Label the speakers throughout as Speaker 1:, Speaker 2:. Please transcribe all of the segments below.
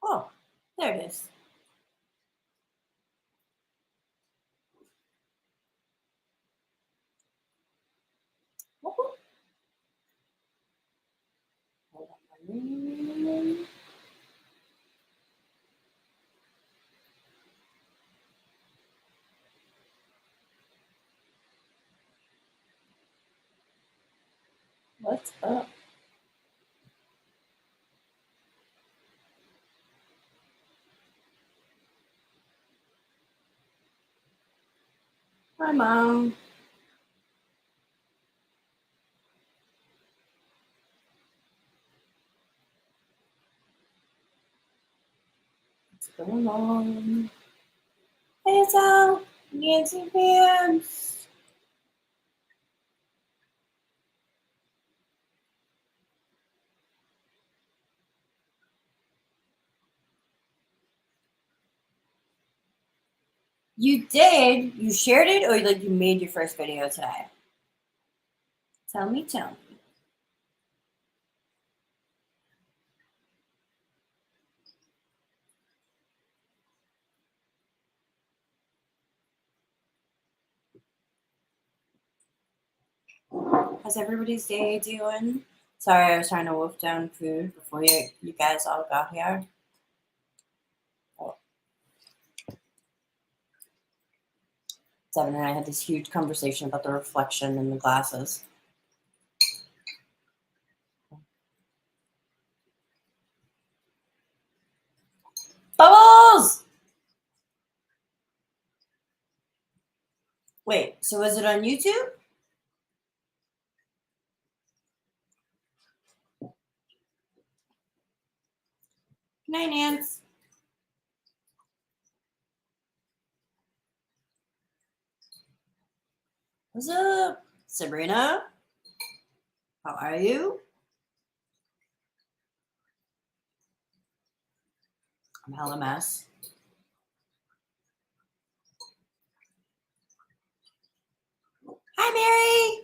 Speaker 1: Oh, there it is. Whoop, whoop. What's up? Hi, Mom. What's going on? Hey, Sal. Nancy Pants. You did? You shared it, or like you made your first video today? Tell me, tell me. How's everybody's day doing? Sorry, I was trying to wolf down food before you guys all got here. Devin and I had this huge conversation about the reflection in the glasses. Bubbles! Wait, so is it on YouTube? Good night, Nance. What's up, Sabrina? How are you? I'm hella mess. Hi, Mary.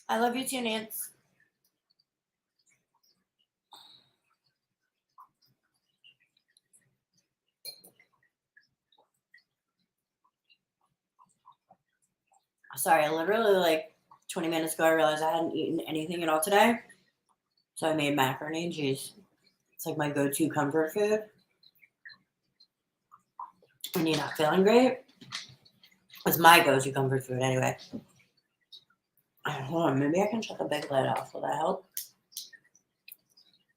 Speaker 1: I love you too, Nance. Sorry, I literally like 20 minutes ago I realized I hadn't eaten anything at all today. So I made macaroni and cheese. It's like my go-to comfort food. When you're not feeling great. It's my go-to comfort food anyway. Hold on, maybe I can shut the big lid off. Will that help?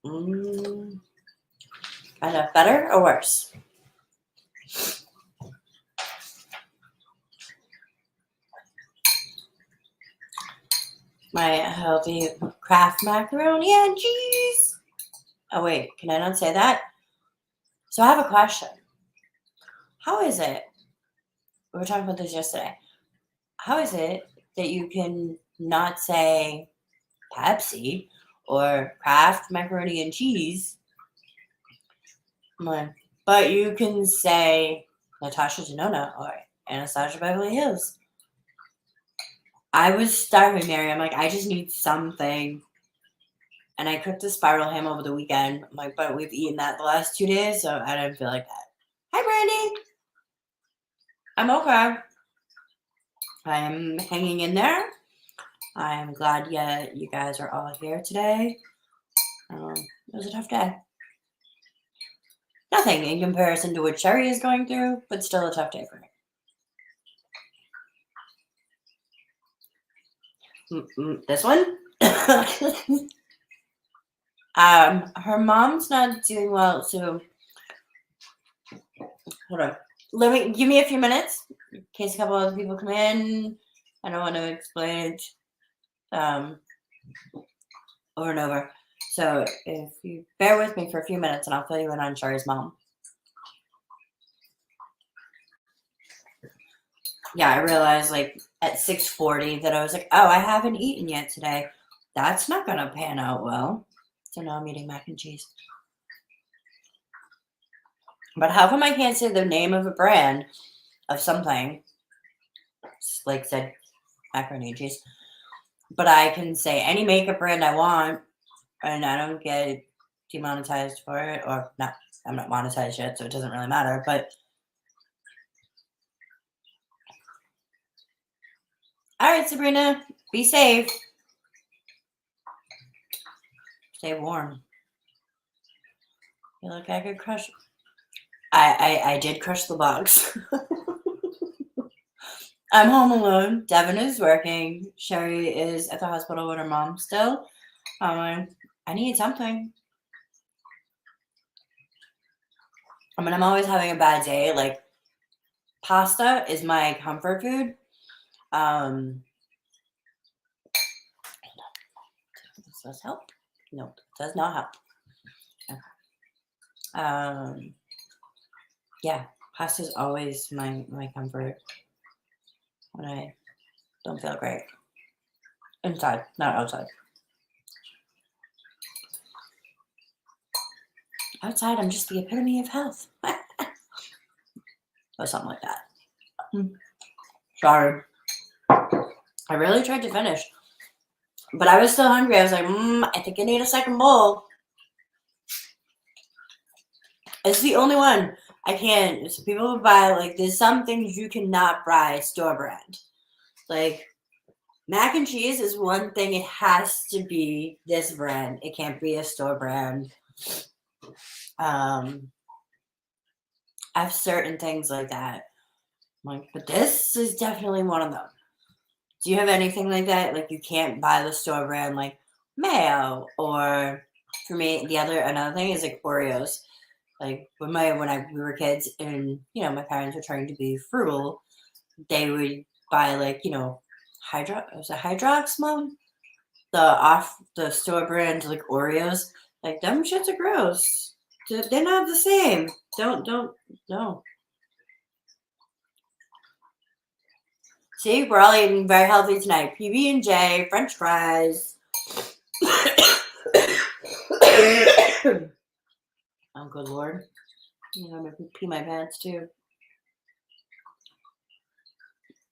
Speaker 1: Is that better or worse? My healthy Kraft macaroni and cheese. Oh wait, can I not say that? So I have a question. How is it? We were talking about this yesterday. How is it that you can not say Pepsi or Kraft macaroni and cheese, but you can say Natasha Denona or Anastasia Beverly Hills? I was starving, Mary. I'm like, I just need something. And I cooked a spiral ham over the weekend. I'm like, but we've eaten that the last 2 days, so I didn't feel like that. Hi, Brandy. I'm okay. I'm hanging in there. I'm glad you guys are all here today. It was a tough day. Nothing in comparison to what Sherry is going through, but still a tough day for me. This one? Her mom's not doing well, so hold on. Give me a few minutes in case a couple other people come in. I don't want to explain it over and over. So if you bear with me for a few minutes, and I'll fill you in on Sherry's mom. Yeah, I realized like at 6:40 that I was like, oh, I haven't eaten yet today. That's not gonna pan out well. So now I'm eating mac and cheese. But how come I can't say the name of a brand of something? Like said macaroni and cheese. but I can say any makeup brand I want, and I don't get demonetized for it, or not. I'm not monetized yet, so it doesn't really matter. But all right, Sabrina, be safe. Stay warm. You look like I could crush. I did crush the box. I'm home alone. Devin is working. Sherry is at the hospital with her mom still. I need something. I mean, I'm always having a bad day. Like, pasta is my comfort food. Does this help? No, it does not help. Okay. Yeah, pasta is always my comfort when I don't feel great. Inside, not outside. Outside, I'm just the epitome of health. Or something like that. Sorry. I really tried to finish. But I was still hungry. I was like, I think I need a second bowl. It's the only one I can't. So people will buy, like, there's some things you cannot buy store brand. Like, mac and cheese is one thing. It has to be this brand. It can't be a store brand. I have certain things like that. Like, but this is definitely one of them. Do you have anything like that? Like, you can't buy the store brand, like mayo, or for me, another thing is like Oreos. Like we were kids, and my parents were trying to be frugal, they would buy, like, Hydrox, Mom, the store brand, like Oreos. Like, them shits are gross. They're not the same. Don't no. See, we're all eating very healthy tonight. PB and J, French fries. Oh, good Lord. I'm gonna pee my pants too.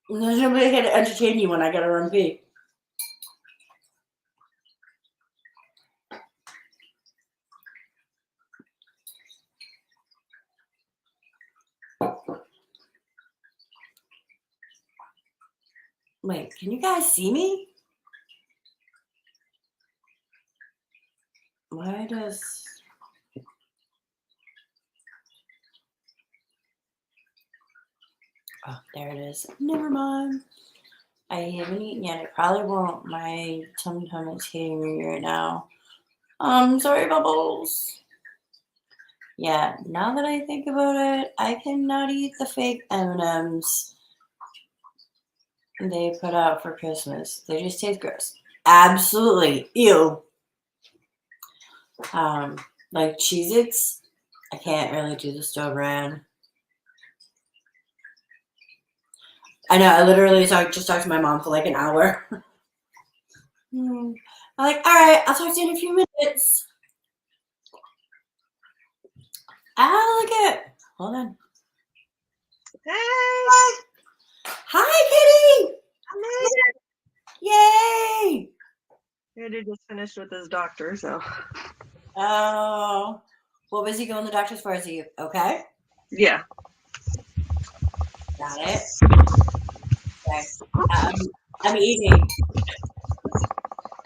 Speaker 1: There's nobody here to entertain you when I gotta run pee. Wait, can you guys see me? Why does... Oh, there it is. Never mind. I haven't eaten yet. I probably won't. My tum-tum is hitting me right now. Sorry, Bubbles. Yeah, now that I think about it, I cannot eat the fake M&Ms they put out for Christmas. They just taste gross. Absolutely. Ew. Like Cheez-Its, I can't really do the store brand. I know, I literally just talked to my mom for like an hour. I'm like, all right, I'll talk to you in a few minutes. Look at... Hold on.
Speaker 2: Hey!
Speaker 1: Hi, Kitty!
Speaker 2: I made it!
Speaker 1: Yay!
Speaker 2: Andy just finished with his doctor, so.
Speaker 1: Oh. What was he going to the doctor's for? Is he okay?
Speaker 2: Yeah.
Speaker 1: Got it. Okay. I'm eating.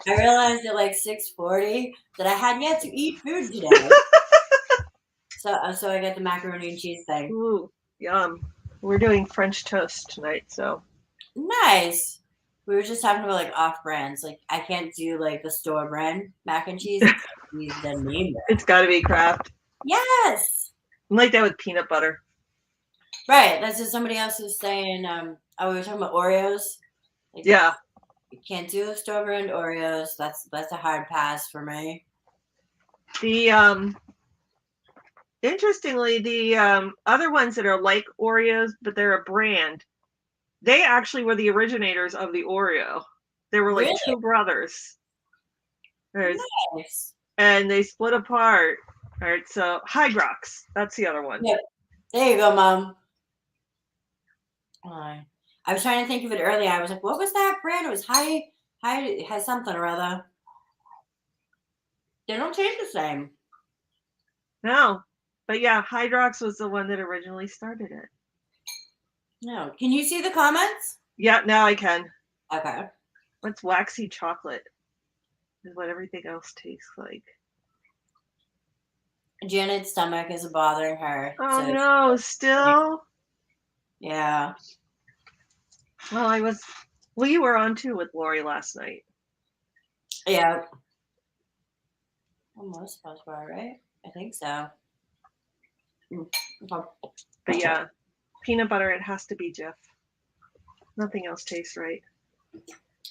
Speaker 1: I realized at like 6:40 that I had yet to eat food today. So I got the macaroni and cheese thing.
Speaker 2: Ooh, yum. We're doing French toast tonight, so.
Speaker 1: Nice. We were just talking about like off brands. Like, I can't do like the store brand mac and cheese. It's the name brand.
Speaker 2: It's got to be Kraft.
Speaker 1: Yes.
Speaker 2: I'm like that with peanut butter.
Speaker 1: Right. That's just somebody else was saying. We were talking about Oreos. Like,
Speaker 2: Yeah.
Speaker 1: You can't do store brand Oreos. That's a hard pass for me.
Speaker 2: The interestingly, the other ones that are like Oreos, but they're a brand, they actually were the originators of the Oreo. They were like
Speaker 1: Really?
Speaker 2: two brothers.
Speaker 1: Nice.
Speaker 2: And they split apart. All right, so Hydrox, that's the other one.
Speaker 1: Yep. There you go, Mom. I was trying to think of it earlier. I was like, what was that brand? It was Has something or other. They don't taste the same.
Speaker 2: No. But yeah, Hydrox was the one that originally started it.
Speaker 1: No. Can you see the comments?
Speaker 2: Yeah, now I can.
Speaker 1: Okay.
Speaker 2: What's waxy chocolate? Is what everything else tastes like.
Speaker 1: Janet's stomach is bothering her.
Speaker 2: Oh no, still?
Speaker 1: Yeah.
Speaker 2: Well, you were on too with Lori last night.
Speaker 1: Yeah. Almost SpongeBob, right? I think so. Okay.
Speaker 2: But yeah, peanut butter, it has to be Jif. Nothing else tastes right.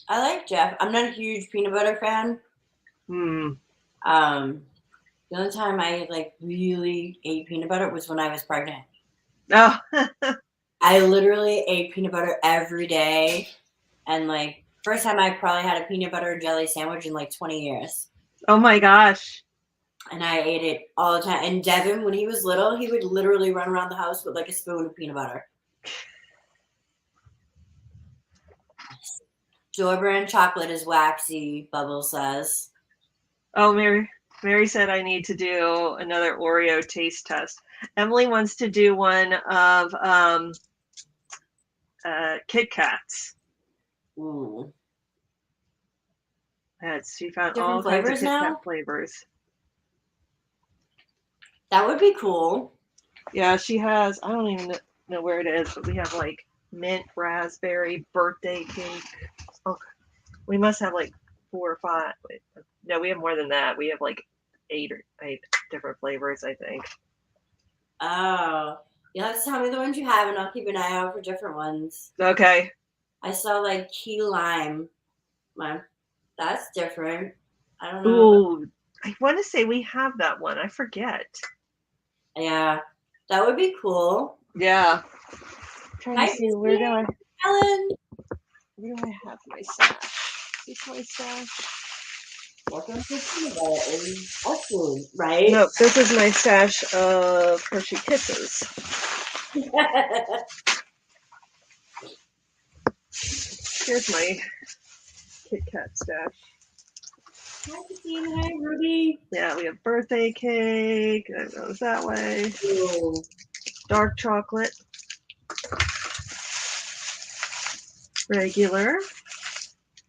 Speaker 1: I like Jif. I'm not a huge peanut butter fan. The only time I like really ate peanut butter was when I was pregnant.
Speaker 2: Oh.
Speaker 1: I literally ate peanut butter every day, and like first time I probably had a peanut butter and jelly sandwich in like 20 years.
Speaker 2: Oh my gosh.
Speaker 1: And I ate it all the time. And Devin, when he was little, he would literally run around the house with like a spoon of peanut butter. Store brand chocolate is waxy, Bubble says.
Speaker 2: Oh, Mary said I need to do another Oreo taste test. Emily wants to do one of Kit Kats.
Speaker 1: Ooh.
Speaker 2: She found
Speaker 1: Different
Speaker 2: all kinds of
Speaker 1: flavors
Speaker 2: Kit
Speaker 1: now?
Speaker 2: Kat flavors.
Speaker 1: That would be cool.
Speaker 2: Yeah, she has. I don't even know where it is, but we have like mint, raspberry, birthday cake. Oh, we must have like 4 or 5. Wait, no, we have more than that. We have like 8 different flavors, I think.
Speaker 1: Oh. You'll have to tell me the ones you have, and I'll keep an eye out for different ones.
Speaker 2: Okay.
Speaker 1: I saw like key lime. That's different. I don't know.
Speaker 2: Ooh, I want to say we have that one. I forget.
Speaker 1: Yeah, that would be cool.
Speaker 2: Yeah. I'm trying
Speaker 1: Hi,
Speaker 2: to see where do I have my stash? Is this my stash?
Speaker 1: Welcome to peanut butter and our food, right?
Speaker 2: Nope, this is my stash of Hershey Kisses. Here's my Kit Kat stash.
Speaker 1: Hi, Christine. Hi, Ruby.
Speaker 2: Yeah, we have birthday cake. That goes that way.
Speaker 1: Ooh.
Speaker 2: Dark chocolate. Regular.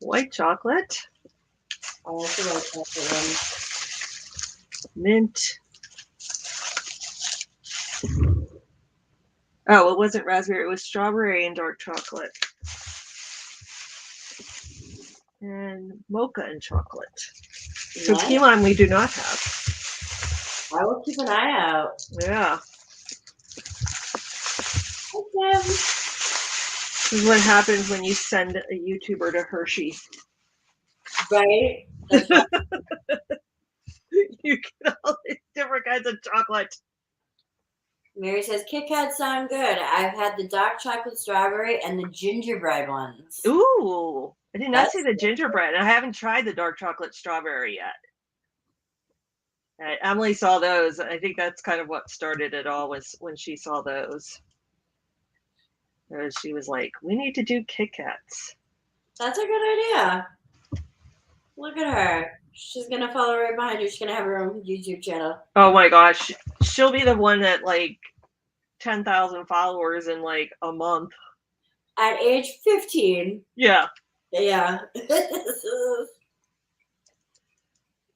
Speaker 2: White chocolate.
Speaker 1: I like the white chocolate one.
Speaker 2: Mint. Oh, it wasn't raspberry. It was strawberry and dark chocolate. And mocha and chocolate. So
Speaker 1: Nice.
Speaker 2: key lime we do not have.
Speaker 1: I will keep an eye out.
Speaker 2: Yeah.
Speaker 1: Okay.
Speaker 2: This is what happens when you send a YouTuber to Hershey.
Speaker 1: Right? That's right.
Speaker 2: You get all these different kinds of chocolate.
Speaker 1: Mary says Kit Kats sound good. I've had the dark chocolate strawberry and the gingerbread ones.
Speaker 2: Ooh, I did not
Speaker 1: That's
Speaker 2: see the gingerbread. I haven't tried the dark chocolate strawberry yet. Emily saw those. I think that's kind of what started it all, was when she saw those. She was like, we need to do Kit Kats.
Speaker 1: That's a good idea. Look at her. She's going to follow right behind you. She's going to have her own YouTube channel.
Speaker 2: Oh my gosh. She'll be the one that like 10,000 followers in like a month.
Speaker 1: At age 15.
Speaker 2: Yeah.
Speaker 1: Yeah.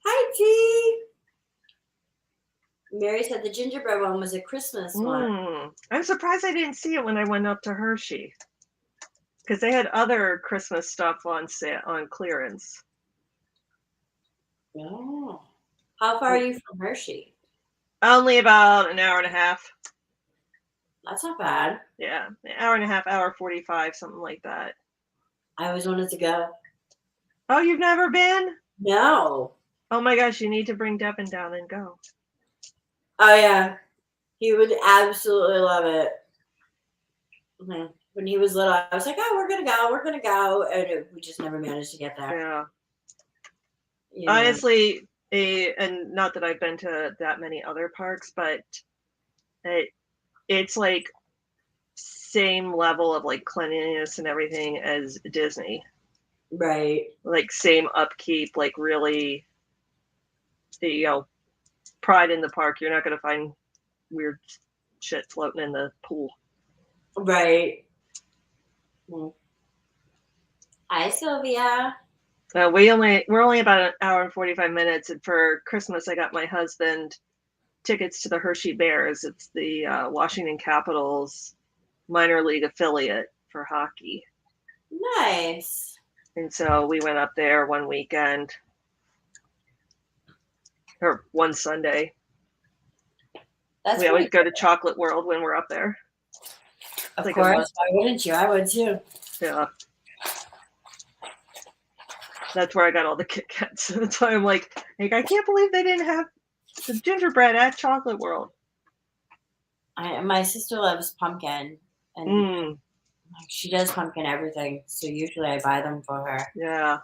Speaker 1: Hi, T. Mary said the gingerbread one was a Christmas one.
Speaker 2: I'm surprised I didn't see it when I went up to Hershey, because they had other Christmas stuff on clearance.
Speaker 1: Oh. How far are you from Hershey?
Speaker 2: Only about an hour and a half.
Speaker 1: That's not bad.
Speaker 2: Yeah, an hour and a half, hour 45, something like that.
Speaker 1: I always wanted to go.
Speaker 2: Oh, you've never been?
Speaker 1: No.
Speaker 2: Oh my gosh, you need to bring Devin down and go.
Speaker 1: Oh, yeah. He would absolutely love it. Mm-hmm. When he was little, I was like, oh, we're going to go. And we just never managed to get there.
Speaker 2: Yeah.
Speaker 1: Yeah.
Speaker 2: Honestly, and not that I've been to that many other parks, but it's like same level of like cleanliness and everything as Disney.
Speaker 1: Right.
Speaker 2: like same upkeep, like really, pride in the park. You're not going to find weird shit floating in the pool.
Speaker 1: Right. Hi, Sylvia.
Speaker 2: We're only about an hour and 45 minutes, and for Christmas I got my husband tickets to the Hershey Bears. It's the Washington Capitals minor league affiliate for hockey.
Speaker 1: Nice.
Speaker 2: And so we went up there one weekend, or one Sunday. We always go to Chocolate World when we're up there.
Speaker 1: Of course. Why wouldn't you? I would too.
Speaker 2: Yeah. That's where I got all the Kit Kats. That's why I'm like, I can't believe they didn't have the gingerbread at Chocolate World.
Speaker 1: My sister loves pumpkin, and she does pumpkin everything. So usually I buy them for her.
Speaker 2: Yeah.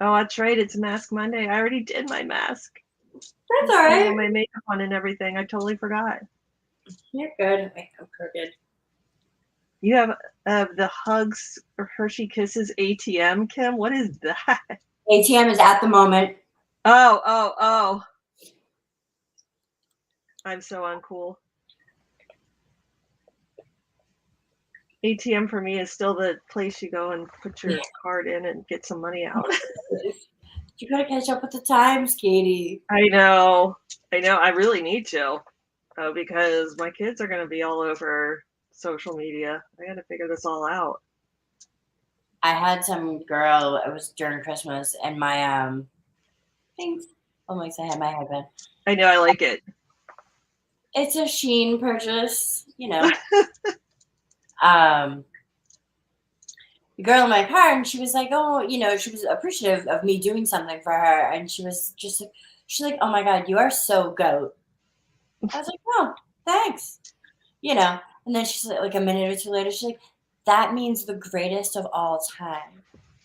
Speaker 2: Oh, that's right. It's Mask Monday. I already did my mask.
Speaker 1: That's all right.
Speaker 2: My makeup on and everything. I totally forgot.
Speaker 1: You're good. I'm crooked.
Speaker 2: You have the Hugs or Hershey Kisses ATM, Kim? What is that?
Speaker 1: ATM is at the moment.
Speaker 2: Oh. I'm so uncool. ATM for me is still the place you go and put your card in and get some money out.
Speaker 1: You gotta catch up with the times, Katie.
Speaker 2: I know. I really need to, because my kids are going to be all over social media. I got to figure this all out.
Speaker 1: I had some girl. It was during Christmas, and my things. Almost I had my headband.
Speaker 2: I know. I like it.
Speaker 1: It's a Shein purchase, the girl in my car, and she was like, oh, she was appreciative of me doing something for her, and she was just, she's like, oh my God, you are so goat. I was like, oh, thanks, and then she's like a minute or two later, she's like, that means the greatest of all time.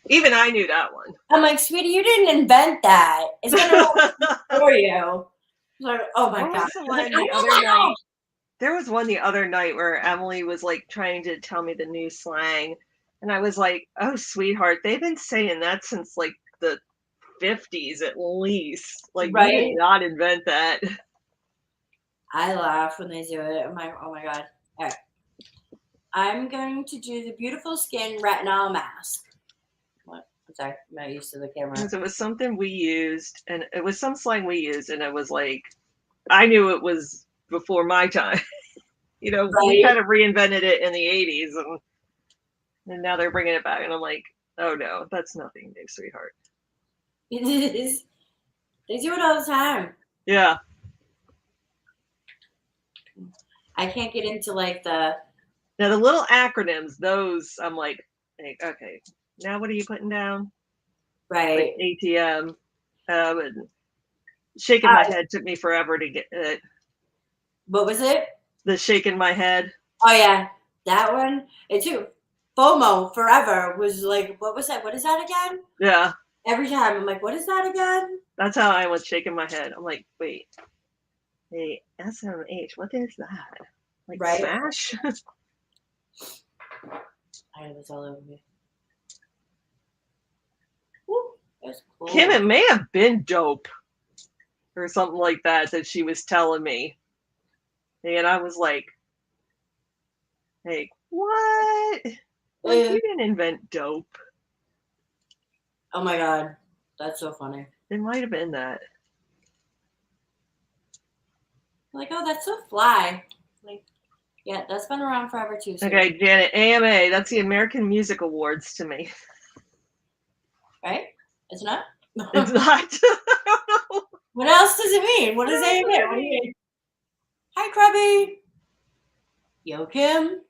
Speaker 2: Even I knew that one.
Speaker 1: I'm like, sweetie, you didn't invent that. It's gonna for you. Like, oh my God.
Speaker 2: There was one the other night where Emily was like trying to tell me the new slang. And I was like, oh, sweetheart, they've been saying that since like the 50s at least. Like, right? You did not invent that.
Speaker 1: I laugh when they do it. I'm like, oh my God. All right. I'm going to do the Beautiful Skin Retinol Mask. What? I'm sorry. I'm not used to the camera.
Speaker 2: Because it was something we used, and it was some slang we used, and it was like, I knew it was before my time. Right? We kind of reinvented it in the 80s, and now they're bringing it back, and I'm like, oh no, that's nothing new, sweetheart.
Speaker 1: It is. They do it all the time.
Speaker 2: Yeah.
Speaker 1: I can't get into like the
Speaker 2: little acronyms. Those I'm like, okay, now what are you putting down?
Speaker 1: Right.
Speaker 2: Like ATM. And shaking my head took me forever to get it.
Speaker 1: What was it?
Speaker 2: The shaking my head.
Speaker 1: Oh yeah, that one. It too. FOMO forever was like, what was that? What is that again?
Speaker 2: Yeah.
Speaker 1: Every time I'm like, what is that again?
Speaker 2: That's how I was shaking my head. I'm like, wait, hey, SMH, what is that? Like, right? Smash?
Speaker 1: I was all over me. Ooh, that's cool.
Speaker 2: Kim, it may have been dope or something like that she was telling me. And I was like, hey, what? Like, you didn't invent dope.
Speaker 1: Oh my God. That's so funny.
Speaker 2: It might have been that.
Speaker 1: Like, oh, that's so fly. Like, yeah, that's been around forever too. So.
Speaker 2: Okay, Janet, AMA, that's the American Music Awards to me.
Speaker 1: Right? It's not?
Speaker 2: It's not. I don't know.
Speaker 1: What else does it mean? What does AMA mean? What do you mean? Hi, Krabby. Yo, Kim.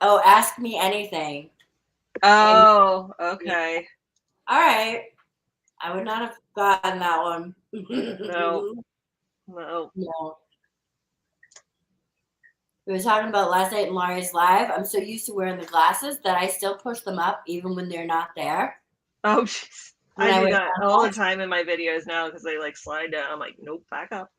Speaker 1: Ask me anything.
Speaker 2: Oh, okay.
Speaker 1: All right. I would not have gotten that one.
Speaker 2: No.
Speaker 1: We were talking about last night in Laurie's live. I'm so used to wearing the glasses that I still push them up even when they're not there.
Speaker 2: Oh, jeez. I do that all the time in my videos now because they like slide down. I'm like, nope, back up.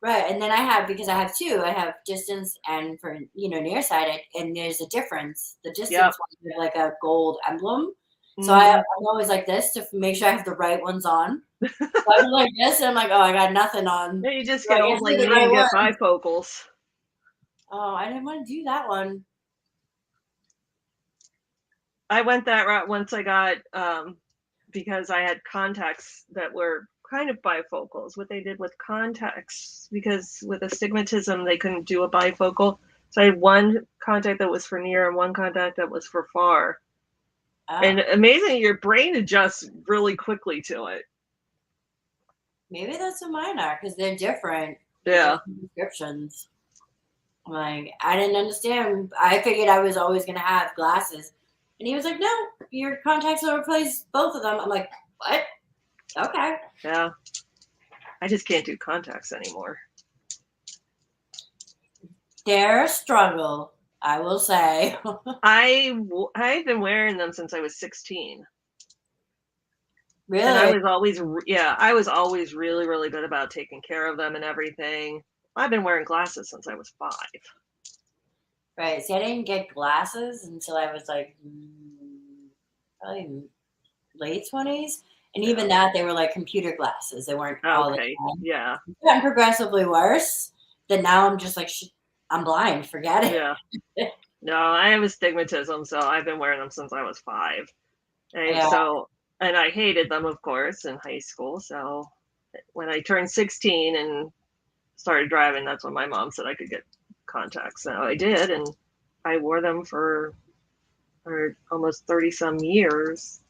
Speaker 1: Right, and then because I have two, I have distance and for nearsighted, and there's a difference. The
Speaker 2: Yep.
Speaker 1: distance ones have like a gold emblem, so
Speaker 2: Hmm.
Speaker 1: I'm always like this to make sure I have the right ones on. So I'm like this, and I'm like, oh, I got nothing on.
Speaker 2: You just
Speaker 1: So
Speaker 2: get
Speaker 1: I
Speaker 2: old
Speaker 1: guess
Speaker 2: like
Speaker 1: they're the
Speaker 2: me
Speaker 1: right
Speaker 2: and
Speaker 1: one.
Speaker 2: get bifocals.
Speaker 1: Oh, I didn't want to do that one.
Speaker 2: I went that route once I got because I had contacts that were kind of bifocals. What they did with contacts, because with astigmatism they couldn't do a bifocal, so I had one contact that was for near and one contact that was for far. And
Speaker 1: Oh,
Speaker 2: amazing, your brain adjusts really quickly to it.
Speaker 1: maybe that's what mine are because they're different. They're
Speaker 2: Yeah,
Speaker 1: different descriptions. Like I didn't understand. I figured I was always gonna have glasses, and he was like, "No, your contacts will replace both of them." I'm like, "What? Okay."
Speaker 2: yeah. I just can't do contacts anymore.
Speaker 1: They're a struggle, I will say.
Speaker 2: I've been wearing them since I was 16. And I
Speaker 1: Really?
Speaker 2: was always, yeah, I was always really, really good about taking care of them and everything. I've been wearing glasses since I was 5.
Speaker 1: Right. See, I didn't get glasses until I was like probably late 20s, and even
Speaker 2: Yeah.
Speaker 1: that they were like computer glasses. They weren't all the
Speaker 2: Okay.
Speaker 1: time.
Speaker 2: Yeah.
Speaker 1: It's gotten progressively worse. Then now I'm just like, I'm blind. Forget
Speaker 2: Yeah.
Speaker 1: it.
Speaker 2: No, I have astigmatism, so I've been wearing them since I was 5. And
Speaker 1: Yeah.
Speaker 2: so, and I hated them, of course, in high school. So when I turned 16 and started driving, that's when my mom said I could get contacts. So I did, and I wore them for almost 30 some years.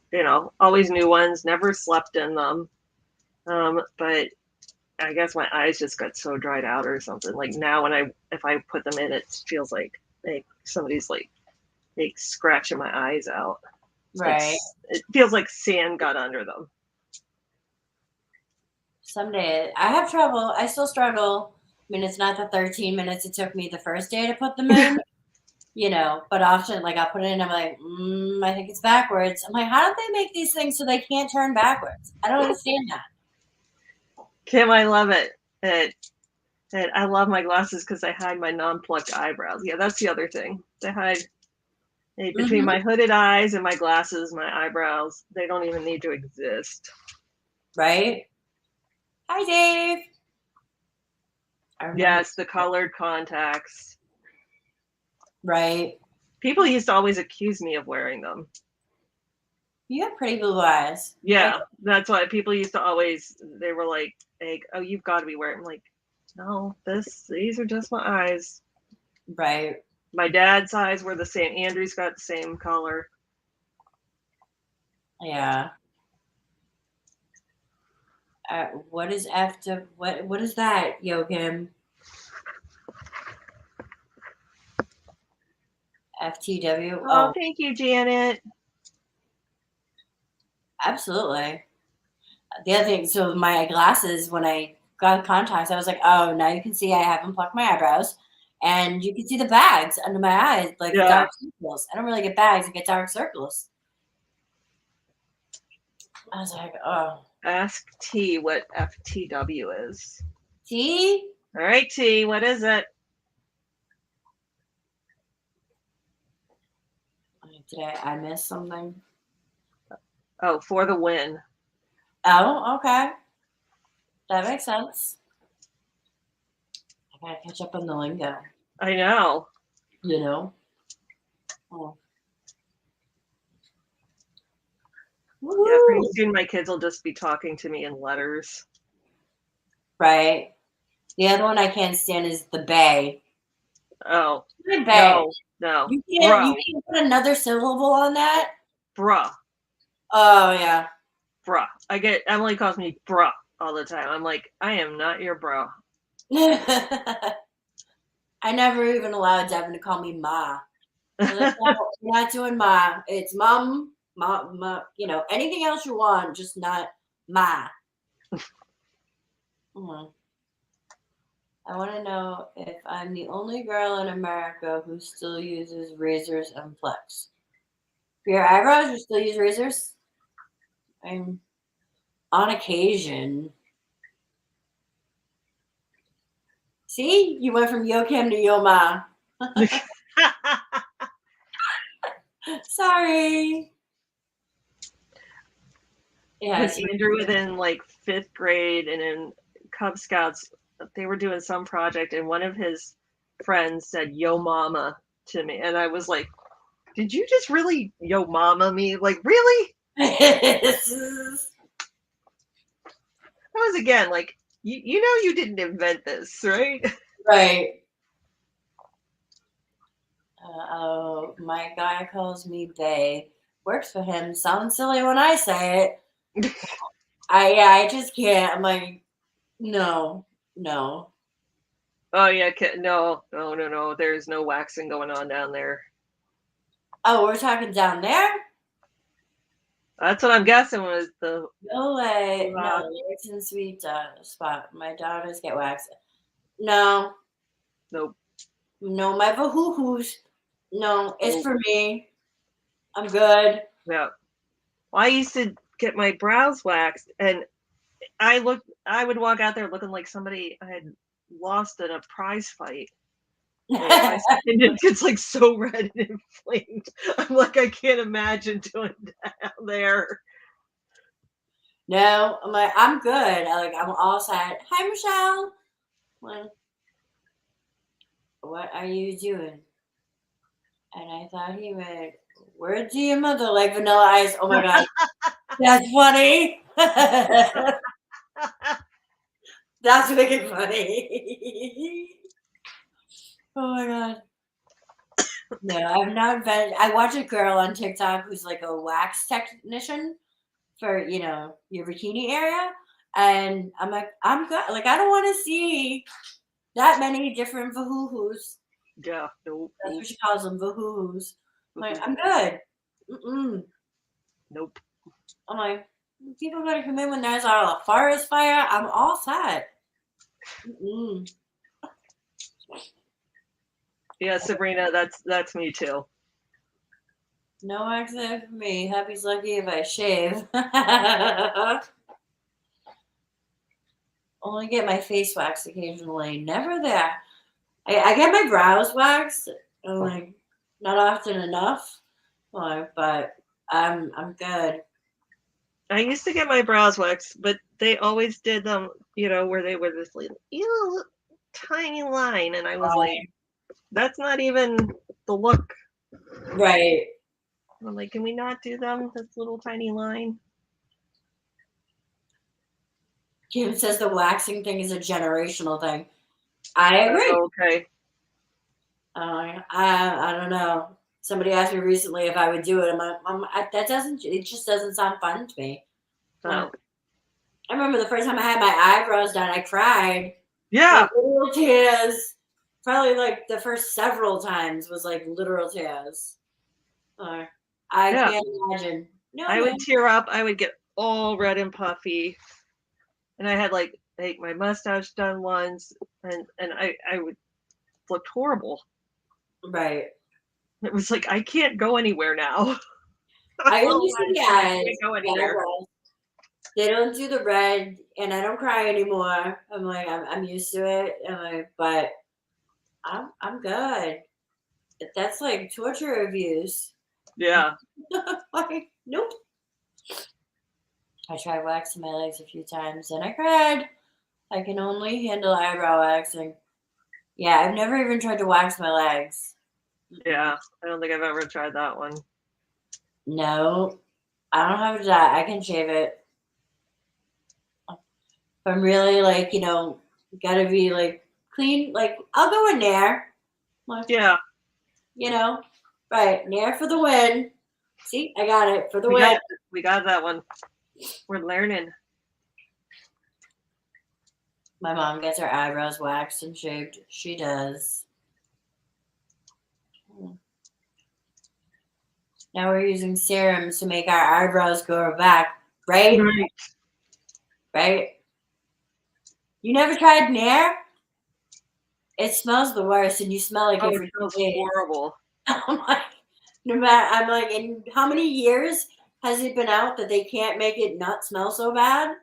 Speaker 2: Always new ones, never slept in them. But I guess my eyes just got so dried out or something. Like now, if I put them in, it feels like somebody's like scratching my eyes out. Like
Speaker 1: Right.
Speaker 2: it feels like sand got under them.
Speaker 1: Someday I have trouble. I still struggle. I mean, it's not the 13 minutes it took me the first day to put them in, but often like I'll put it in, I'm like, I think it's backwards. I'm like, how did they make these things so they can't turn backwards? I don't understand that.
Speaker 2: Kim, I love it. And I love my glasses because I hide my non-plucked eyebrows. Yeah, that's the other thing. They hide between
Speaker 1: Hmm.
Speaker 2: my hooded eyes and my glasses, my eyebrows. They don't even need to exist.
Speaker 1: Right? Hi, Dave. I remember.
Speaker 2: Yes, the colored contacts.
Speaker 1: Right?
Speaker 2: People used to always accuse me of wearing them.
Speaker 1: You have pretty blue eyes.
Speaker 2: Yeah, that's why people used to always. They were like, "Oh, you've got to be wearing." I'm like, no, these are just my eyes.
Speaker 1: Right.
Speaker 2: My dad's eyes were the same. Andrew's got the same color.
Speaker 1: Yeah. What is F to what is that, Joachim? FTW?
Speaker 2: Oh,
Speaker 1: Oh,
Speaker 2: thank you, Janet.
Speaker 1: absolutely. The other thing, so my glasses, when I got contacts, I was like, oh, now you can see I haven't plucked my eyebrows. And you can see the bags under my eyes, like the
Speaker 2: Yeah.
Speaker 1: dark circles. I don't really get bags, I get dark circles. I was like, oh.
Speaker 2: Ask T what FTW is.
Speaker 1: See?
Speaker 2: All right, T, what is it?
Speaker 1: Did I miss something?
Speaker 2: Oh, for the win.
Speaker 1: Oh, okay. That makes sense. I gotta catch up on the lingo,
Speaker 2: I know.
Speaker 1: you know? Oh.
Speaker 2: Yeah, pretty
Speaker 1: Woo!
Speaker 2: soon my kids will just be talking to me in letters.
Speaker 1: Right. The other one I can't stand is the bay.
Speaker 2: Oh,
Speaker 1: The bay.
Speaker 2: no.
Speaker 1: You
Speaker 2: Bro,
Speaker 1: can't put another syllable on that.
Speaker 2: bruh,
Speaker 1: Oh yeah.
Speaker 2: bruh. Emily calls me bruh all the time. I'm like, I am not your bro.
Speaker 1: I never even allowed Devin to call me Ma. I was like, no, we're not doing Ma. It's mom, ma, anything else you want, just not Ma. Mhm. I want to know if I'm the only girl in America who still uses razors and flex. For your eyebrows, you still use razors? I'm on occasion. See, you went from Yo Kim to Yo Ma. Sorry. Yeah,
Speaker 2: When
Speaker 1: so
Speaker 2: Andrew was in like 5th grade and in Cub Scouts, they were doing some project, and one of his friends said "Yo Mama" to me, and I was like, "Did you just really Yo Mama me? Like, really?" That was again like, you know, you didn't invent this, right?
Speaker 1: right. Oh, my guy calls me Bae. Works for him. Sounds silly when I say it. I just can't. I'm like, no, no.
Speaker 2: Oh yeah, no. There's no waxing going on down there.
Speaker 1: Oh, we're talking down there?
Speaker 2: That's what I'm guessing was the.
Speaker 1: No way. No, it's in sweet spot. My daughters get waxed. No,
Speaker 2: Nope.
Speaker 1: no, my vahoo-hoos. No, it's
Speaker 2: Nope.
Speaker 1: for me. I'm good.
Speaker 2: Yeah. Well, I used to get my brows waxed, and I would walk out there looking like somebody I had lost in a prize fight. Like my skin just gets like so red and inflamed. I'm like, I can't imagine doing that out there.
Speaker 1: No, I'm like, I'm good. I'm all set. Hi, Michelle. What are you doing? And I thought he went, where'd your mother? Like Vanilla Ice. Oh my God. That's funny. That's wicked funny. Oh my God. No, I've not invented. I watch a girl on TikTok who's like a wax technician for, your bikini area. And I'm like, I'm good. Like, I don't want to see that many different vahoo-hoos.
Speaker 2: Yeah, nope.
Speaker 1: That's what she calls them, vahoo-hoos. I'm like, I'm good. Mm-mm.
Speaker 2: Nope.
Speaker 1: I'm like, people gotta come in when there's a forest fire. I'm all set. Mm-mm.
Speaker 2: Yeah, Sabrina, that's me too.
Speaker 1: No accident for me. Happy's lucky if I shave. Only get my face waxed occasionally. Never there. I get my brows waxed. I'm like, not often enough. But I'm good.
Speaker 2: I used to get my brows waxed, but they always did them, where they were this little tiny line, and I was like, that's not even the look.
Speaker 1: Right.
Speaker 2: I'm like, can we not do them this little tiny line?
Speaker 1: Kim says the waxing thing is a generational thing. I agree.
Speaker 2: Oh, okay.
Speaker 1: I don't know. Somebody asked me recently if I would do it. It just doesn't sound fun to me.
Speaker 2: Oh.
Speaker 1: I remember the first time I had my eyebrows done, I cried.
Speaker 2: Yeah.
Speaker 1: Like, literal tears. Probably like the first several times was like literal tears. I can't imagine. No,
Speaker 2: I would tear up. I would get all red and puffy. And I had like my mustache done once, and I would looked horrible.
Speaker 1: Right.
Speaker 2: It was like, I can't go anywhere now.
Speaker 1: I only see
Speaker 2: can't go anywhere.
Speaker 1: They don't do the red, and I don't cry anymore. I'm like, I'm used to it. But I'm good. That's like torture abuse.
Speaker 2: Yeah.
Speaker 1: Like, nope. I tried waxing my legs a few times and I cried. I can only handle eyebrow waxing. Yeah, I've never even tried to wax my legs.
Speaker 2: Yeah, I don't think I've ever tried that one.
Speaker 1: No, I don't have that. I can shave it. If I'm really gotta be like clean, like I'll go in there. Like,
Speaker 2: yeah.
Speaker 1: Right, Nair for the win. See, I got it for the win.
Speaker 2: We got that one. We're learning.
Speaker 1: My mom gets her eyebrows waxed and shaved. She does. Now we're using serums to make our eyebrows grow back, right? Right? You never tried Nair? It smells the worst, and you smell like
Speaker 2: it smells horrible.
Speaker 1: I'm like, in how many years has it been out that they can't make it not smell so bad?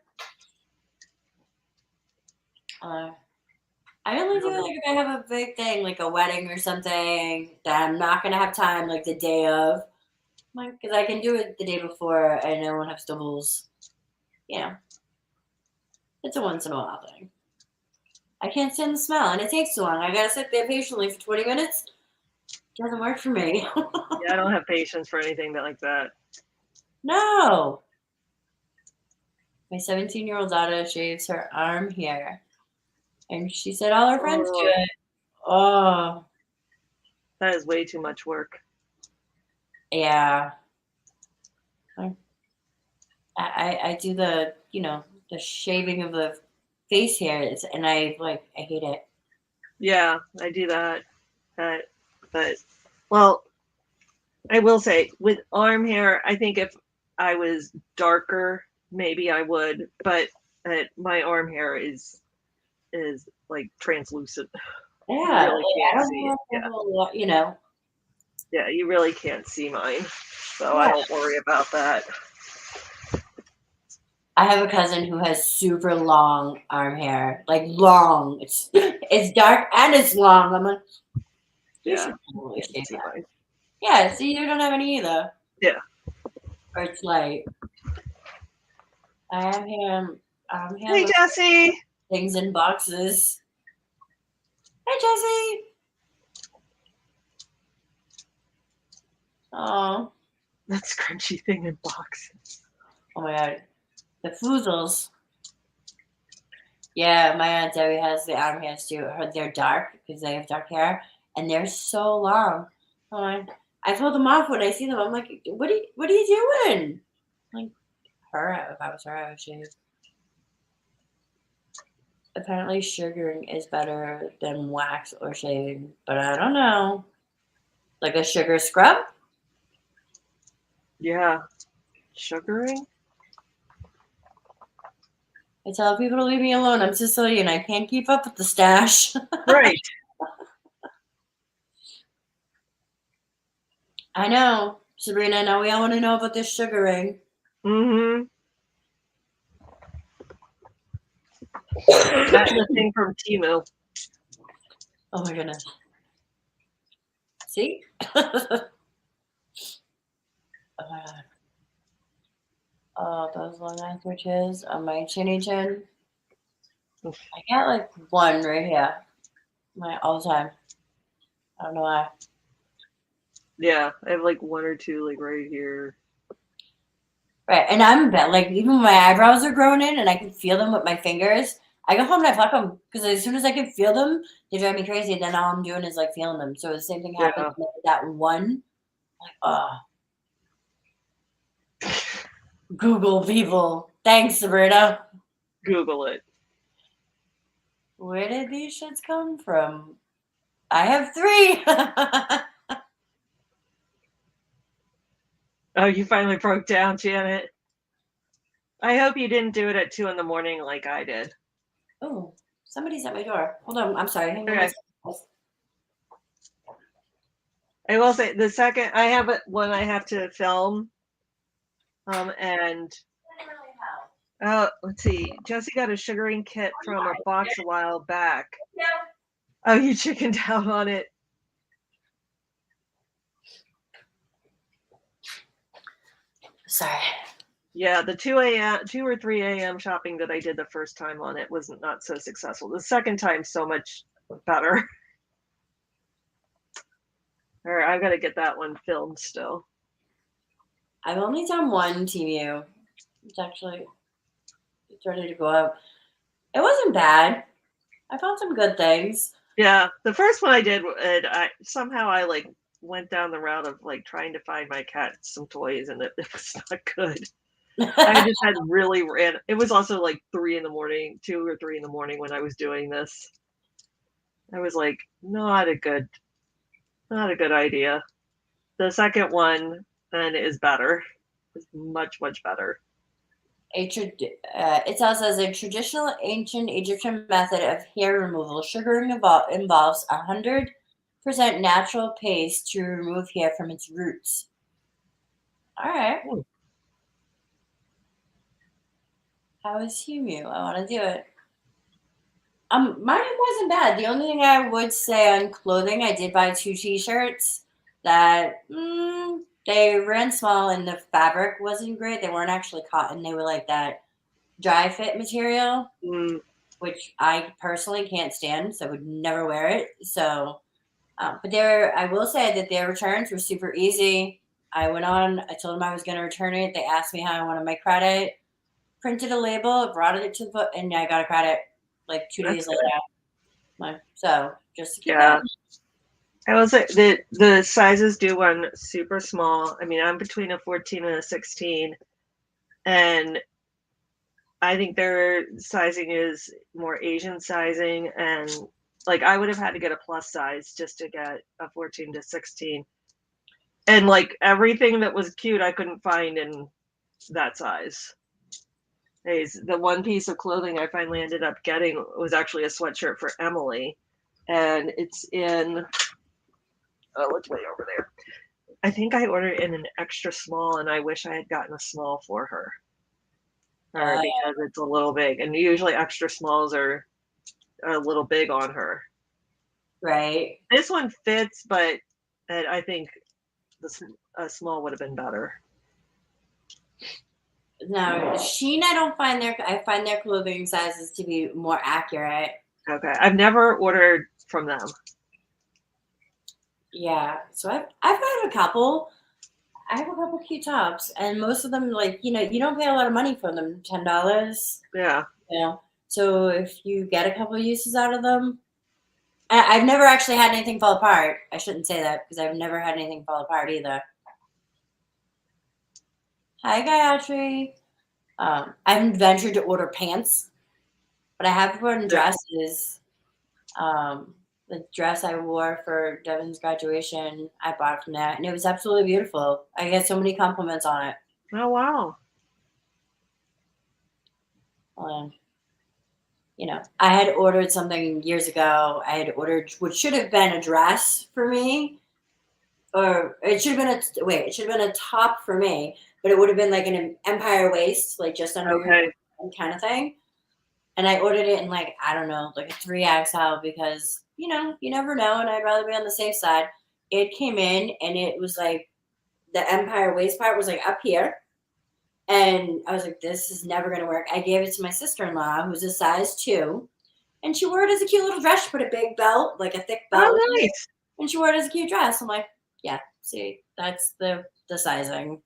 Speaker 1: I only do it like if I have a big thing, like a wedding or something that I'm not gonna have time, like the day of. Like, because I can do it the day before and I won't have stubbles. You know, it's a once in a while thing. I can't stand the smell, and it takes too long. I gotta sit there patiently for 20 minutes. Doesn't work for me.
Speaker 2: Yeah, I don't have patience for anything like that.
Speaker 1: No. My 17-year-old daughter shaves her arm hair, and she said all her friends do
Speaker 2: Oh,
Speaker 1: it. Oh,
Speaker 2: that is way too much work.
Speaker 1: yeah. I do the the shaving of the face hairs, and I hate it.
Speaker 2: Yeah, I do that. That, but well, I will say with arm hair, I think if I was darker, maybe I would. But my arm hair is like translucent. You
Speaker 1: Yeah,
Speaker 2: really
Speaker 1: like, I
Speaker 2: can't
Speaker 1: don't
Speaker 2: see.
Speaker 1: know if
Speaker 2: Yeah,
Speaker 1: I will,
Speaker 2: yeah, you really can't see mine, so I
Speaker 1: yeah.
Speaker 2: don't worry about that.
Speaker 1: I have a cousin who has super long arm hair, like long. It's dark and it's long. I'm like, you
Speaker 2: Yeah,
Speaker 1: should probably
Speaker 2: can't
Speaker 1: shave
Speaker 2: see
Speaker 1: that.
Speaker 2: mine.
Speaker 1: Yeah, see, you don't have any either.
Speaker 2: Yeah.
Speaker 1: Or it's light. I have him
Speaker 2: Hey,
Speaker 1: with
Speaker 2: Jesse.
Speaker 1: things in boxes. Hey, Jesse. Oh,
Speaker 2: That scrunchy thing in boxes.
Speaker 1: oh my God, the foozles. Yeah, my aunt Debbie has the arm hairs too. They're dark because they have dark hair, and they're so long. Oh, I pull them off when I see them. I'm like, what are you doing? Like her, if I was her, I would shave. Apparently, sugaring is better than wax or shaving, but I don't know. Like a sugar scrub?
Speaker 2: Yeah, sugaring.
Speaker 1: I tell people to leave me alone. I'm Sicilian. I can't keep up with the stash.
Speaker 2: Right.
Speaker 1: I know, Sabrina. Now we all want to know about this sugaring.
Speaker 2: Mm-hmm. That and the thing from Timu.
Speaker 1: Oh my goodness. See? Oh my god. Oh, those long ass switches on my chinny chin. I got like one right here. My all the time. I don't know why.
Speaker 2: Yeah, I have like one or two like right here.
Speaker 1: Right, and I'm like even when my eyebrows are growing in, and I can feel them with my fingers. I go home and I pluck them because as soon as I can feel them, they drive me crazy. And then all I'm doing is like feeling them. So the same thing happens
Speaker 2: Yeah.
Speaker 1: with that one. Like, oh, Google people. Thanks, Sabrina.
Speaker 2: Google it.
Speaker 1: Where did these shits come from? I have three.
Speaker 2: Oh, you finally broke down, Janet. I hope you didn't do it at 2 a.m. like I did.
Speaker 1: Oh, somebody's at my door. Hold on. I'm sorry. Hang on.
Speaker 2: Okay. I will say the second I have one I have to film. And let's see. Jesse got a sugaring kit from a box a while back. Oh, you chickened out on it.
Speaker 1: Sorry.
Speaker 2: Yeah, the 2 or 3 a.m. shopping that I did the first time on it was not so successful. The second time, so much better. All right, I've got to get that one filmed still.
Speaker 1: I've only done one TMU. It's ready to go out. It wasn't bad. I found some good things.
Speaker 2: Yeah, the first one I did, and I like went down the route of like trying to find my cat some toys, and it was not good. I just had really ran. It was also like 3 in the morning, 2 or 3 in the morning when I was doing this. I was like, not a good idea. The second one then is better. It's much, much better.
Speaker 1: It tells us a traditional ancient Egyptian method of hair removal. Sugaring involves 100% natural paste to remove hair from its roots. All right.
Speaker 2: Hmm.
Speaker 1: How is Humu? I want to do it. Mine wasn't bad. The only thing I would say on clothing, I did buy 2 t-shirts that they ran small and the fabric wasn't great. They weren't actually cotton. They were like that dry fit material,
Speaker 2: Mm,
Speaker 1: which I personally can't stand, so I would never wear it. So, but there, I will say that their returns were super easy. I went on. I told them I was going to return it. They asked me how I wanted my credit. Printed a label, brought it to the book, and I got a credit like 2 days
Speaker 2: that's
Speaker 1: later.
Speaker 2: good.
Speaker 1: So just to keep
Speaker 2: Yeah.
Speaker 1: going.
Speaker 2: I will say the sizes do one super small. I mean, I'm between a 14 and a 16, and I think their sizing is more Asian sizing, and like I would have had to get a plus size just to get a 14 to 16. And like everything that was cute, I couldn't find in that size. The one piece of clothing I finally ended up getting was actually a sweatshirt for Emily, and it's in. Oh, it's way over there. I think I ordered in an extra small, and I wish I had gotten a small for her. Or
Speaker 1: Uh,
Speaker 2: because it's a little big, and usually extra smalls are a little big on her.
Speaker 1: right.
Speaker 2: This one fits, but I think a small would have been better.
Speaker 1: Now, Sheen, I find their clothing sizes to be more accurate.
Speaker 2: Okay, I've never ordered from them.
Speaker 1: Yeah. So I've had a couple. I have a couple cute tops, and most of them, like, you don't pay a lot of money for them, $10.
Speaker 2: Yeah.
Speaker 1: So if you get a couple uses out of them, I've never actually had anything fall apart. I shouldn't say that because I've never had anything fall apart either. Hi, Gayatri. I haven't ventured to order pants, but I have worn dresses. The dress I wore for Devin's graduation, I bought from that, and it was absolutely beautiful. I get so many compliments on it.
Speaker 2: Oh wow.
Speaker 1: Um, I had ordered something years ago. I had ordered what should have been a dress for me, or it should have been it should have been a top for me, but it would have been like an empire waist, like just under your
Speaker 2: Okay.
Speaker 1: kind of thing. And I ordered it in like, I don't know, like a 3XL because, you never know. And I'd rather be on the safe side. It came in and it was like the empire waist part was like up here. And I was like, this is never going to work. I gave it to my sister in law, who's a size 2. And she wore it as a cute little dress. She put a big belt, like a thick belt.
Speaker 2: Oh nice.
Speaker 1: And she wore it as a cute dress. I'm like, yeah, see, that's the sizing.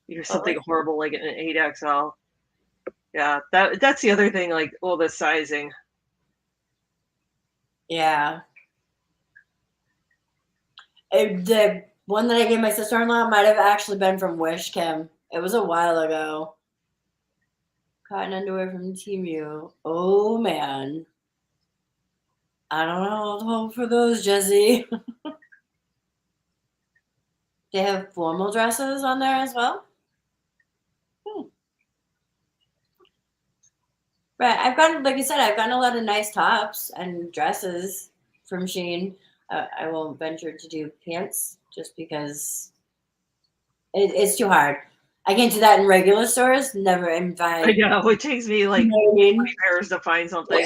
Speaker 2: You're something horrible like an 8XL. Yeah, that's the other thing, like all the sizing.
Speaker 1: Yeah. The one that I gave my sister-in-law might have actually been from Wish Kim. It was a while ago. Cotton underwear from Temu. Oh man. I don't know. Hope for those, Jesse. They have formal dresses on there as well. Right. Like I said, I've gotten a lot of nice tops and dresses from Shein. I won't venture to do pants just because it's too hard. I can't do that in regular stores. Never invite.
Speaker 2: I know it takes me like 20 pairs to find something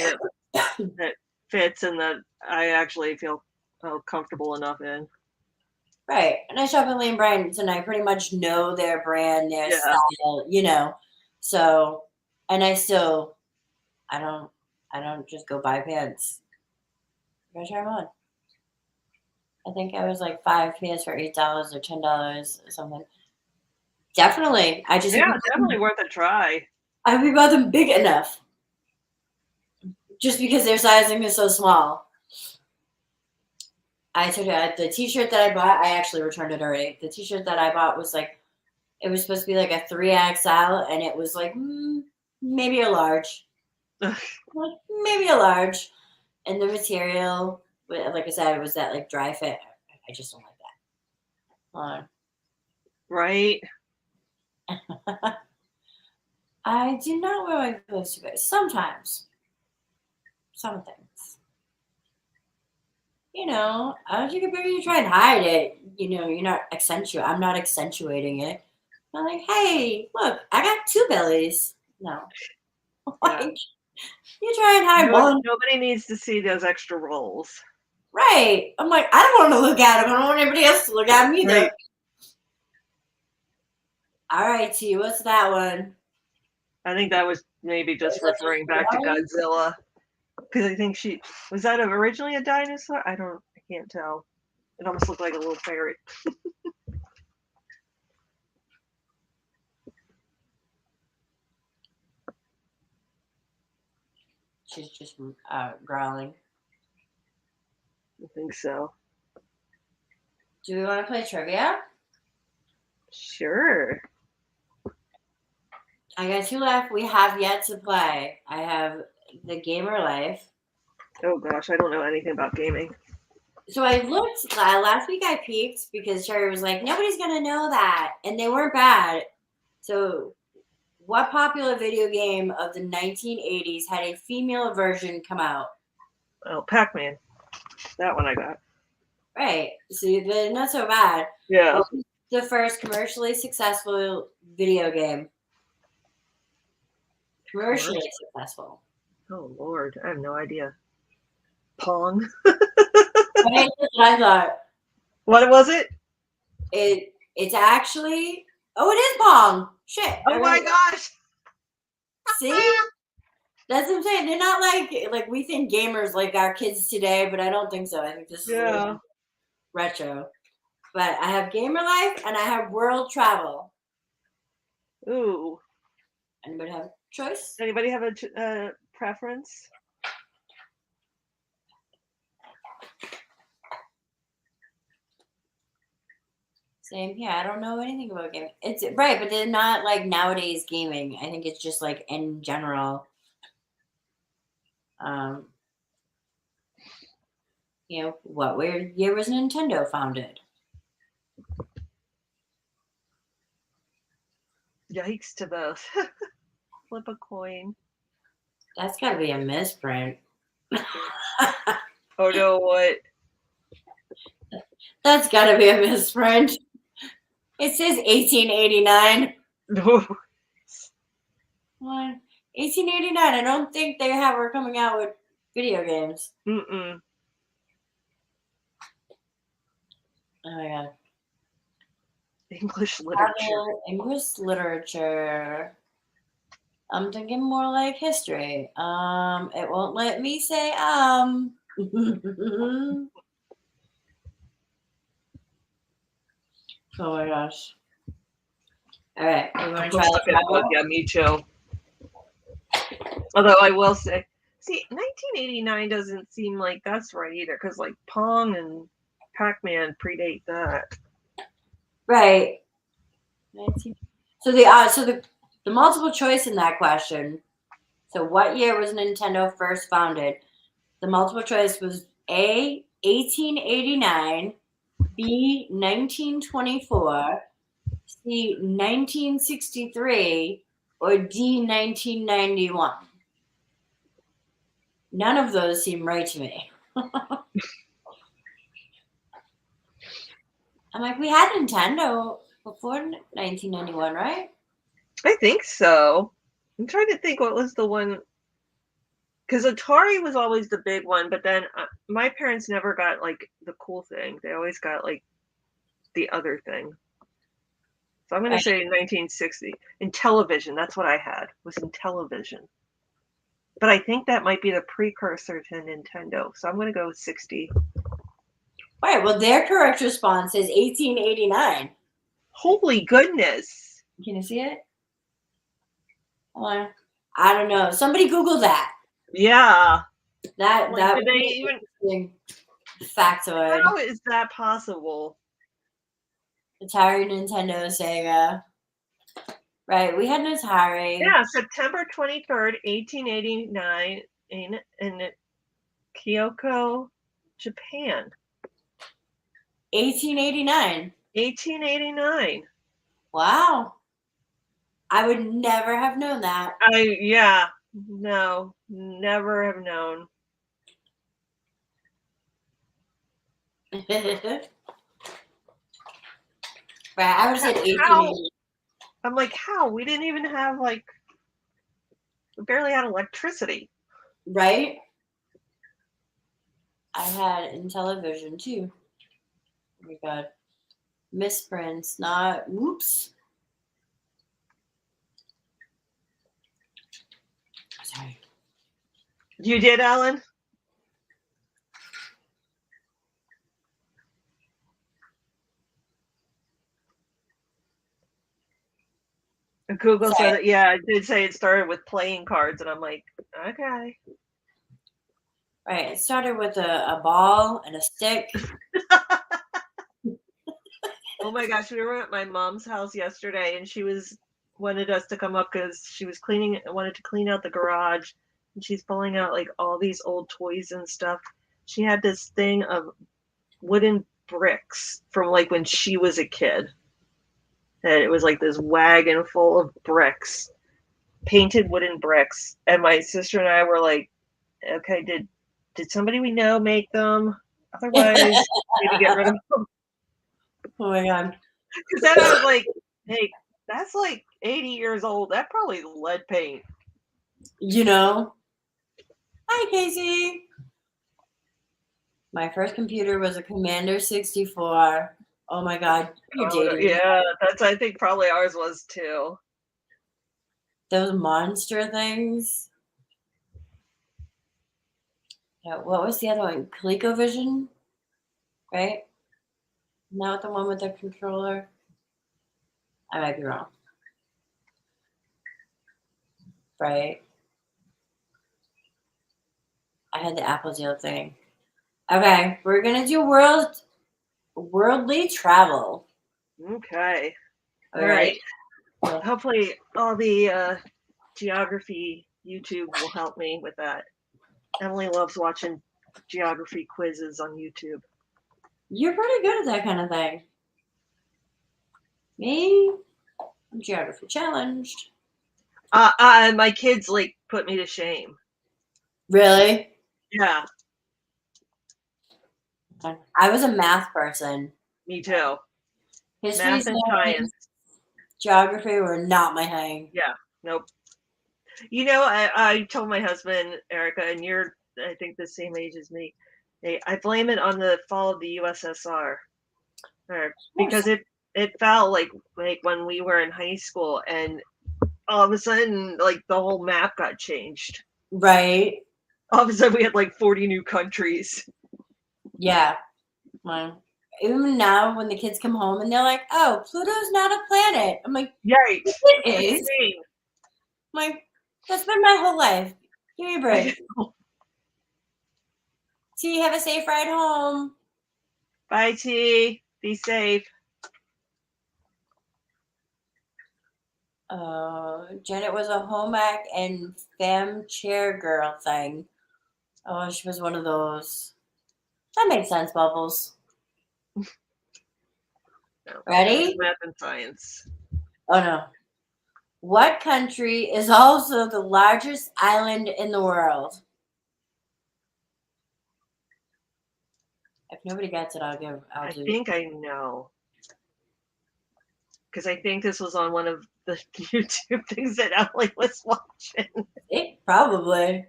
Speaker 2: that fits and that I actually feel comfortable enough in.
Speaker 1: Right. And I shop at Lane Bryant, and I pretty much know their brand, their style, So, and I don't just go buy pants. I gotta try them on. I think I was like 5 pants for $8 or $10 or something. Definitely.
Speaker 2: Definitely worth a try.
Speaker 1: I would buy them big enough. Just because their sizing is so small. I took the t-shirt that I bought, I actually returned it already. The t-shirt that I bought was like, it was supposed to be like a 3XL, and it was like, maybe a large. Like, maybe a large. And the material, like I said, it was that like dry fit. I just don't like that.
Speaker 2: Right.
Speaker 1: I do not wear my clothes too big. Sometimes. Some things. You try and hide it. You're not I'm not accentuating it. I'm like, hey, look, I got 2 bellies. No. Like, you try and hide one.
Speaker 2: Nobody needs to see those extra rolls.
Speaker 1: Right. I'm like, I don't want to look at him. I don't want anybody else to look at him either.
Speaker 2: Right.
Speaker 1: All right, T, what's that one?
Speaker 2: I think that was maybe just referring back to Godzilla. Because I think was that originally a dinosaur? I can't tell. It almost looked like a little fairy.
Speaker 1: She's just growling.
Speaker 2: I think so.
Speaker 1: Do we want to play trivia?
Speaker 2: Sure.
Speaker 1: I got 2 left. We have yet to play. I have the Gamer Life.
Speaker 2: Oh gosh, I don't know anything about gaming.
Speaker 1: So I looked last week. I peeked because Sherry was like, "Nobody's gonna know that," and they weren't bad. So, what popular video game of the 1980s had a female version come out?
Speaker 2: Oh, Pac-Man. That one I got.
Speaker 1: Right. So they're not so bad.
Speaker 2: Yeah.
Speaker 1: What was the first commercially successful video game? Commercially successful.
Speaker 2: Oh Lord, I have no idea. Pong.
Speaker 1: Right, that's what I thought.
Speaker 2: What was it?
Speaker 1: It's actually it is Pong. Shit.
Speaker 2: Oh my gosh.
Speaker 1: See? That's what I'm saying. They're not like we think gamers like our kids today, but I don't think so. I think this is like retro. But I have Gamer Life and I have World Travel.
Speaker 2: Ooh.
Speaker 1: Anybody have a choice?
Speaker 2: Anybody have a preference?
Speaker 1: Same here. I don't know anything about gaming. It's right, but they're not like nowadays gaming. I think it's just like in general. What year was Nintendo founded?
Speaker 2: Yikes to those. Flip a coin.
Speaker 1: That's got to be a misprint.
Speaker 2: Oh no, what?
Speaker 1: That's got to be a misprint. It says 1889.
Speaker 2: No.
Speaker 1: What? 1889. I don't think they were coming out with video games.
Speaker 2: Mm-mm.
Speaker 1: Oh my god.
Speaker 2: English literature.
Speaker 1: English literature. I'm thinking more like history. It won't let me say Oh my gosh. All right, we want to try that.
Speaker 2: Yeah, me too. Although I will say, 1989 doesn't seem like that's right either, because like Pong and Pac-Man predate that.
Speaker 1: Right. So the multiple choice in that question. So what year was Nintendo first founded? The multiple choice was A, 1889, B, 1924, C, 1963, or D, 1991. None of those seem right to me. I'm like, we had Nintendo before 1991, right?
Speaker 2: I think so. I'm trying to think what was the one, because Atari was always the big one, but then my parents never got like the cool thing. They always got like the other thing. So I'm going to say 1960. In television, that's what I had, was in television. But I think that might be the precursor to Nintendo. So I'm going to go with 60.
Speaker 1: All right, well, their correct response is 1889.
Speaker 2: Holy goodness.
Speaker 1: Can you see it? I don't know. Somebody Google that.
Speaker 2: Yeah.
Speaker 1: That
Speaker 2: did they even
Speaker 1: factoid.
Speaker 2: How is that possible?
Speaker 1: Atari, Nintendo, Sega. Right, we had an Atari.
Speaker 2: Yeah, September 23rd, 1889 in Kyoto, Japan.
Speaker 1: 1889.
Speaker 2: 1889.
Speaker 1: Wow. I would never have known that.
Speaker 2: No, never have known.
Speaker 1: Right, I would have said 1889.
Speaker 2: I'm like, how? We didn't even have like We barely had electricity.
Speaker 1: Right? I had in television too. Oh my god. Misprints, not whoops. Sorry.
Speaker 2: You did, Ellen? Google
Speaker 1: Sorry.
Speaker 2: said that, yeah, it did say it started with playing cards, and I'm like, okay.
Speaker 1: Right. It started with a ball and a stick.
Speaker 2: Oh my gosh, we were at my mom's house yesterday, and she wanted us to come up because she wanted to clean out the garage, and she's pulling out like all these old toys and stuff. She had this thing of wooden bricks from like when she was a kid. And it was like this wagon full of bricks, painted wooden bricks. And my sister and I were like, okay, did somebody we know make them? Otherwise, maybe get rid of them.
Speaker 1: Oh my god.
Speaker 2: Because then I was like, hey, that's like 80 years old. That probably lead paint.
Speaker 1: You know? Hi, Casey. My first computer was a Commander 64. Oh my god. You're dating me.
Speaker 2: Yeah, that's, I think probably ours was too.
Speaker 1: Those monster things. Yeah, what was the other one? ColecoVision? Right? Not the one with the controller. I might be wrong. Right? I had the Apple Deal thing. Okay, we're gonna do worldly travel.
Speaker 2: Okay.
Speaker 1: All
Speaker 2: All
Speaker 1: right.
Speaker 2: right. Hopefully all the geography YouTube will help me with that. Emily loves watching geography quizzes on YouTube.
Speaker 1: You're pretty good at that kind of thing. Me, I'm geography challenged.
Speaker 2: My kids like put me to shame.
Speaker 1: Really?
Speaker 2: Yeah,
Speaker 1: I was a math person.
Speaker 2: me too.
Speaker 1: History,
Speaker 2: Math and science.
Speaker 1: geography were not my thing.
Speaker 2: Yeah, nope. You know, I told my husband, Erica, and you're, I think, the same age as me. I blame it on the fall of the USSR, because it fell like when we were in high school, and all of a sudden, like the whole map got changed.
Speaker 1: Right?
Speaker 2: All of a sudden, we had like 40 new countries.
Speaker 1: Yeah. Well, even now, when the kids come home and they're like, "Oh, Pluto's not a planet," I'm like,
Speaker 2: Right.
Speaker 1: "It is."
Speaker 2: Insane.
Speaker 1: I'm like, that's been my whole life. Give me a break. T, have a safe ride home.
Speaker 2: Bye, T. Be safe.
Speaker 1: Janet was a home ec and fem chair girl thing. Oh, she was one of those. That makes sense, Bubbles.
Speaker 2: No,
Speaker 1: Ready?
Speaker 2: math and science.
Speaker 1: Oh no. What country is also the largest island in the world? If nobody gets it, I'll do.
Speaker 2: I think I know. Because I think this was on one of the YouTube things that Emily was watching.
Speaker 1: Probably.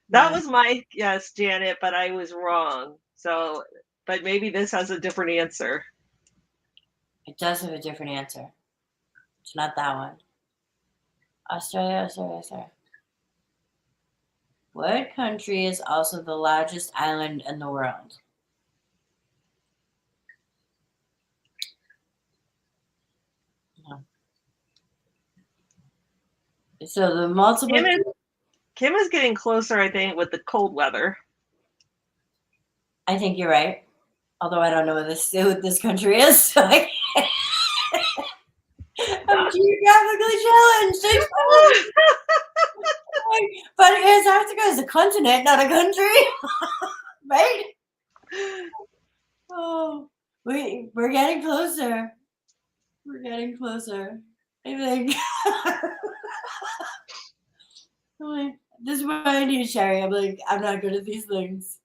Speaker 2: That was my guess, Janet, but I was wrong. So, but maybe this has a different answer.
Speaker 1: It does have a different answer. It's not that one. Australia. What country is also the largest island in the world? So the multiple.
Speaker 2: Kim is getting closer, I think, with the cold weather.
Speaker 1: I think you're right. Although I don't know what this country is, so I'm geographically challenged. But Antarctica is a continent, not a country, right? Oh, we're getting closer. We're getting closer. I think. This is what I need, Sherry. I'm like, I'm not good at these things.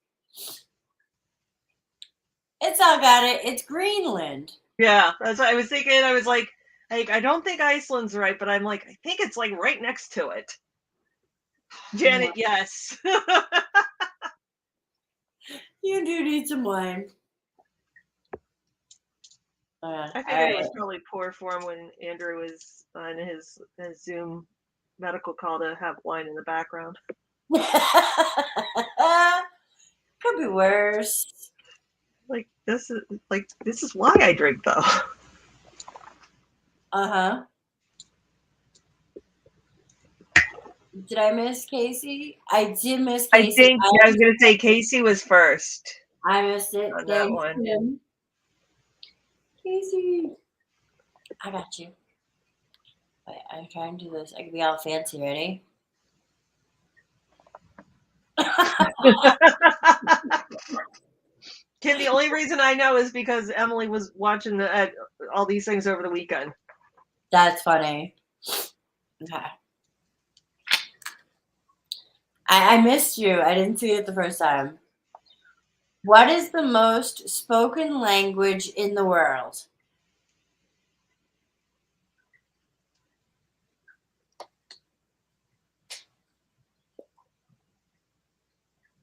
Speaker 1: It's all got it. It's Greenland.
Speaker 2: Yeah, that's what I was thinking. I was like, I don't think Iceland's right, but I'm like, I think it's like right next to it. Janet, yes.
Speaker 1: You do need some wine.
Speaker 2: I
Speaker 1: All
Speaker 2: figured it
Speaker 1: right.
Speaker 2: was probably poor form when Andrew was on his Zoom medical call to have wine in the background.
Speaker 1: Could be worse.
Speaker 2: This is why I drink though.
Speaker 1: Uh-huh. Did I miss Casey? I did miss
Speaker 2: I
Speaker 1: Casey.
Speaker 2: think I was gonna say Casey was first
Speaker 1: I missed it.
Speaker 2: on that
Speaker 1: Thanks,
Speaker 2: one.
Speaker 1: Tim. Casey. I got you. Wait, I'm trying to do this. I can be all fancy. Ready?
Speaker 2: Kim, the only reason I know is because Emily was watching all these things over the weekend.
Speaker 1: That's funny. Okay. I missed you. I didn't see it the first time. What is the most spoken language in the world?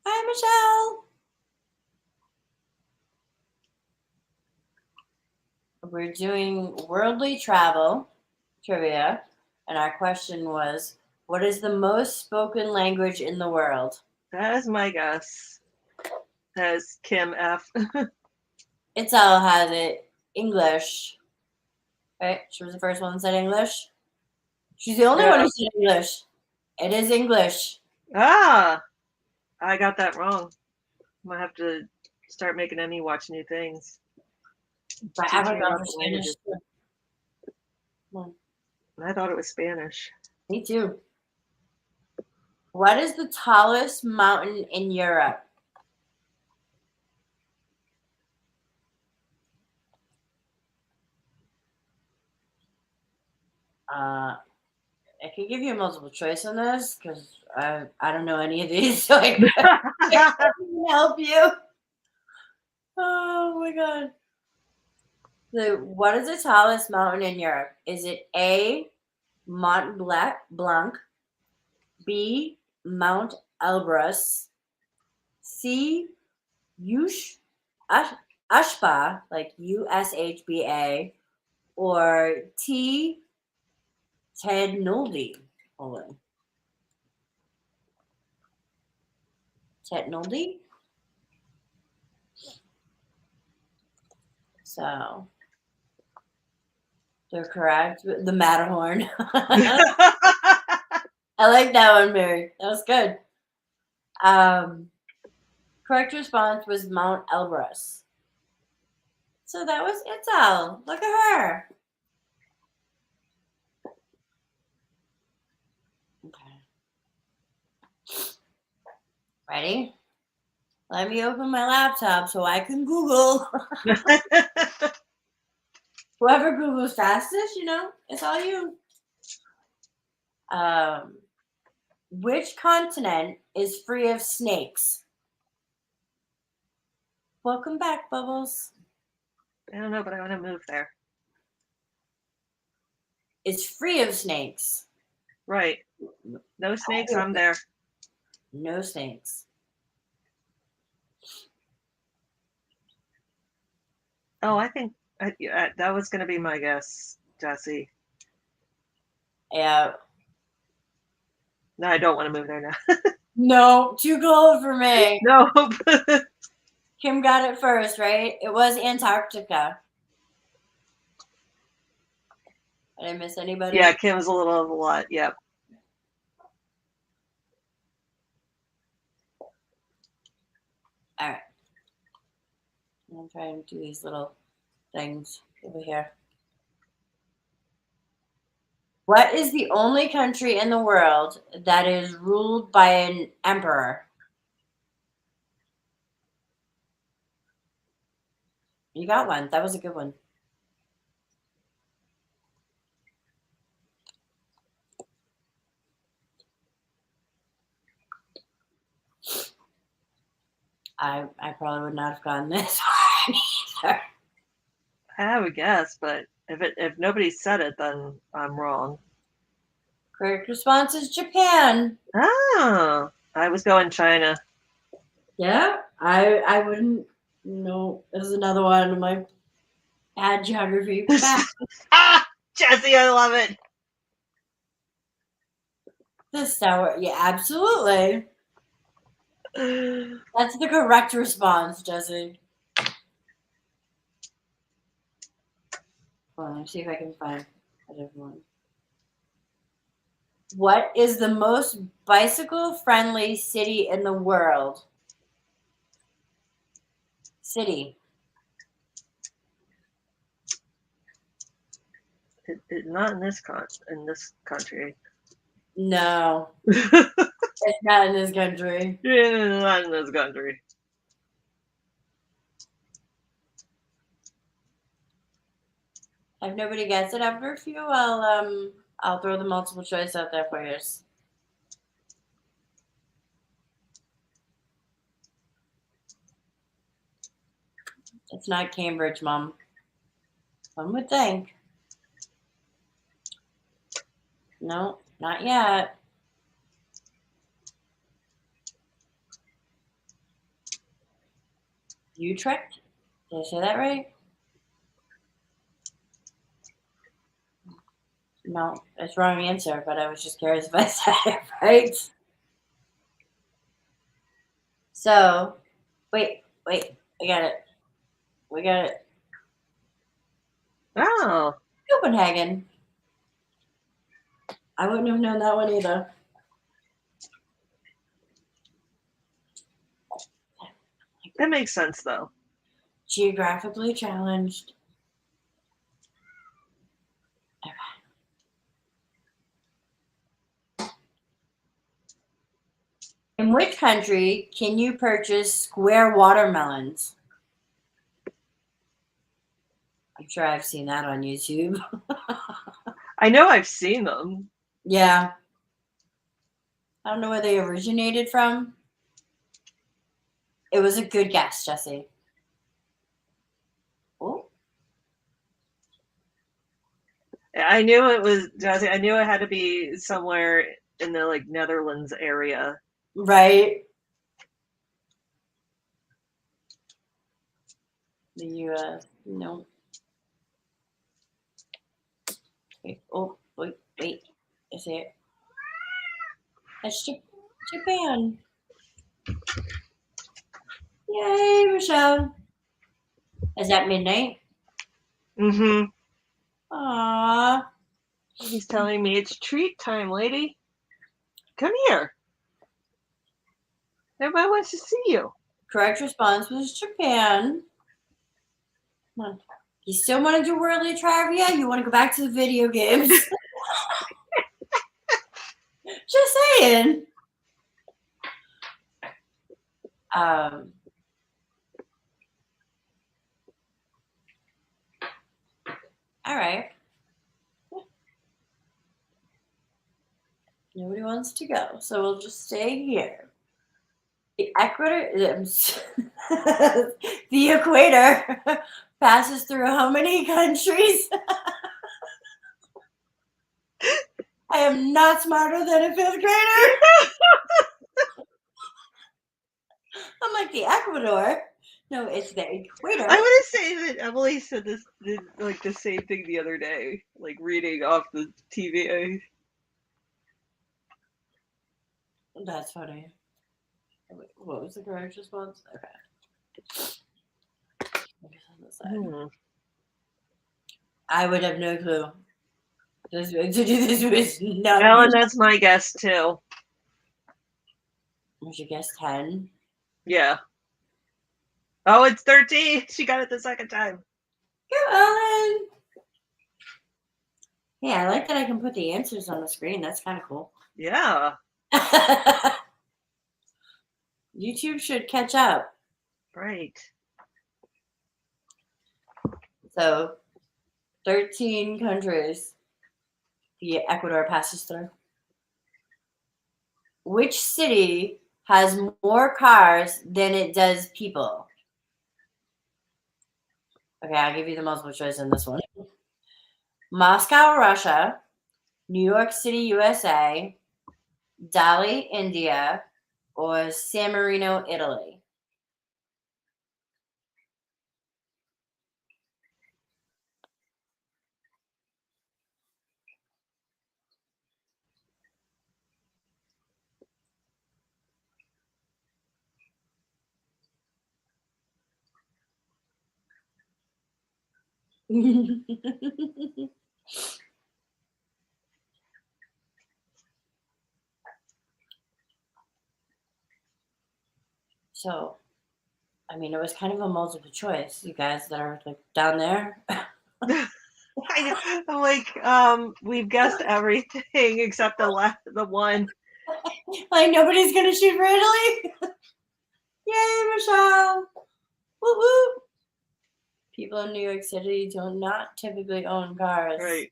Speaker 1: Hi, Michelle. We're doing worldly travel trivia, and our question was, what is the most spoken language in the world?
Speaker 2: That is my guess. Says Kim F.
Speaker 1: Itzel has it. English. Right? She was the first one that said English. She's the only one who said English. It is English.
Speaker 2: Ah, I got that wrong. I'm gonna have to start making Emmy watch new things.
Speaker 1: But I forgot for Spanish.
Speaker 2: I thought it was Spanish.
Speaker 1: Me too. What is the tallest mountain in Europe? I could give you a multiple choice on this because I don't know any of these, so I can help you. Oh my god. What is the tallest mountain in Europe? Is it A, Mont Blanc, B, Mount Elbrus, C, Ushba, like USHBA, or T, Ted Noldy? Hold on. Ted Noldy? So they're correct. The Matterhorn. I like that one, Mary. That was good. Correct response was Mount Elbrus. So that was Itzel. Look at her. Okay. Ready? Let me open my laptop so I can Google. Whoever Googles fastest, it's all you. Which continent is free of snakes? Welcome back, Bubbles.
Speaker 2: I don't know, but I want to move there.
Speaker 1: Is free of snakes.
Speaker 2: Right. No snakes, I'm there.
Speaker 1: No snakes.
Speaker 2: Oh, I think that was going to be my guess, Jesse.
Speaker 1: Yeah.
Speaker 2: No, I don't want to move there now.
Speaker 1: No, too cold for me.
Speaker 2: No.
Speaker 1: Kim got it first, right? It was Antarctica. Did I miss anybody?
Speaker 2: Yeah, Kim's a little of a lot. Yep.
Speaker 1: All right. I'm trying to do these little things over here. What is the only country in the world that is ruled by an emperor? You got one. That was a good one. I probably would not have gotten this one either.
Speaker 2: I would guess, but if nobody said it, then I'm wrong.
Speaker 1: Correct response is Japan.
Speaker 2: Oh, I was going China.
Speaker 1: Yeah, I wouldn't. No, there's another one of my bad geography. Back.
Speaker 2: Jesse, I love it.
Speaker 1: This tower. Yeah, absolutely. That's the correct response, Jesse. Hold on, let me see if I can find a different one. What is the most bicycle-friendly city in the world? City.
Speaker 2: Not in this country.
Speaker 1: No, it's not in this country.
Speaker 2: Not in this country.
Speaker 1: If nobody gets it after a few, I'll throw the multiple choice out there for you. It's not Cambridge, Mom. One would think. No, not yet. Utrecht? Did I say that right? No, it's wrong answer, but I was just curious if I said it right. So, wait, I got it. We got it.
Speaker 2: Oh.
Speaker 1: Copenhagen. I wouldn't have known that one either.
Speaker 2: That makes sense, though.
Speaker 1: Geographically challenged. Okay. In which country can you purchase square watermelons? I'm sure I've seen that on YouTube.
Speaker 2: I know I've seen them.
Speaker 1: Yeah. I don't know where they originated from. It was a good guess, Jesse. Oh.
Speaker 2: I knew it was Jesse. I knew it had to be somewhere in the Netherlands area.
Speaker 1: Right. The U.S. No. Wait. Oh, wait. I see it. That's Japan. Yay, Michelle. Is that midnight?
Speaker 2: Mm-hmm.
Speaker 1: Aww.
Speaker 2: He's telling me it's treat time, lady. Come here. Everybody wants to see you.
Speaker 1: Correct response was Japan. Come on. You still want to do worldly trivia? You want to go back to the video games? Just saying. All right. Nobody wants to go, so we'll just stay here. The equator, the equator passes through how many countries? I am not smarter than a fifth grader. I'm like the Ecuador. No, it's the equator.
Speaker 2: I want to say that Emily said the same thing the other day, reading off the TV.
Speaker 1: That's funny. Wait, what was the correct response? Okay. I would have no clue. To do this was not.
Speaker 2: No, and that's my guess too.
Speaker 1: Was your guess 10?
Speaker 2: Yeah. Oh, it's 13. She got it the second time.
Speaker 1: Come on. Yeah, I like that I can put the answers on the screen. That's kind of cool.
Speaker 2: Yeah.
Speaker 1: YouTube should catch up.
Speaker 2: Right.
Speaker 1: So, 13 countries the Ecuador passes through. Which city has more cars than it does people? Okay, I'll give you the multiple choice in this one. Moscow, Russia, New York City, USA, Delhi, India, or San Marino, Italy? So, I mean, it was kind of a multiple choice. You guys that are like down there.
Speaker 2: I'm like, we've guessed everything except the one.
Speaker 1: Like nobody's gonna shoot for Italy. Yay, Michelle! Woo woo! People in New York City do not typically own cars.
Speaker 2: Right.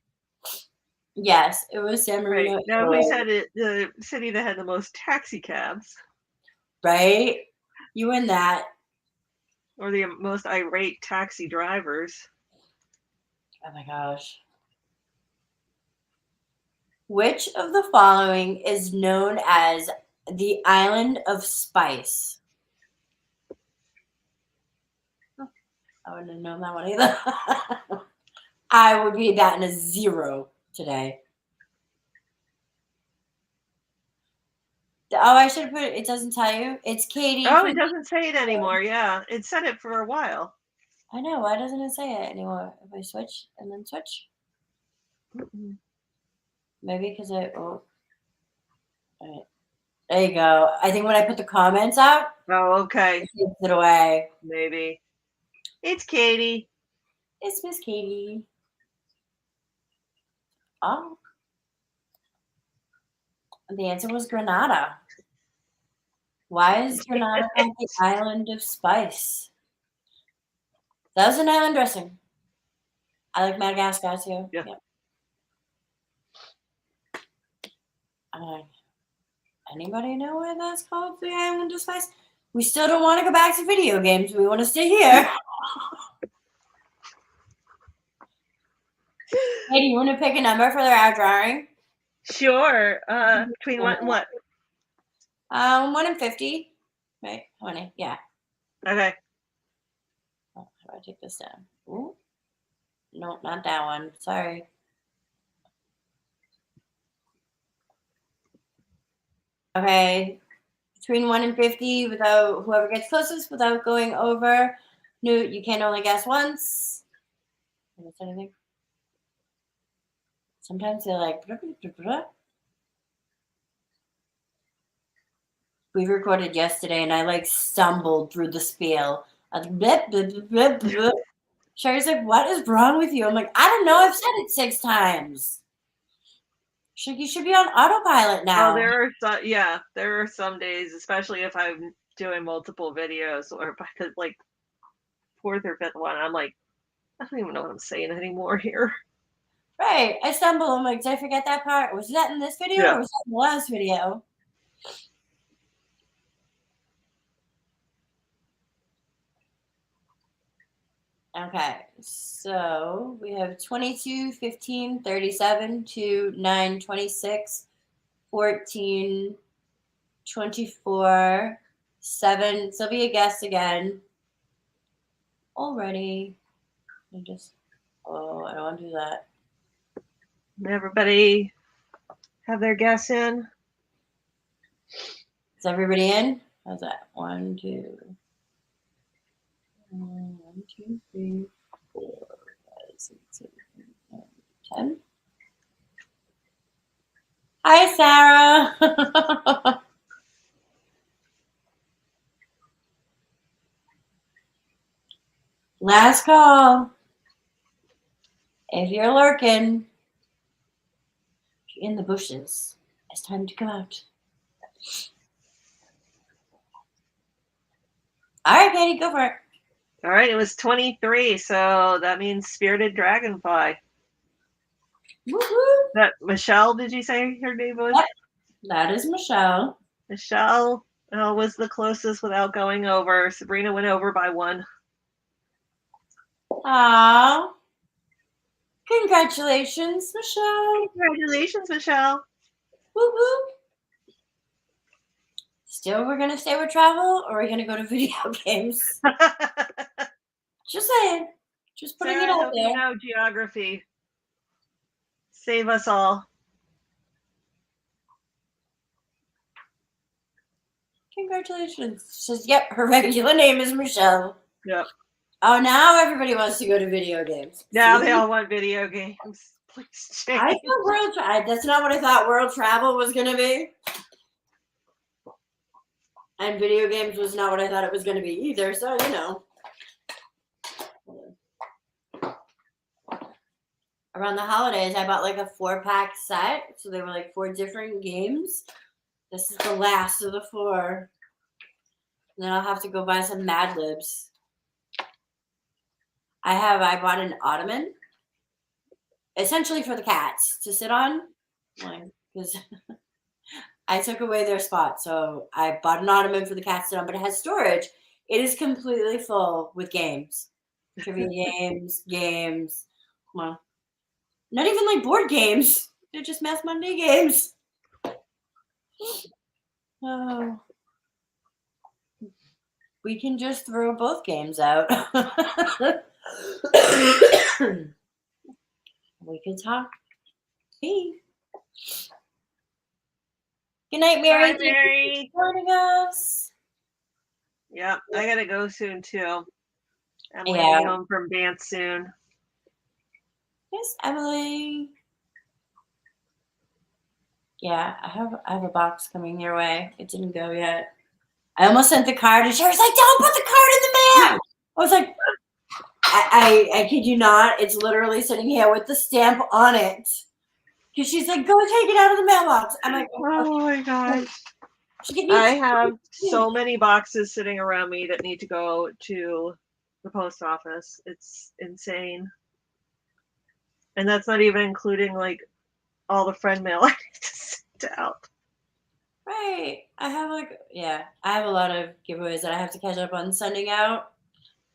Speaker 1: Yes, it was San Marino,
Speaker 2: Right. Now,
Speaker 1: Italy.
Speaker 2: who said it? The city that had the most taxi cabs,
Speaker 1: Right? You win that.
Speaker 2: or the most irate taxi drivers.
Speaker 1: Oh my gosh. Which of the following is known as the Island of Spice? I wouldn't have known that one either. I would be that in a 0 today. Oh, I should have put it. It doesn't tell you. It's Katie.
Speaker 2: Oh, it doesn't say it anymore. Yeah, it said it for a while.
Speaker 1: I know. Why doesn't it say it anymore? If I switch and then switch, maybe because I. Oh, all right. There you go. I think when I put the comments out,
Speaker 2: Oh, okay.
Speaker 1: it takes it away.
Speaker 2: Maybe. It's Katie.
Speaker 1: It's Miss Katie. Oh, the answer was Granada. Why is Granada called the Island of Spice? That was an island dressing. I like Madagascar too.
Speaker 2: Yeah.
Speaker 1: Anybody know why that's called the Island of Spice? We still don't want to go back to video games. We want to stay here. Hey, do you want to pick a number for our drawing?
Speaker 2: Sure. Between what and what?
Speaker 1: 1 and 50. Right? 20. Yeah.
Speaker 2: Okay.
Speaker 1: Oh, how do I take this down? Ooh. Nope, not that one. Sorry. Okay. Between 1 and 50, without whoever gets closest without going over. Newt, you can only guess once. Miss anything? Sometimes they're like. Blah, blah, blah, blah. We recorded yesterday, and I like stumbled through the spiel. I was blip, blip, blip, blip. Sherry's like, "What is wrong with you?" I'm like, "I don't know. I've said it 6 times. You should be on autopilot now."
Speaker 2: Oh, there are some days, especially if I'm doing multiple videos, or by the like fourth or fifth one, I'm like, I don't even know what I'm saying anymore here.
Speaker 1: Right. I stumble. I'm like, did I forget that part? Was that in this video
Speaker 2: Yeah.
Speaker 1: or was that in the last video? Okay. So we have 22, 15, 37, 2, 9, 26, 14, 24, 7. Sylvia guessed again. Already. I don't want to do that.
Speaker 2: Everybody have their guess in.
Speaker 1: Is everybody in? How's that? 1, 2, 3, 4, 5, 6, 7, 8, 9, 10. Hi, Sarah. Last call. If you're lurking, if you're in the bushes, it's time to come out. All right, Katie, go for it.
Speaker 2: All right, it was 23, so that means Spirited Dragonfly.
Speaker 1: Woohoo!
Speaker 2: That Michelle, did you say her name was?
Speaker 1: Yep. That is Michelle.
Speaker 2: Michelle was the closest without going over. Sabrina went over by 1.
Speaker 1: Aww. Congratulations, Michelle.
Speaker 2: Congratulations, Michelle.
Speaker 1: Woo woo. Still, we're gonna stay with travel, or are we gonna go to video games? Just saying. Just putting
Speaker 2: Sarah,
Speaker 1: it out
Speaker 2: hope you
Speaker 1: there.
Speaker 2: know geography. Save us all.
Speaker 1: Congratulations. She says, yep, her regular name is Michelle.
Speaker 2: Yep.
Speaker 1: Oh, now everybody wants to go to video games.
Speaker 2: Now
Speaker 1: See?
Speaker 2: they all want video games. Please change.
Speaker 1: I thought that's not what I thought world travel was gonna be. And video games was not what I thought it was gonna be either, so you know. Around the holidays, I bought like a 4-pack set, so they were like 4 different games. This is the last of the 4. And then I'll have to go buy some Mad Libs. I bought an ottoman, essentially for the cats to sit on, because I took away their spot. So I bought an ottoman for the cats to sit on, but it has storage. It is completely full with games, trivia games. Well, not even like board games. They're just Math Monday games. Oh. We can just throw both games out. We can talk. Hey. Good night, Mary.
Speaker 2: Bye, Mary.
Speaker 1: Thank you for joining us.
Speaker 2: Yep, I gotta go soon too. I'm
Speaker 1: Yeah.
Speaker 2: leaving home from dance soon.
Speaker 1: Yes, Emily. Yeah, I have a box coming your way. It didn't go yet. I almost sent the card, and she was like, "Don't put the card in the mail." I was like, I kid you not. It's literally sitting here with the stamp on it. Because she's like, "Go take it out of the mailbox." I'm like,
Speaker 2: Oh my gosh.
Speaker 1: She
Speaker 2: I have so many boxes sitting around me that need to go to the post office. It's insane. And that's not even including like all the friend mail I need to send out.
Speaker 1: Right. I have a lot of giveaways that I have to catch up on sending out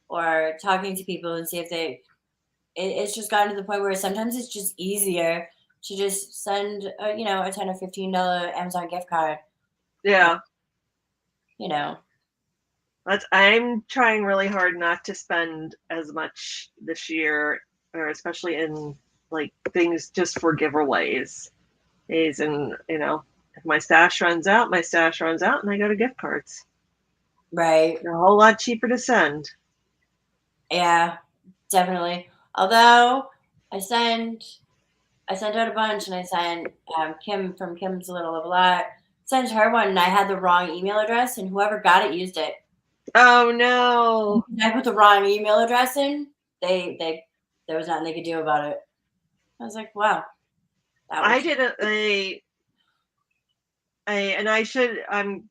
Speaker 1: or talking to people and see if it's just gotten to the point where sometimes it's just easier to just send a $10 or $15 Amazon gift card.
Speaker 2: Yeah.
Speaker 1: I'm
Speaker 2: trying really hard not to spend as much this year, or especially in like things just for giveaways. And if my stash runs out, and I go to gift cards.
Speaker 1: Right.
Speaker 2: They're a whole lot cheaper to send.
Speaker 1: Yeah, definitely. Although I sent out a bunch, and I sent Kim from Kim's Little of a Lot, sent her one, and I had the wrong email address, and whoever got it used it.
Speaker 2: Oh no!
Speaker 1: I put the wrong email address in. There was nothing they could do about it. I was like, wow.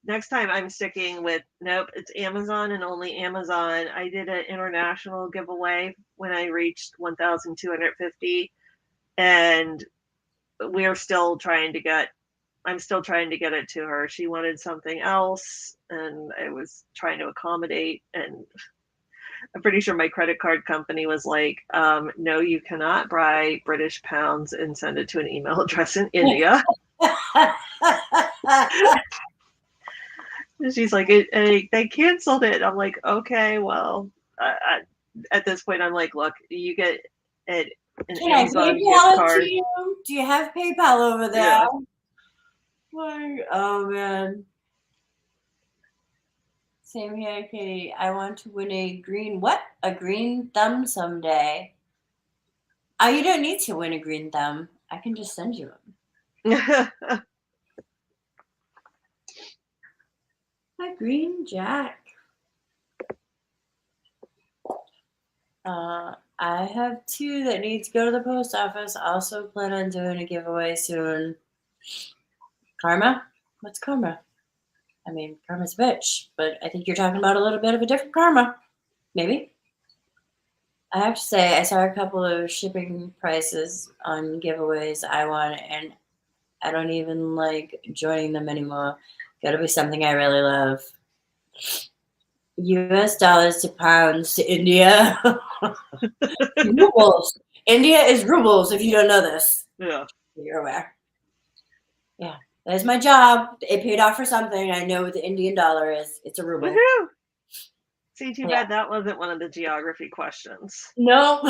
Speaker 2: Next time I'm sticking with, nope, it's Amazon and only Amazon. I did an international giveaway when I reached 1,250, and I'm still trying to get it to her. She wanted something else, and I was trying to accommodate, and I'm pretty sure my credit card company was like, no, you cannot buy British pounds and send it to an email address in India. She's like, they canceled it. I'm like, okay, well, at this point, I'm like, look, you get an Amazon gift card.
Speaker 1: Do you have PayPal over there? Yeah. Oh man. Same here, Katie. I want to win a green thumb someday. Oh, you don't need to win a green thumb. I can just send you one. A green jack. I have 2 that need to go to the post office. Also plan on doing a giveaway soon. Karma? What's karma? I mean, karma's a bitch, but I think you're talking about a little bit of a different karma. Maybe. I have to say, I saw a couple of shipping prices on giveaways I want, and I don't even like joining them anymore. Gotta be something I really love. US dollars to pounds to India. India is rubles. If you don't know this,
Speaker 2: Yeah.
Speaker 1: you're aware. Yeah, that is my job. It paid off for something. I know what the Indian dollar is. It's a ruble.
Speaker 2: Woohoo! See, too
Speaker 1: Yeah.
Speaker 2: bad that wasn't one of the geography questions.
Speaker 1: No.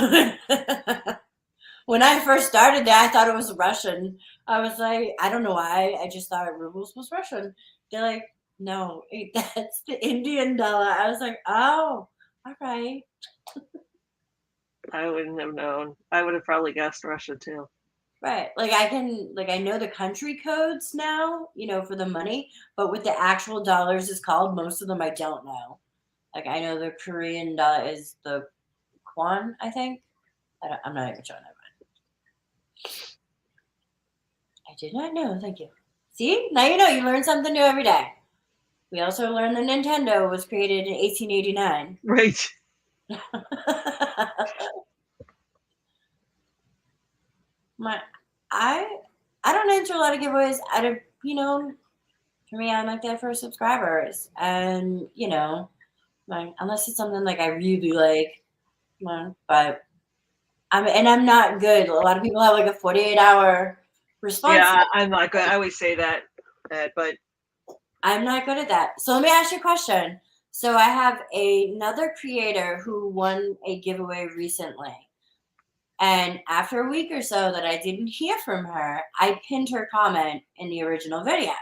Speaker 1: When I first started that, I thought it was Russian. I was like, I don't know why. I just thought rubles was Russian. They're like, no, that's the Indian dollar. I was like, oh, all right.
Speaker 2: I wouldn't have known. I would have probably guessed Russia too.
Speaker 1: Right. Like I know the country codes now, for the money, but what the actual dollars is called, most of them I don't know. Like I know the Korean dollar is the Kwan, I think. I'm not even sure. Never mind. I did not know. Thank you. See, now you know. You learn something new every day. We also learned that Nintendo was created in 1889.
Speaker 2: Right.
Speaker 1: I don't enter a lot of giveaways out of for me I'm like that for subscribers, and unless it's something like I really like, but I'm not good. A lot of people have like a 48-hour response.
Speaker 2: Yeah, I'm not good. I always say that, but
Speaker 1: I'm not good at that. So let me ask you a question. So I have another creator who won a giveaway recently. And after a week or so that I didn't hear from her, I pinned her comment in the original video.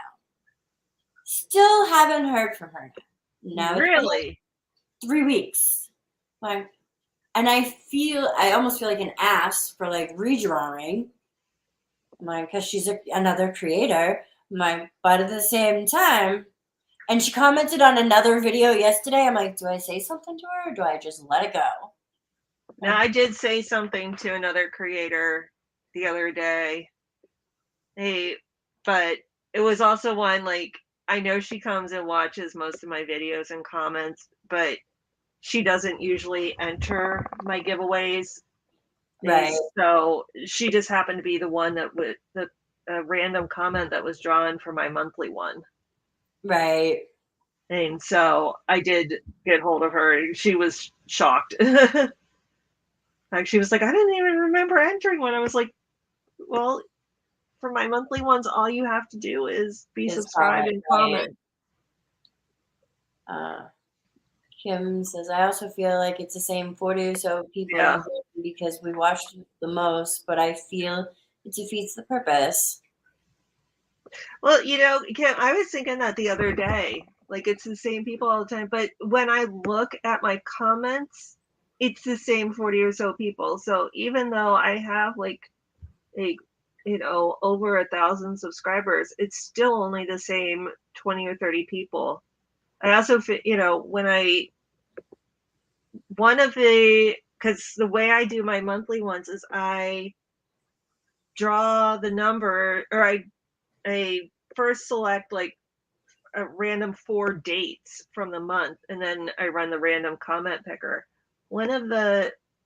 Speaker 1: Still haven't heard from her. Now
Speaker 2: really,
Speaker 1: it's 3 weeks. And I almost feel like an ass for like redrawing. Because she's another creator. But at the same time, and she commented on another video yesterday. I'm like, do I say something to her or do I just let it go?
Speaker 2: now I did say something to another creator the other day. Hey, but it was also one like I know she comes and watches most of my videos and comments, but she doesn't usually enter my giveaways.
Speaker 1: Right.
Speaker 2: So she just happened to be the one that would the random comment that was drawn for my monthly one.
Speaker 1: Right.
Speaker 2: And so I did get hold of her. She was shocked. Like she was like, I didn't even remember entering one. I was like, well, for my monthly ones, all you have to do is be subscribed and comment.
Speaker 1: Kim says, I also feel like it's the same 40 or so people because we watched the most, but I feel it defeats the purpose.
Speaker 2: Well, Kim, I was thinking that the other day. Like it's the same people all the time, but when I look at my comments, it's the same 40 or so people. So even though I have like over 1,000 subscribers, it's still only the same 20 or 30 people. I also because the way I do my monthly ones is I draw the number, or I first select like a random 4 dates from the month, and then I run the random comment picker.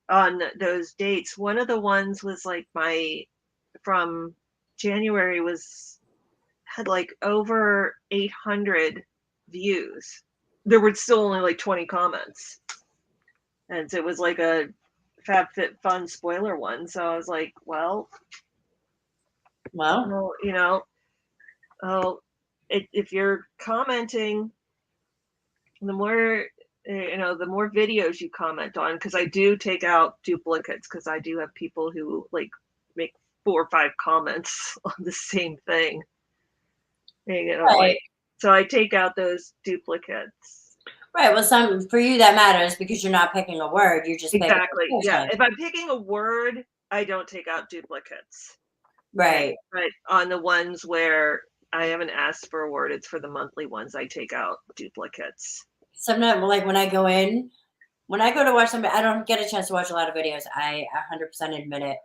Speaker 2: On those dates, one of the ones was like from January had like over 800 views. There were still only like 20 comments. And so it was like a FabFitFun spoiler one. So I was like, well, if you're commenting, the more the more videos you comment on, because I do take out duplicates, because I do have people who like make 4 or 5 comments on the same thing. So I take out those duplicates.
Speaker 1: Right. Well, for you that matters because you're not picking a word. You're just
Speaker 2: exactly. Yeah. If I'm picking a word, I don't take out duplicates.
Speaker 1: Right.
Speaker 2: But on the ones where I haven't asked for a word, it's for the monthly ones, I take out duplicates.
Speaker 1: Sometimes, like when I go to watch somebody, I don't get a chance to watch a lot of videos. I 100% admit it.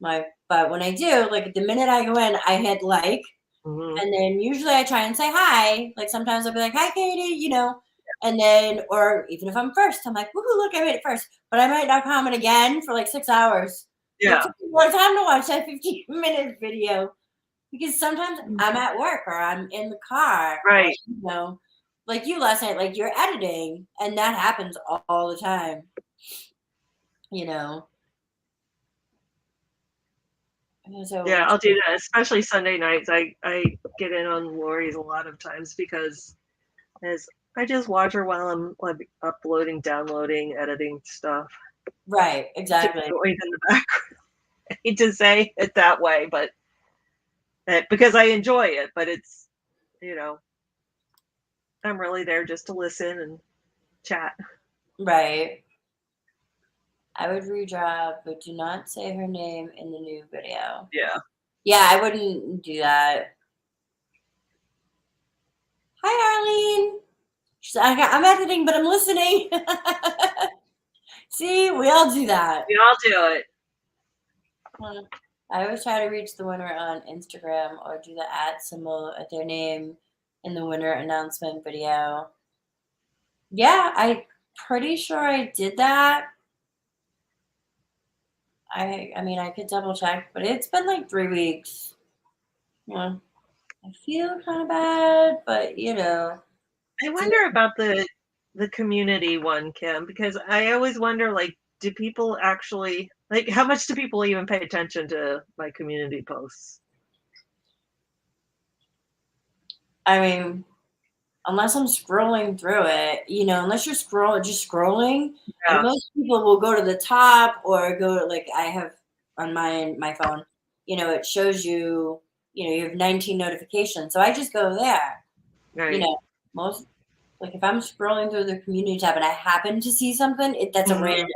Speaker 1: But when I do, like the minute I go in, I hit like, and then usually I try and say hi. Like sometimes I'll be like, hi, Katie, and then, or even if I'm first, I'm like, woohoo, look, I made it first. But I might not comment again for like 6 hours.
Speaker 2: Yeah.
Speaker 1: It took me more time to watch that 15-minute video because sometimes I'm at work or I'm in the car.
Speaker 2: Right.
Speaker 1: Or, like you last night, like you're editing, and that happens all the time. So
Speaker 2: Yeah, I'll do that, especially Sunday nights. I get in on Lori's a lot of times because as I just watch her while I'm like uploading, downloading, editing stuff.
Speaker 1: right,
Speaker 2: Just
Speaker 1: exactly.
Speaker 2: noise in the background. I hate to say it that way, but because I enjoy it, but it's, you know, I'm really there just to listen and chat.
Speaker 1: Right. I would redrop, but do not say her name in the new video.
Speaker 2: Yeah.
Speaker 1: Yeah, I wouldn't do that. Hi, Arlene. She's like, I'm editing, but I'm listening. See, we all do that.
Speaker 2: We all do it.
Speaker 1: I always try to reach the winner on Instagram or do the @ symbol at their name in the winner announcement video. Yeah, I'm pretty sure I did that. I mean, I could double check, but it's been like 3 weeks. Yeah, I feel kind of bad, but
Speaker 2: I wonder about the community one, Kim, because I always wonder, like, do people actually like how much do people even pay attention to my community posts?
Speaker 1: I mean, unless I'm scrolling through it, unless you're just scrolling, and
Speaker 2: Yeah.
Speaker 1: most people will go to the top or go to, like, I have on my phone, it shows you, you have 19 notifications, so I just go there. You
Speaker 2: Right.
Speaker 1: know, most like if I'm scrolling through the community tab and I happen to see something, that's a
Speaker 2: Mhm.
Speaker 1: random.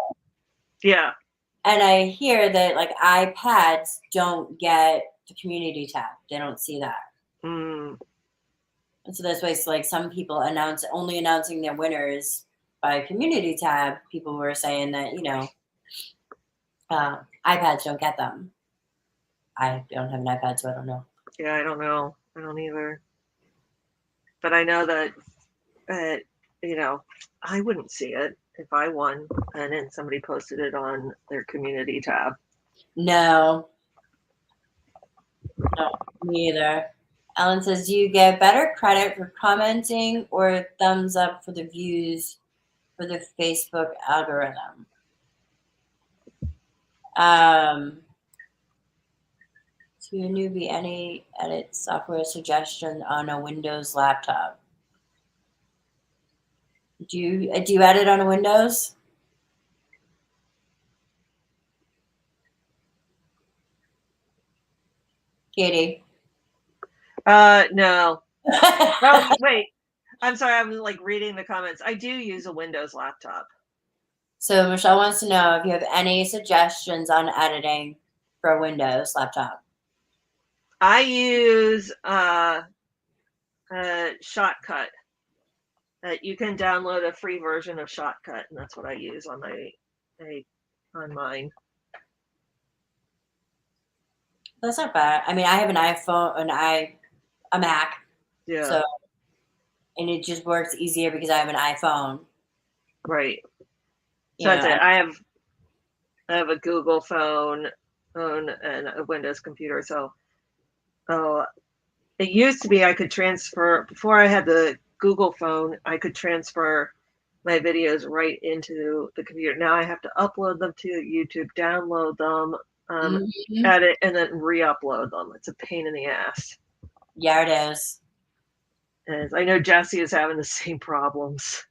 Speaker 2: Yeah.
Speaker 1: And I hear that like iPads don't get the community tab; they don't see that.
Speaker 2: Mm.
Speaker 1: And so that's why it's like some people only announcing their winners by community tab. People were saying that, iPads don't get them. I don't have an iPad, so I don't know.
Speaker 2: Yeah, I don't know. I don't either. But I know that you know, I wouldn't see it if I won and then somebody posted it on their community tab.
Speaker 1: No, no, me either. Ellen says, do you get better credit for commenting or thumbs up for the views for the Facebook algorithm? To a newbie, any edit software suggestion on a Windows laptop? Do you edit on a Windows? Katie.
Speaker 2: No. Oh, wait. I'm sorry. I'm like reading the comments. I do use a Windows laptop.
Speaker 1: So Michelle wants to know if you have any suggestions on editing for a Windows laptop.
Speaker 2: I use Shotcut. You can download a free version of Shotcut, and that's what I use on on mine.
Speaker 1: That's not bad. I mean, I have an iPhone and a Mac,
Speaker 2: Yeah.
Speaker 1: so and it just works easier because I have an iPhone.
Speaker 2: Right.
Speaker 1: You
Speaker 2: So
Speaker 1: know,
Speaker 2: that's it. I have a Google phone and a Windows computer. So, oh, it used to be I could transfer before I had the Google phone. I could transfer my videos right into the computer. Now I have to upload them to YouTube, download them,
Speaker 1: mhm.
Speaker 2: edit, and then re-upload them. It's a pain in the ass.
Speaker 1: Yeah, it is.
Speaker 2: And I know Jessie is having the same problems.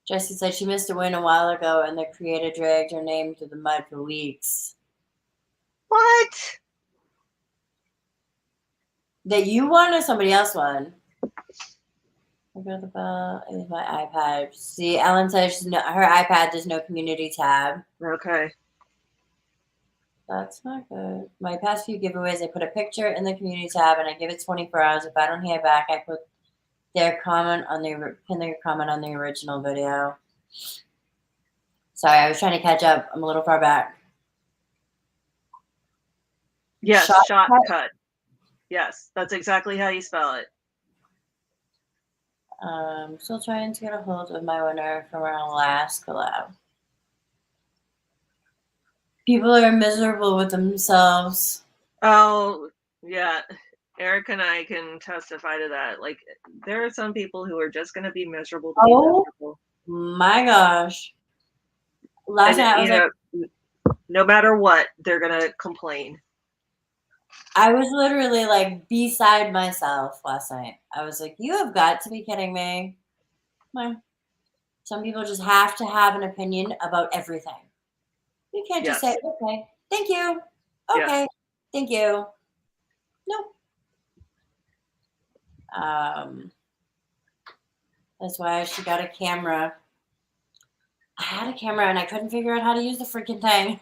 Speaker 1: Jessie said she missed a win a while ago, and the creator dragged her name through the mud for weeks.
Speaker 2: What?
Speaker 1: That you won or somebody else won? I got the bell. It was my iPad. See, Ellen says her iPad, there's no community tab.
Speaker 2: Okay.
Speaker 1: That's not good. My past few giveaways, I put a picture in the community tab and I give it 24 hours. If I don't hear back, I put pin their comment on the original video. Sorry, I was trying to catch up. I'm a little far back.
Speaker 2: Yes,
Speaker 1: Shotcut.
Speaker 2: Shotcut. Yes, that's exactly how you spell it.
Speaker 1: Still trying to get a hold of my winner from our last collab. People are miserable with themselves.
Speaker 2: Oh, yeah. Eric and I can testify to that. Like, there are some people who are just going to be miserable to be
Speaker 1: Oh
Speaker 2: miserable.
Speaker 1: my gosh. Last
Speaker 2: And,
Speaker 1: night I was like,
Speaker 2: no matter what, they're going to complain.
Speaker 1: I was literally like beside myself last night. I was like, you have got to be kidding me. Well, some people just have to have an opinion about everything. You can't just say,
Speaker 2: Yes.
Speaker 1: okay, thank you.
Speaker 2: Yes.
Speaker 1: Okay, thank you. No. That's why she got a camera. I had a camera and I couldn't figure out how to use the freaking thing.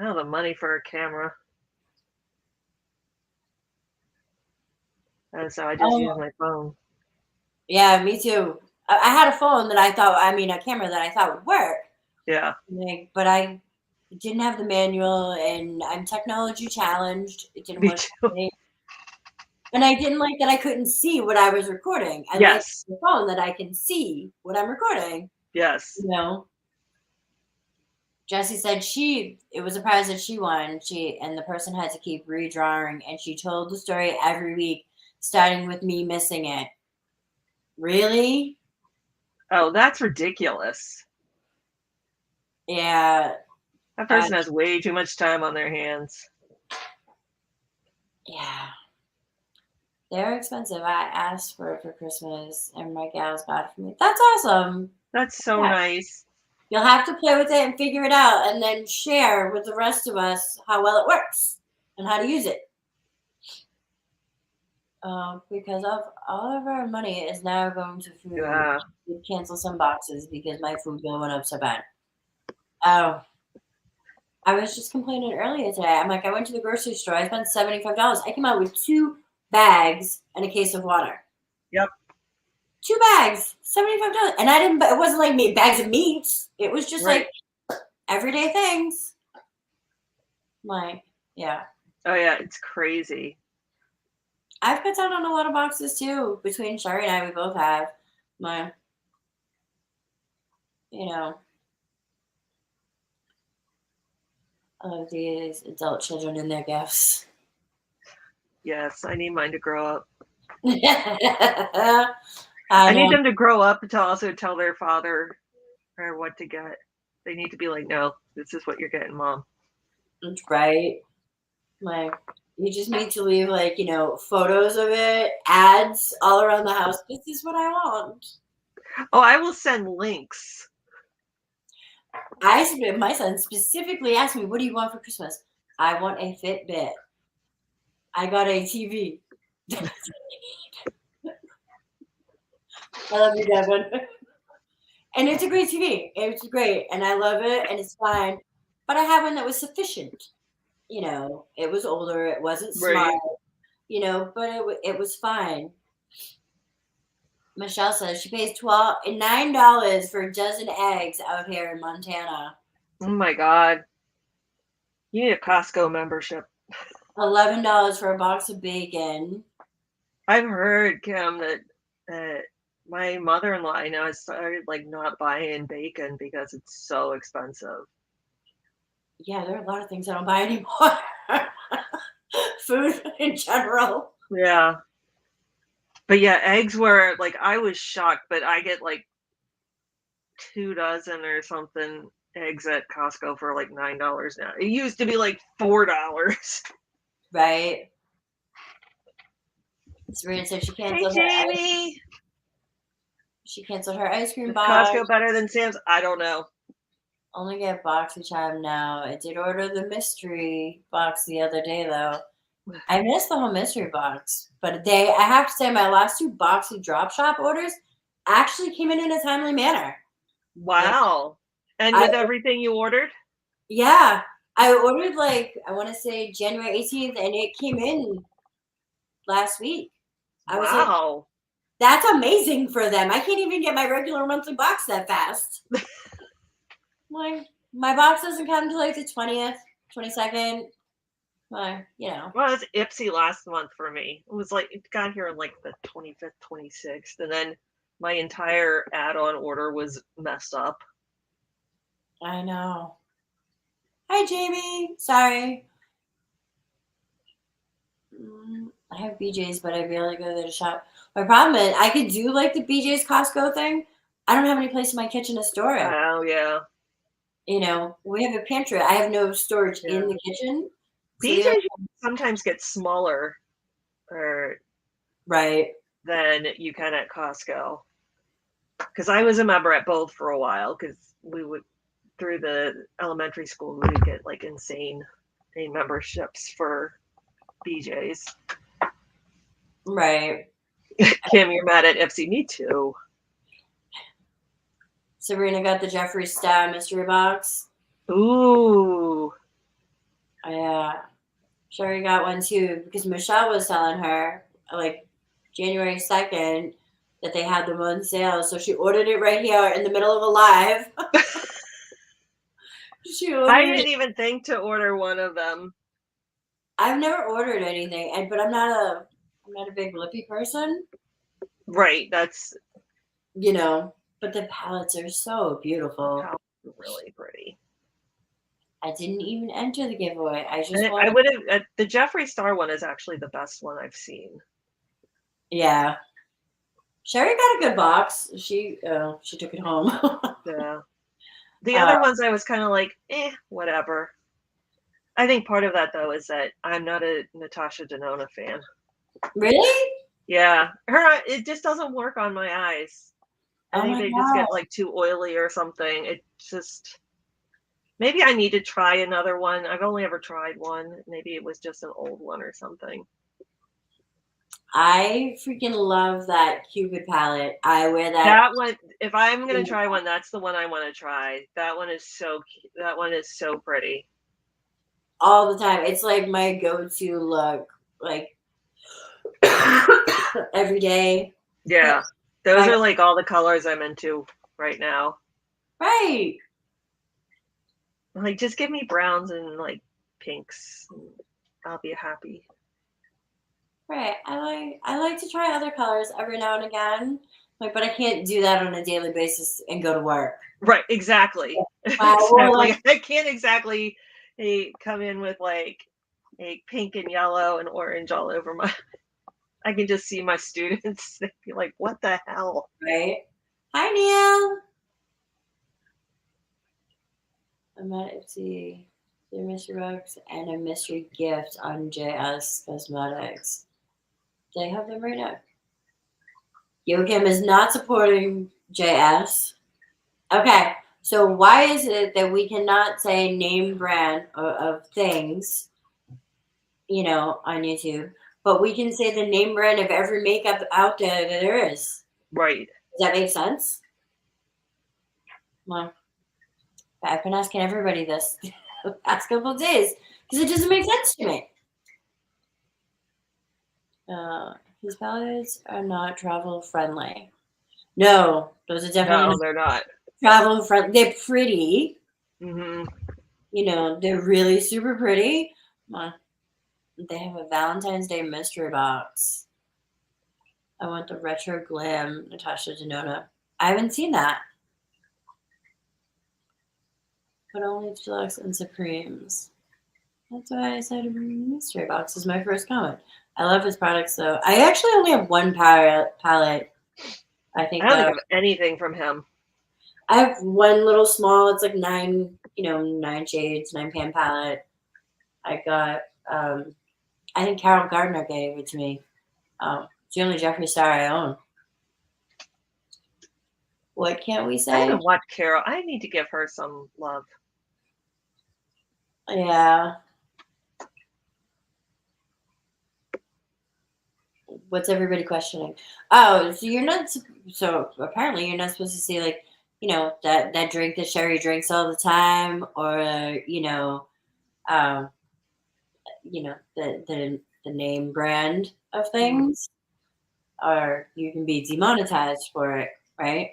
Speaker 2: Oh, the money for a camera. And so I just use
Speaker 1: Oh,
Speaker 2: my phone.
Speaker 1: yeah, me too. I had a phone that I thought, I mean, a camera that I thought would work.
Speaker 2: Yeah.
Speaker 1: Like, but I didn't have the manual and I'm technology challenged. It didn't
Speaker 2: Me
Speaker 1: work
Speaker 2: too.
Speaker 1: for me. And I didn't like that I couldn't see what I was recording. I like
Speaker 2: Yes.
Speaker 1: the phone that I can see what I'm recording.
Speaker 2: Yes.
Speaker 1: You know, Jessie said it was a prize that she won. And the person had to keep redrawing, and she told the story every week, starting with me missing it. Really?
Speaker 2: Oh, that's ridiculous.
Speaker 1: Yeah,
Speaker 2: That
Speaker 1: uh,
Speaker 2: person has way too much time on their hands.
Speaker 1: yeah. They're expensive. I asked for it for Christmas, and my gals got it for me. That's awesome.
Speaker 2: That's so
Speaker 1: Yeah.
Speaker 2: nice.
Speaker 1: You'll have to play with it and figure it out, and then share with the rest of us how well it works and how to use it. Because of all of our money is now going to food.
Speaker 2: Yeah.
Speaker 1: We cancel some boxes because my food bill went up so bad. Oh, I was just complaining earlier today. I'm like, I went to the grocery store. I spent $75. I came out with 2 bags and a case of water.
Speaker 2: Yep.
Speaker 1: 2 bags, $75, and I didn't. It wasn't like me bags of meats. It was just
Speaker 2: Right.
Speaker 1: like everyday things. Like, yeah,
Speaker 2: Oh yeah, it's crazy.
Speaker 1: I've cut down on a lot of boxes too. Between Sherry and I, we both have. My, you know, of these adult children and their gifts.
Speaker 2: Yes, I need mine to grow up.
Speaker 1: I
Speaker 2: I need
Speaker 1: know,
Speaker 2: them to grow up to also tell their father or what to get. They need to be like, no, this is what you're getting, mom.
Speaker 1: right? Like, you just need to leave, like, photos of it, ads all around the house. This is what I want.
Speaker 2: Oh, I will send links.
Speaker 1: My son specifically asked me, "What do you want for Christmas?" I want a Fitbit. I got a TV. I love you, Devin. And it's a great TV. It's great, and I love it, and it's fine. But I had one that was sufficient. It was older. It wasn't smart.
Speaker 2: Right.
Speaker 1: But it was fine. Michelle says she pays $9 for a dozen eggs out here in Montana.
Speaker 2: Oh my God. You need a Costco membership.
Speaker 1: $11 for a box of bacon.
Speaker 2: I've heard, Kim, that my mother-in-law I know has started like not buying bacon because it's so expensive.
Speaker 1: Yeah, there are a lot of things I don't buy anymore. Food in general.
Speaker 2: Yeah. But yeah, eggs were like I was shocked, but I get like 2 dozen or something eggs at Costco for like $9 now. It used to be like $4.
Speaker 1: Right. Serena said
Speaker 2: Hey Jamie.
Speaker 1: she canceled her ice cream
Speaker 2: Is
Speaker 1: box.
Speaker 2: Costco better than Sam's? I don't know.
Speaker 1: Only get box each time now. I did order the mystery box the other day though. I missed the whole mystery box, but I have to say my last 2 Boxy drop shop orders actually came in a timely manner.
Speaker 2: Wow. And
Speaker 1: I
Speaker 2: with everything you ordered?
Speaker 1: Yeah, I ordered I want to say January 18th, and it came in last week. I was like,
Speaker 2: Wow.
Speaker 1: that's amazing for them. I can't even get my regular monthly box that fast. My box doesn't come until like the 20th, 22nd.
Speaker 2: Well, it was Ipsy last month for me. It was like it got here on like the 25th, 26th, and then my entire add-on order was messed up.
Speaker 1: I know. Hi, Jamie. Sorry. I have BJ's, but I rarely go there to shop. My problem is I could do like the BJ's Costco thing. I don't have any place in my kitchen to store it.
Speaker 2: Oh yeah.
Speaker 1: We have a pantry. I have no storage
Speaker 2: Yeah.
Speaker 1: in the kitchen. So the other-
Speaker 2: BJ's sometimes get smaller or
Speaker 1: right.
Speaker 2: than you can at Costco. Because I was a member at both for a while because we would through the elementary school we would get like insane memberships for BJ's.
Speaker 1: Right.
Speaker 2: Kim, you're mad at FC. Me too.
Speaker 1: Sabrina got the Jeffree Star mystery box.
Speaker 2: Ooh.
Speaker 1: Yeah. Sherry got one too because Michelle was telling her like January 2nd that they had them on sale. So she ordered it right here in the middle of a live.
Speaker 2: I didn't even think to order one of them.
Speaker 1: I've never ordered anything, but I'm not a big lippy person.
Speaker 2: Right. That's
Speaker 1: but the palettes are so beautiful.
Speaker 2: really pretty.
Speaker 1: I didn't even enter the giveaway. I just
Speaker 2: I would have. The Jeffree Star one is actually the best one I've seen.
Speaker 1: Yeah. Sherry got a good box. She took it home.
Speaker 2: Yeah. The other ones I was kind of like, whatever. I think part of that though is that I'm not a Natasha Denona fan.
Speaker 1: Really?
Speaker 2: Yeah, it just doesn't work on my eyes. I think they just get like too oily or something. It just maybe I need to try another one. I've only ever tried one. Maybe it was just an old one or something.
Speaker 1: I freaking love that Cupid palette. I wear that.
Speaker 2: That one, if I'm gonna try one, that's the one I want to try. That one is so cute. That one is so pretty.
Speaker 1: All the time. It's like my go-to look, like every day.
Speaker 2: Yeah, those are like all the colors I'm into right now.
Speaker 1: Right.
Speaker 2: Like, just give me browns and like pinks. And I'll be happy.
Speaker 1: Right. I like to try other colors every now and again. Like, but I can't do that on a daily basis and go to work.
Speaker 2: Right. Exactly. Exactly. I can't exactly come in with like a pink and yellow and orange all over my. I can just see my students be like, "What the hell?"
Speaker 1: Right. Hi, Neil. I'm at Etsy. The mystery box and a mystery gift on JS Cosmetics. They have them right now. Yoakim is not supporting JS. Okay, so why is it that we cannot say name brand of things, on YouTube, but we can say the name brand of every makeup out there that there is?
Speaker 2: Right.
Speaker 1: Does that make sense? Well, I've been asking everybody this the past couple of days because it doesn't make sense to me. His palettes are not travel friendly. No, those are definitely
Speaker 2: they're not
Speaker 1: travel friendly. They're pretty.
Speaker 2: Mm-hmm.
Speaker 1: They're really super pretty. They have a Valentine's Day mystery box. I want the retro glam Natasha Denona. I haven't seen that. But only deluxe and supremes. That's why I said mystery box is my first comment. I love his products though. I actually only have one palette. I think
Speaker 2: I don't have anything from him.
Speaker 1: I have one little small. It's like 9 shades, 9 pan palette. I got. I think Carol Gardner gave it to me. It's the only Jeffree Star I own. What can't we say?
Speaker 2: I haven't watched Carol. I need to give her some love.
Speaker 1: Yeah. What's everybody questioning? Oh, so you're not. So apparently you're not supposed to say like, that drink that Sherry drinks all the time, or the name brand of things, or you can be demonetized for it, right?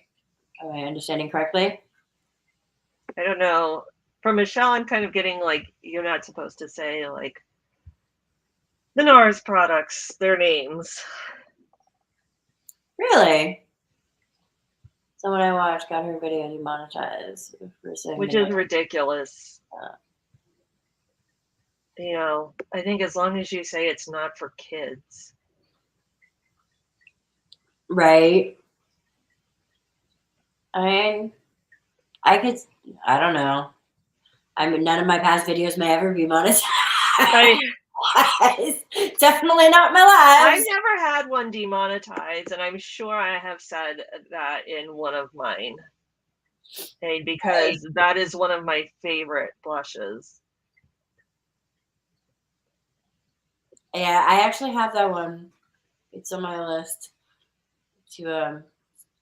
Speaker 1: Am I understanding correctly?
Speaker 2: I don't know. From Michelle, I'm kind of getting like you're not supposed to say like the NARS products, their names.
Speaker 1: Really? Someone I watched got her video demonetized for saying
Speaker 2: which is ridiculous. I think as long as you say it's not for kids.
Speaker 1: Right. I don't know. None of my past videos may ever be monetized. Definitely not my
Speaker 2: I've
Speaker 1: lives.
Speaker 2: never had one demonetized, and I'm sure I have said that in one of mine. And because that is one of my favorite blushes.
Speaker 1: Yeah, I actually have that one. It's on my list to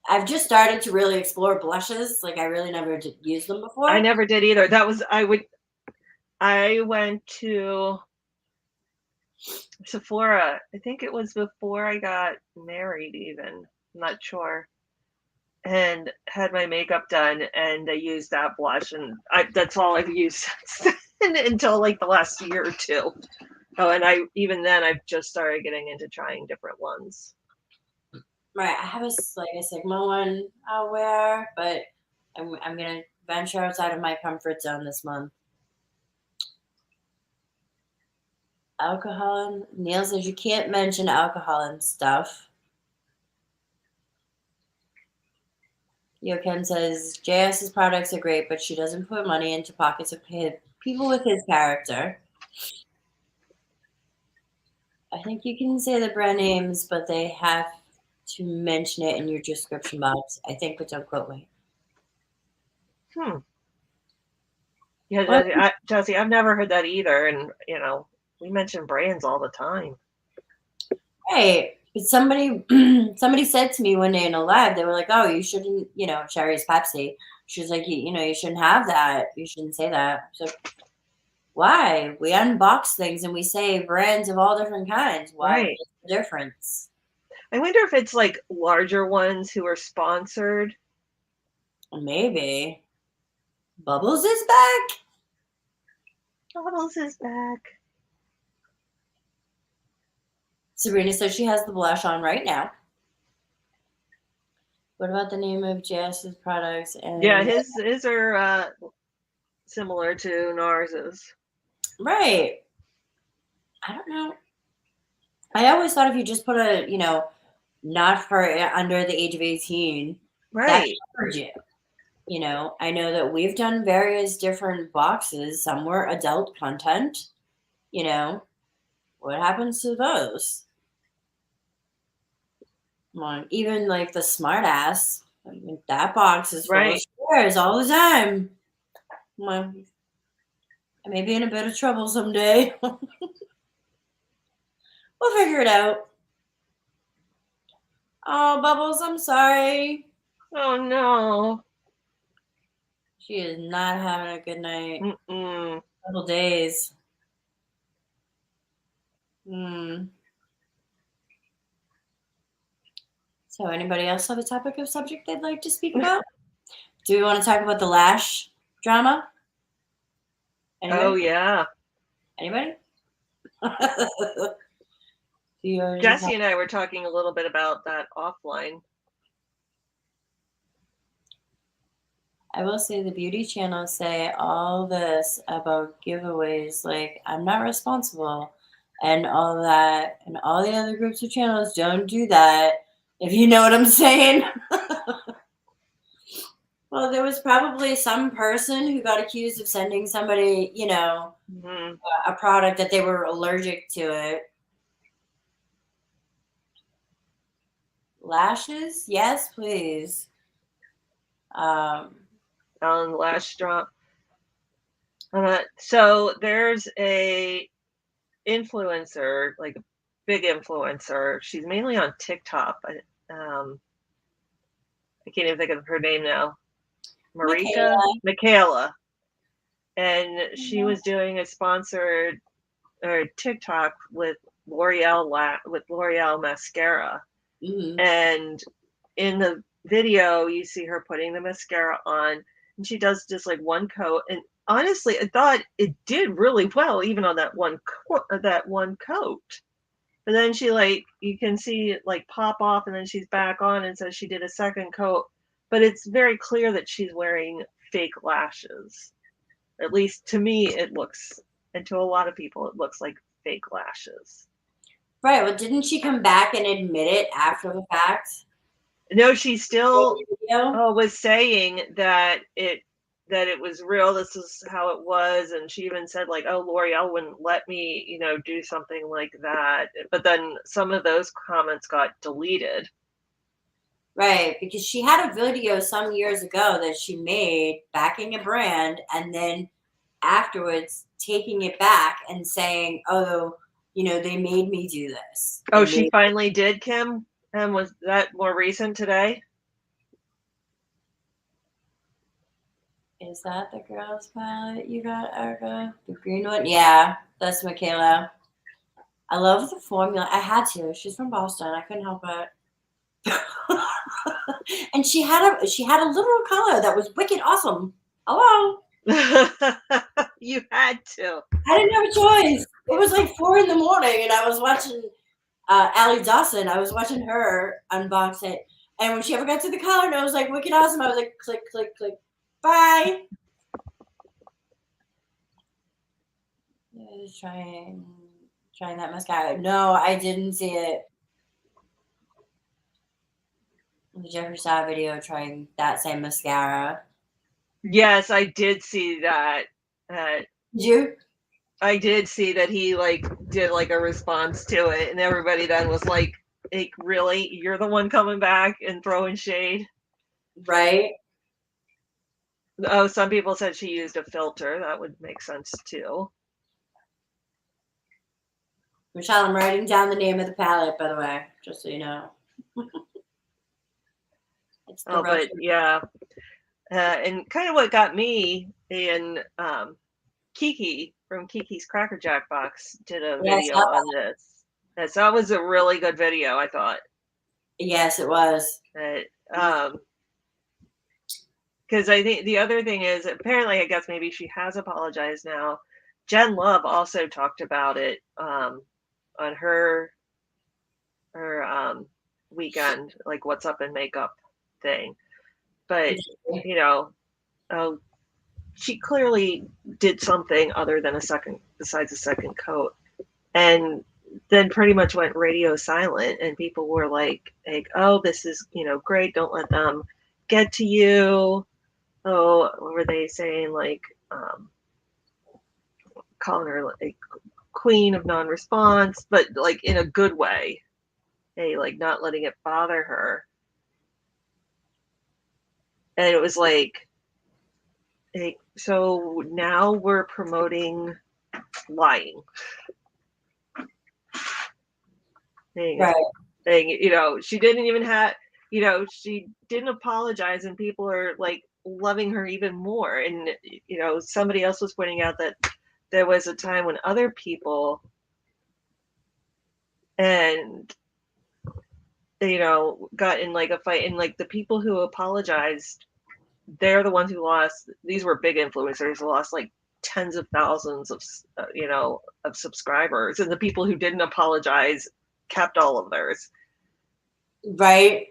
Speaker 1: I've just started to really explore blushes. Like I really never did use them
Speaker 2: I
Speaker 1: before.
Speaker 2: never did either. I went to Sephora. I think it was before I got married even. I'm not sure. And had my makeup done, and I used that blush, and that's all I've used since then until like the last year or two. Oh, and even then I've just started getting into trying different ones.
Speaker 1: Right, I have like a Sigma one I'll wear, but I'm gonna venture outside of my comfort zone this month. Alcohol. Neil says you can't mention alcohol and stuff. Yo Ken says JS's products are great, but she doesn't put money into pockets of people with his character. I think you can say the brand names, but they have to mention it in your description box. I think, but don't quote me.
Speaker 2: Hmm. Yeah,
Speaker 1: Well,
Speaker 2: Jesse, I've never heard that either. And, we mention brands all the time.
Speaker 1: right. But somebody somebody said to me one day in a live, they were like, "Oh, you shouldn't, Cherry's Pepsi." She was like, you shouldn't have that. You shouldn't say that." So why? We unbox things and we say brands of all different kinds. Why?
Speaker 2: Right.
Speaker 1: What's the difference?
Speaker 2: I wonder if it's like larger ones who are sponsored.
Speaker 1: Maybe Bubbles is back.
Speaker 2: Bubbles is back.
Speaker 1: Sabrina says she has the blush on right now. What about the name of JS's products? And
Speaker 2: Yeah, his are similar to NARS's.
Speaker 1: right. I don't know. I always thought if you just put not for under the age of 18, that
Speaker 2: Right.
Speaker 1: covered you. I know that we've done various different boxes. Some were adult content. What happens to those? Come on, even like the smart ass, that box is full of
Speaker 2: Right.
Speaker 1: squares all the time. Well, I may be in a bit of trouble someday. We'll figure it out. Oh, Bubbles, I'm sorry.
Speaker 2: Oh no.
Speaker 1: She is not having a good night.
Speaker 2: Mm-mm.
Speaker 1: Couple days. Hmm. So, anybody else have a topic of subject they'd like to speak about? Do we want to talk about the lash drama? Anybody?
Speaker 2: Oh yeah.
Speaker 1: Anybody? Do you already
Speaker 2: Jesse and I were talking a little bit about that offline.
Speaker 1: I will say the beauty channels say all this about giveaways, like I'm not responsible and all that, and all the other groups of channels don't do that, if you know what I'm saying. Well, there was probably some person who got accused of sending somebody,
Speaker 2: Mm-hmm.
Speaker 1: a product that they were allergic to it. Lashes? Yes, please.
Speaker 2: On lash drop. So there's a influencer, like a big influencer. She's mainly on TikTok. I can't even think of her name now. Michaela. And she was doing a sponsored or TikTok with L'Oreal mascara.
Speaker 1: Mm-hmm.
Speaker 2: And in the video, you see her putting the mascara on, and she does just like one coat. And honestly, I thought it did really well, even on that one coat. But then you can see it like pop off, and then she's back on and says she did a second coat. But it's very clear that she's wearing fake lashes. At least to me, it looks, and to a lot of people, it looks like fake lashes.
Speaker 1: Right. Well, didn't she come back and admit it after the fact?
Speaker 2: No, she still was saying that that it was real. This is how it was. And she even said like, oh, L'Oreal wouldn't let me, do something like that. But then some of those comments got deleted.
Speaker 1: Right, because she had a video some years ago that she made backing a brand and then afterwards taking it back and saying, oh, they made me do this.
Speaker 2: Oh, she finally did, Kim? And was that more recent today?
Speaker 1: Is that the girl's palette you got, Erica? The green one? Yeah, that's Michaela. I love the formula. I had to. She's from Boston. I couldn't help it. And she had a literal color that was wicked awesome. Hello.
Speaker 2: You had to.
Speaker 1: I didn't have a choice. It was like 4 a.m. and I was watching Allie Dawson. I was watching her unbox it. And when she ever got to the color and it was like wicked awesome, I was like, click, click, click. Bye. Just trying that mascara. No, I didn't see it. The Jeffree Star video trying that same mascara.
Speaker 2: Yes, I did see that.
Speaker 1: Did you?
Speaker 2: I did see that he did a response to it, and everybody then was like, really? You're the one coming back and throwing shade?
Speaker 1: Right.
Speaker 2: Oh, some people said she used a filter. That would make sense too.
Speaker 1: Michelle, I'm writing down the name of the palette, by the way, just so you know.
Speaker 2: But yeah. And kind of what got me in Kiki from Kiki's Cracker Jack Box did a video on this. And so that was a really good video, I thought.
Speaker 1: Yes, it was.
Speaker 2: Because I think the other thing is, apparently, I guess maybe she has apologized now. Jen Love also talked about it on her weekend, What's Up in Makeup thing. But, she clearly did something other than besides a second coat. And then pretty much went radio silent, and people were like, oh, this is, great. Don't let them get to you. Oh, what were they saying? Calling her a queen of non-response, but in a good way. Hey, not letting it bother her. And it was so now we're promoting lying.
Speaker 1: Right.
Speaker 2: She didn't even have, she didn't apologize, and people are loving her even more. And, somebody else was pointing out that there was a time when other people got in a fight, and the people who apologized, they're the ones who lost. These were big influencers who lost tens of thousands of of subscribers, and the people who didn't apologize kept all of theirs.
Speaker 1: Right.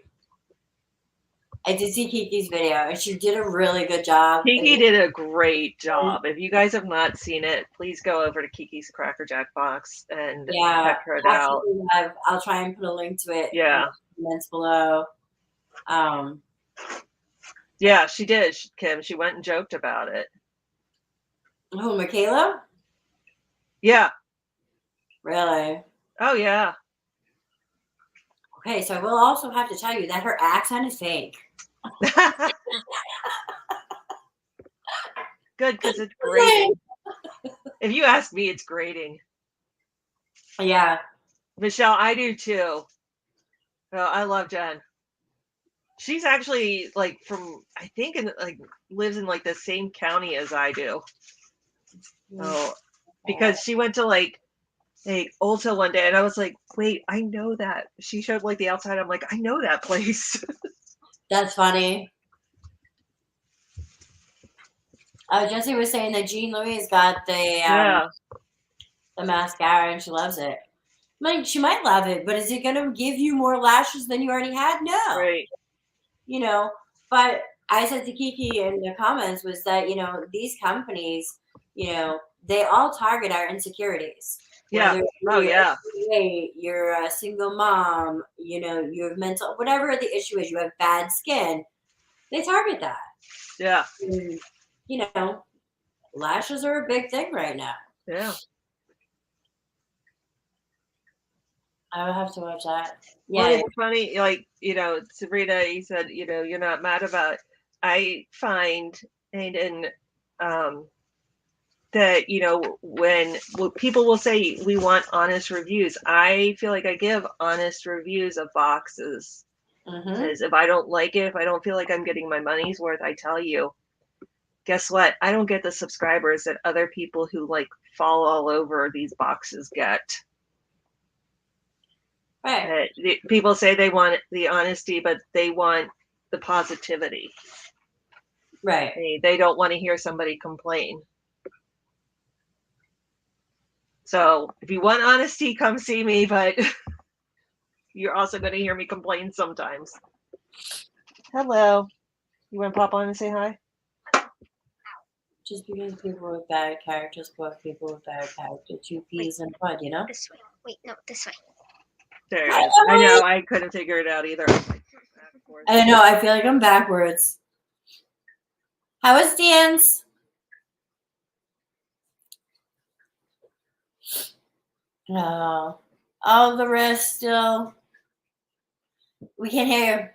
Speaker 1: I did see Kiki's video, and she did a really good job.
Speaker 2: Kiki did a great job. If you guys have not seen it, please go over to Kiki's Cracker Jack Box and check her out.
Speaker 1: I'll try and put a link to it.
Speaker 2: Yeah.
Speaker 1: In the comments below.
Speaker 2: Yeah, she did, Kim. She went and joked about it.
Speaker 1: Who, Michaela?
Speaker 2: Yeah.
Speaker 1: Really?
Speaker 2: Oh, yeah.
Speaker 1: Okay, so I will also have to tell you that her accent is fake.
Speaker 2: Good, because it's grating. If you ask me, it's grating.
Speaker 1: Yeah.
Speaker 2: Michelle, I do too. Oh, I love Jen. She's actually from, I think, lives in the same county as I do. Oh, because she went to Ulta one day, and I was like, wait, I know that. She showed the outside. I'm like, I know that place.
Speaker 1: That's funny. Jessie was saying that Jean Louise got the mascara and she loves it. She might love it, but is it going to give you more lashes than you already had? No.
Speaker 2: Right.
Speaker 1: But I said to Kiki in the comments was that, these companies, they all target our insecurities.
Speaker 2: Yeah.
Speaker 1: You're a single mom, you have mental, whatever the issue is, you have bad skin. They target that.
Speaker 2: Yeah.
Speaker 1: you know, lashes are a big thing right now.
Speaker 2: Yeah.
Speaker 1: I would have to watch that.
Speaker 2: Well,
Speaker 1: Yeah.
Speaker 2: it's funny, like, Sabrina, you said, you're not mad about. I find, and that, when people will say we want honest reviews, I feel like I give honest reviews of boxes.
Speaker 1: Mm-hmm.
Speaker 2: Because if I don't like it, if I don't feel like I'm getting my money's worth, I tell you. Guess what? I don't get the subscribers that other people who like fall all over these boxes get.
Speaker 1: Right.
Speaker 2: People say they want the honesty, but they want the positivity.
Speaker 1: Right.
Speaker 2: They don't want to hear somebody complain. So if you want honesty, come see me, but you're also going to hear me complain sometimes. Hello. You want to pop on and say hi?
Speaker 1: Just because people with bad characters put people with bad character, two peas in a pod, you know?
Speaker 3: This way. Wait, no, this way.
Speaker 2: There it
Speaker 1: Hi,
Speaker 2: is. I
Speaker 1: Emily.
Speaker 2: know. I couldn't figure it out either.
Speaker 1: I know, I feel like I'm backwards. How was dance? No. Oh, the wrist still. We can't hear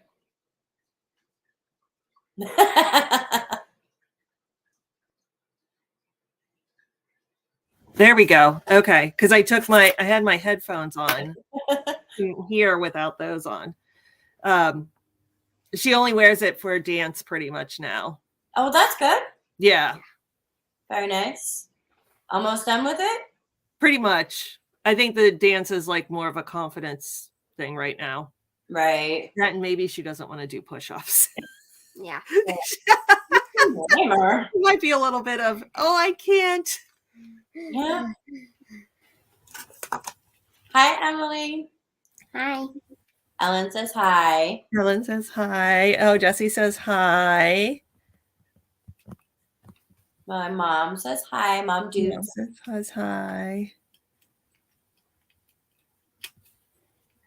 Speaker 1: you.
Speaker 2: There we go. Okay, because I had my headphones on here without those on. She only wears it for dance pretty much now.
Speaker 1: Oh, that's good.
Speaker 2: Yeah.
Speaker 1: Very nice. Almost done with it?
Speaker 2: Pretty much. I think the dance is like more of a confidence thing right now.
Speaker 1: Right.
Speaker 2: That and maybe she doesn't want to do push-ups.
Speaker 3: Yeah.
Speaker 2: Might be a little bit of, oh, I can't.
Speaker 1: Yeah. Hi, Emily.
Speaker 3: Hi.
Speaker 1: Ellen says hi.
Speaker 2: Helen says hi. Oh, Jessie says hi.
Speaker 1: My mom says hi. Mom Duke
Speaker 2: says hi.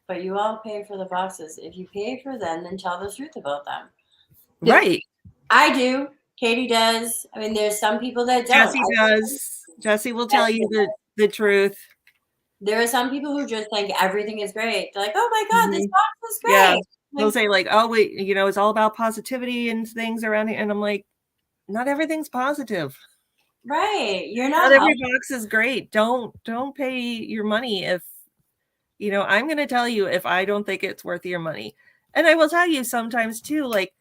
Speaker 1: But you all pay for the boxes. If you pay for them, then tell the truth about them.
Speaker 2: Right.
Speaker 1: I do. Katie does. I mean, there's some people that don't.
Speaker 2: Jessie does. Jessie will tell you the truth.
Speaker 1: There are some people who just think everything is great. They're like, oh my God, this box is great.
Speaker 2: Yeah. They'll say like, oh, wait, it's all about positivity and things around here. And I'm like, not everything's positive.
Speaker 1: Right. You're not
Speaker 2: every box is great. Don't pay your money if, I'm going to tell you if I don't think it's worth your money. And I will tell you sometimes too, like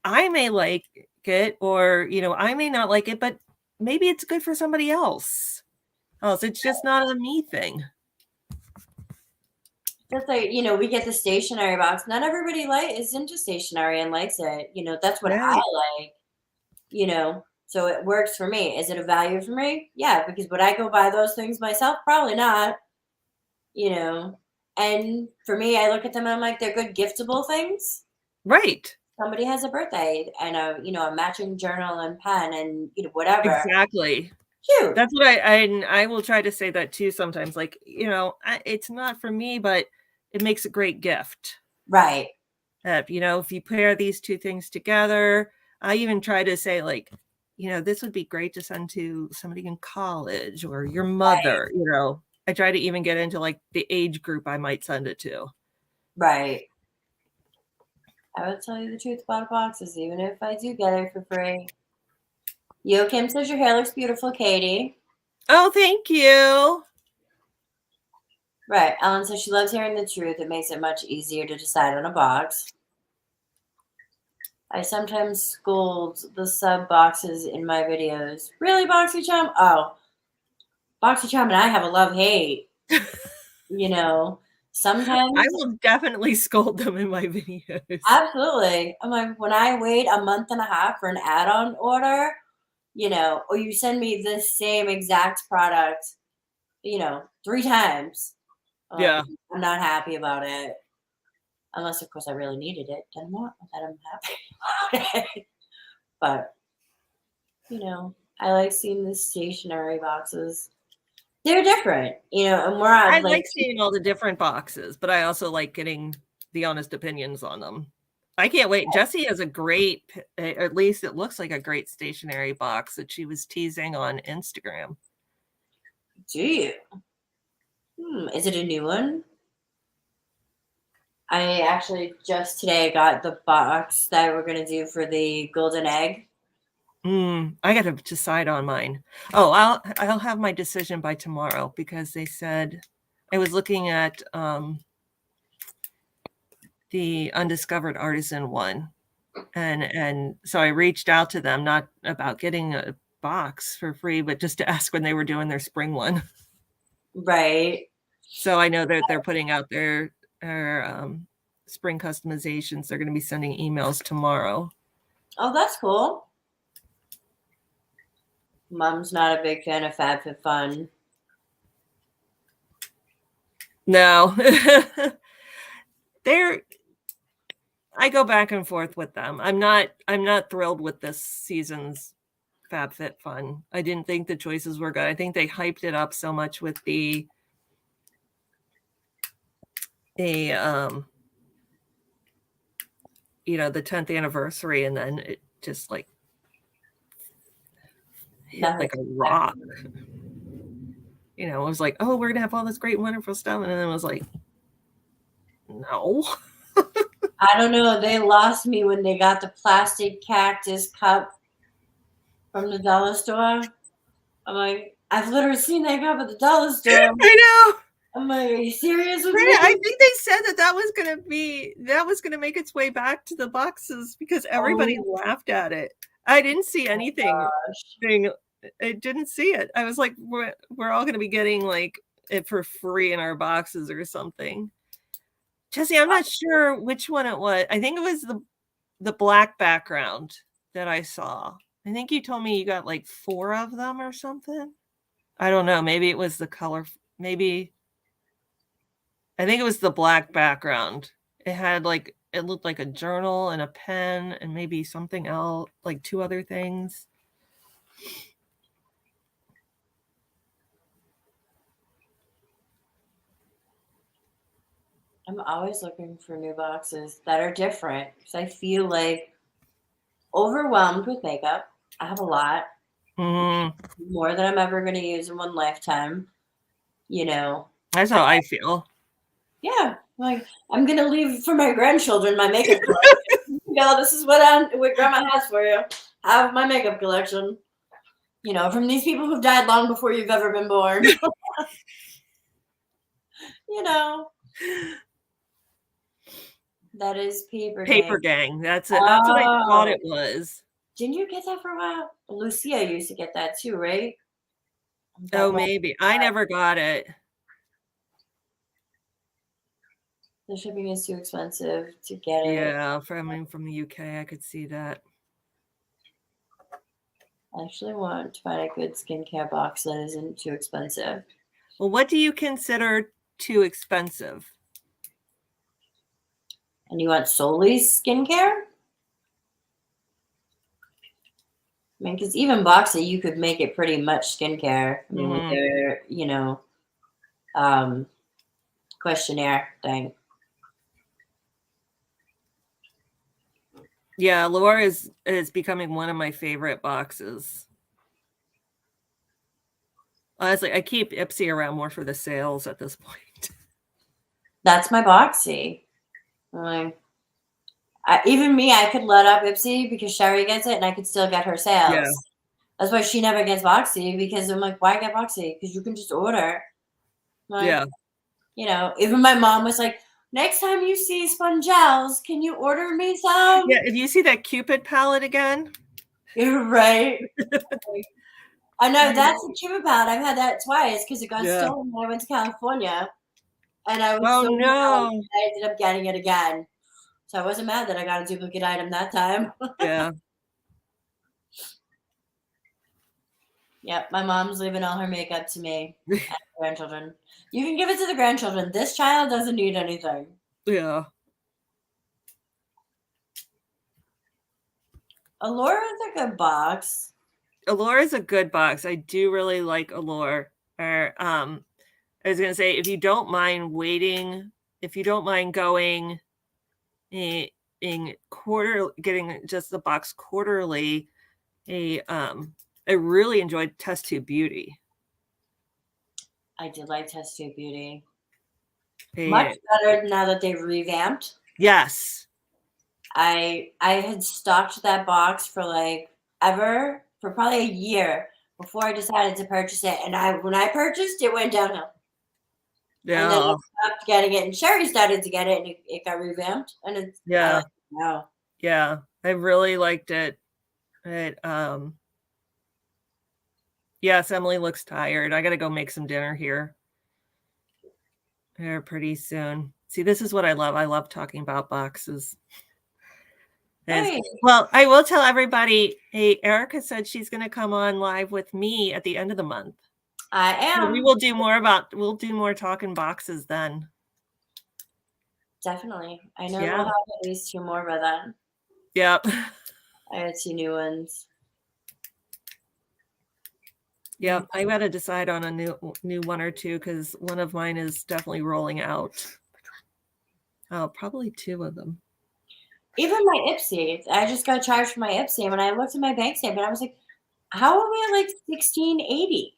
Speaker 2: I may like it or, I may not like it, but maybe it's good for somebody else. It's just not a me thing.
Speaker 1: Just like, we get the stationery box. Not everybody is into stationery and likes it. That's what I like, so it works for me. Is it a value for me? Yeah, because would I go buy those things myself? Probably not, and for me, I look at them and I'm like, they're good giftable things.
Speaker 2: Right.
Speaker 1: Somebody has a birthday and a matching journal and pen and whatever.
Speaker 2: Exactly.
Speaker 1: Cute.
Speaker 2: That's what I will try to say that too sometimes. Like, it's not for me, but it makes a great gift.
Speaker 1: Right.
Speaker 2: If you pair these two things together, I even try to say like, this would be great to send to somebody in college or your mother, right. I try to even get into like the age group I might send it to.
Speaker 1: Right. I would tell you the truth about boxes, even if I do get it for free. Yo Kim says your hair looks beautiful, Katie.
Speaker 2: Oh, thank you.
Speaker 1: Right. Ellen says she loves hearing the truth. It makes it much easier to decide on a box. I sometimes scold the sub boxes in my videos. Really, BoxyCharm? Oh. BoxyCharm and I have a love-hate. Sometimes
Speaker 2: I will definitely scold them in my videos.
Speaker 1: Absolutely. I'm like, when I wait a month and a half for an add-on order, or you send me the same exact product, 3 times.
Speaker 2: Yeah.
Speaker 1: I'm not happy about it. Unless, of course, I really needed it. Then what? Then I'm happy about it. But, I like seeing the stationery boxes. They're different, and we're
Speaker 2: I like seeing all the different boxes, but I also like getting the honest opinions on them.
Speaker 4: I can't wait. Jessie has a great, at least it looks like a great stationery box that she was teasing on Instagram.
Speaker 1: Do you? Is it a new one? I actually just today got the box that we're gonna do for the golden egg.
Speaker 4: I got to decide on mine. Oh, I'll have my decision by tomorrow because they said I was looking at the Undiscovered Artisan one, and so I reached out to them, not about getting a box for free, but just to ask when they were doing their spring one.
Speaker 1: Right.
Speaker 4: So I know that they're putting out their spring customizations. They're going to be sending emails tomorrow.
Speaker 1: Oh, that's cool. Mom's not a big fan of FabFitFun.
Speaker 4: No. I go back and forth with them. I'm not thrilled with this season's FabFitFun. I didn't think the choices were good. I think they hyped it up so much with the 10th anniversary, and then it just like hit like a rock. It was like, oh, we're gonna have all this great, wonderful stuff, and then it was like, no.
Speaker 1: I don't know. They lost me when they got the plastic cactus cup from the dollar store. I'm like, I've literally seen that cup at the dollar store.
Speaker 4: I know.
Speaker 1: I'm like, are you serious with me?
Speaker 4: I think they said that was gonna make its way back to the boxes because everybody laughed at it. I didn't see anything. I didn't see it. I was like, we're all gonna be getting like it for free in our boxes or something. Jessie, I'm not sure which one it was. I think it was the black background that I saw. I think you told me you got like 4 of them or something. I don't know. Maybe it was the color. Maybe. I think it was the black background. It looked like a journal and a pen and maybe something else, like 2 other things.
Speaker 1: I'm always looking for new boxes that are different because I feel like overwhelmed with makeup. I have a lot. More than I'm ever going to use in one lifetime.
Speaker 4: That's how I feel.
Speaker 1: Yeah. Like, I'm going to leave for my grandchildren my makeup collection. This is what Grandma has for you. Have my makeup collection. From these people who've died long before you've ever been born. That is Paper Gang.
Speaker 4: That's it. That's what I thought it was.
Speaker 1: Didn't you get that for a while? Lucia used to get that too, right?
Speaker 4: Oh, maybe. I never got it.
Speaker 1: The shipping is too expensive to get it.
Speaker 4: Yeah, from the UK, I could see that.
Speaker 1: I actually want to find a good skincare box that isn't too expensive.
Speaker 4: Well, what do you consider too expensive?
Speaker 1: And you want solely skincare? I mean, because even Boxy, you could make it pretty much skincare. I mean, with their, questionnaire thing.
Speaker 4: Yeah, Allure is becoming one of my favorite boxes. Honestly, I keep Ipsy around more for the sales at this point.
Speaker 1: That's my Boxy. Even me, I could let up Ipsy because Sherry gets it and I could still get her sales. Yeah. That's why she never gets Boxy because I'm like, why get Boxy? Because you can just order. Even my mom was like, next time you see Spongels, can you order me some?
Speaker 4: Yeah, if you see that Cupid palette again.
Speaker 1: You're right. I know, that's a Cupid palette. I've had that twice because it got stolen when I went to California. And I was mad I ended up getting it again. So I wasn't mad that I got a duplicate item that time.
Speaker 4: Yeah.
Speaker 1: Yep, my mom's leaving all her makeup to me and grandchildren. You can give it to the grandchildren. This child doesn't need anything.
Speaker 4: Yeah.
Speaker 1: Allure is a good box.
Speaker 4: Allure is a good box. I do really like Allure. I was going to say, if you don't mind waiting, if you don't mind going getting just the box quarterly. I really enjoyed Test Tube Beauty.
Speaker 1: I did like Test Tube Beauty.
Speaker 4: They-
Speaker 1: Much better now that they've revamped.
Speaker 4: yes.
Speaker 1: I had stocked that box for for probably a year before I decided to purchase it. And when I purchased it, went downhill. And then I
Speaker 4: Yeah.
Speaker 1: stopped getting it, and Sherry started to get it, and it got revamped. And it's
Speaker 4: Yeah.
Speaker 1: no.
Speaker 4: Yeah. I really liked it. Yes, Emily looks tired. I gotta go make some dinner here pretty soon. See, this is what I love. I love talking about boxes.
Speaker 1: Hey.
Speaker 4: Well, I will tell everybody, hey, Erica said she's going to come on live with me at the end of the month.
Speaker 1: I am.
Speaker 4: So we'll do more talking boxes then.
Speaker 1: Definitely. I know
Speaker 4: Yeah.
Speaker 1: we'll have at least 2 more by then.
Speaker 4: Yep.
Speaker 1: I had 2 new ones.
Speaker 4: Yep. I got to decide on a new one or two because one of mine is definitely rolling out. Oh, probably 2 of them.
Speaker 1: Even my Ipsy. I just got charged for my Ipsy. And when I looked at my bank statement, I was like, how are we at like $16.80?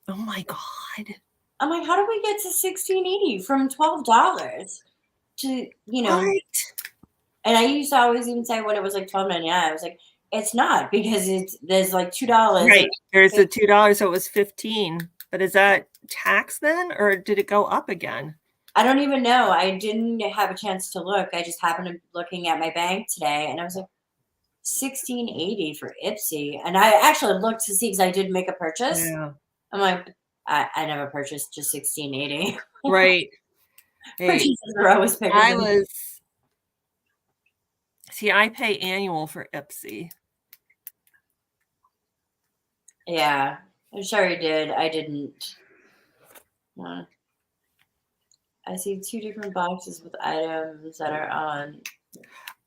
Speaker 4: Oh my God.
Speaker 1: I'm like, how did we get to $16.80 from $12 to,
Speaker 4: What?
Speaker 1: And I used to always even say when it was like $12.99, I was like, it's not because there's like $2.
Speaker 4: Right. There's the $2, so it was 15. But is that tax then, or did it go up again?
Speaker 1: I don't even know. I didn't have a chance to look. I just happened to be looking at my bank today, and I was like, $16.80 for Ipsy. And I actually looked to see because I did make a purchase.
Speaker 4: Yeah.
Speaker 1: I'm like, I never purchased just $16.80.
Speaker 4: Right. Hey,
Speaker 1: Purchases are always bigger than
Speaker 4: I pay annual for Ipsy.
Speaker 1: Yeah, I'm sure he did. I didn't. I see 2 different boxes with items that are on.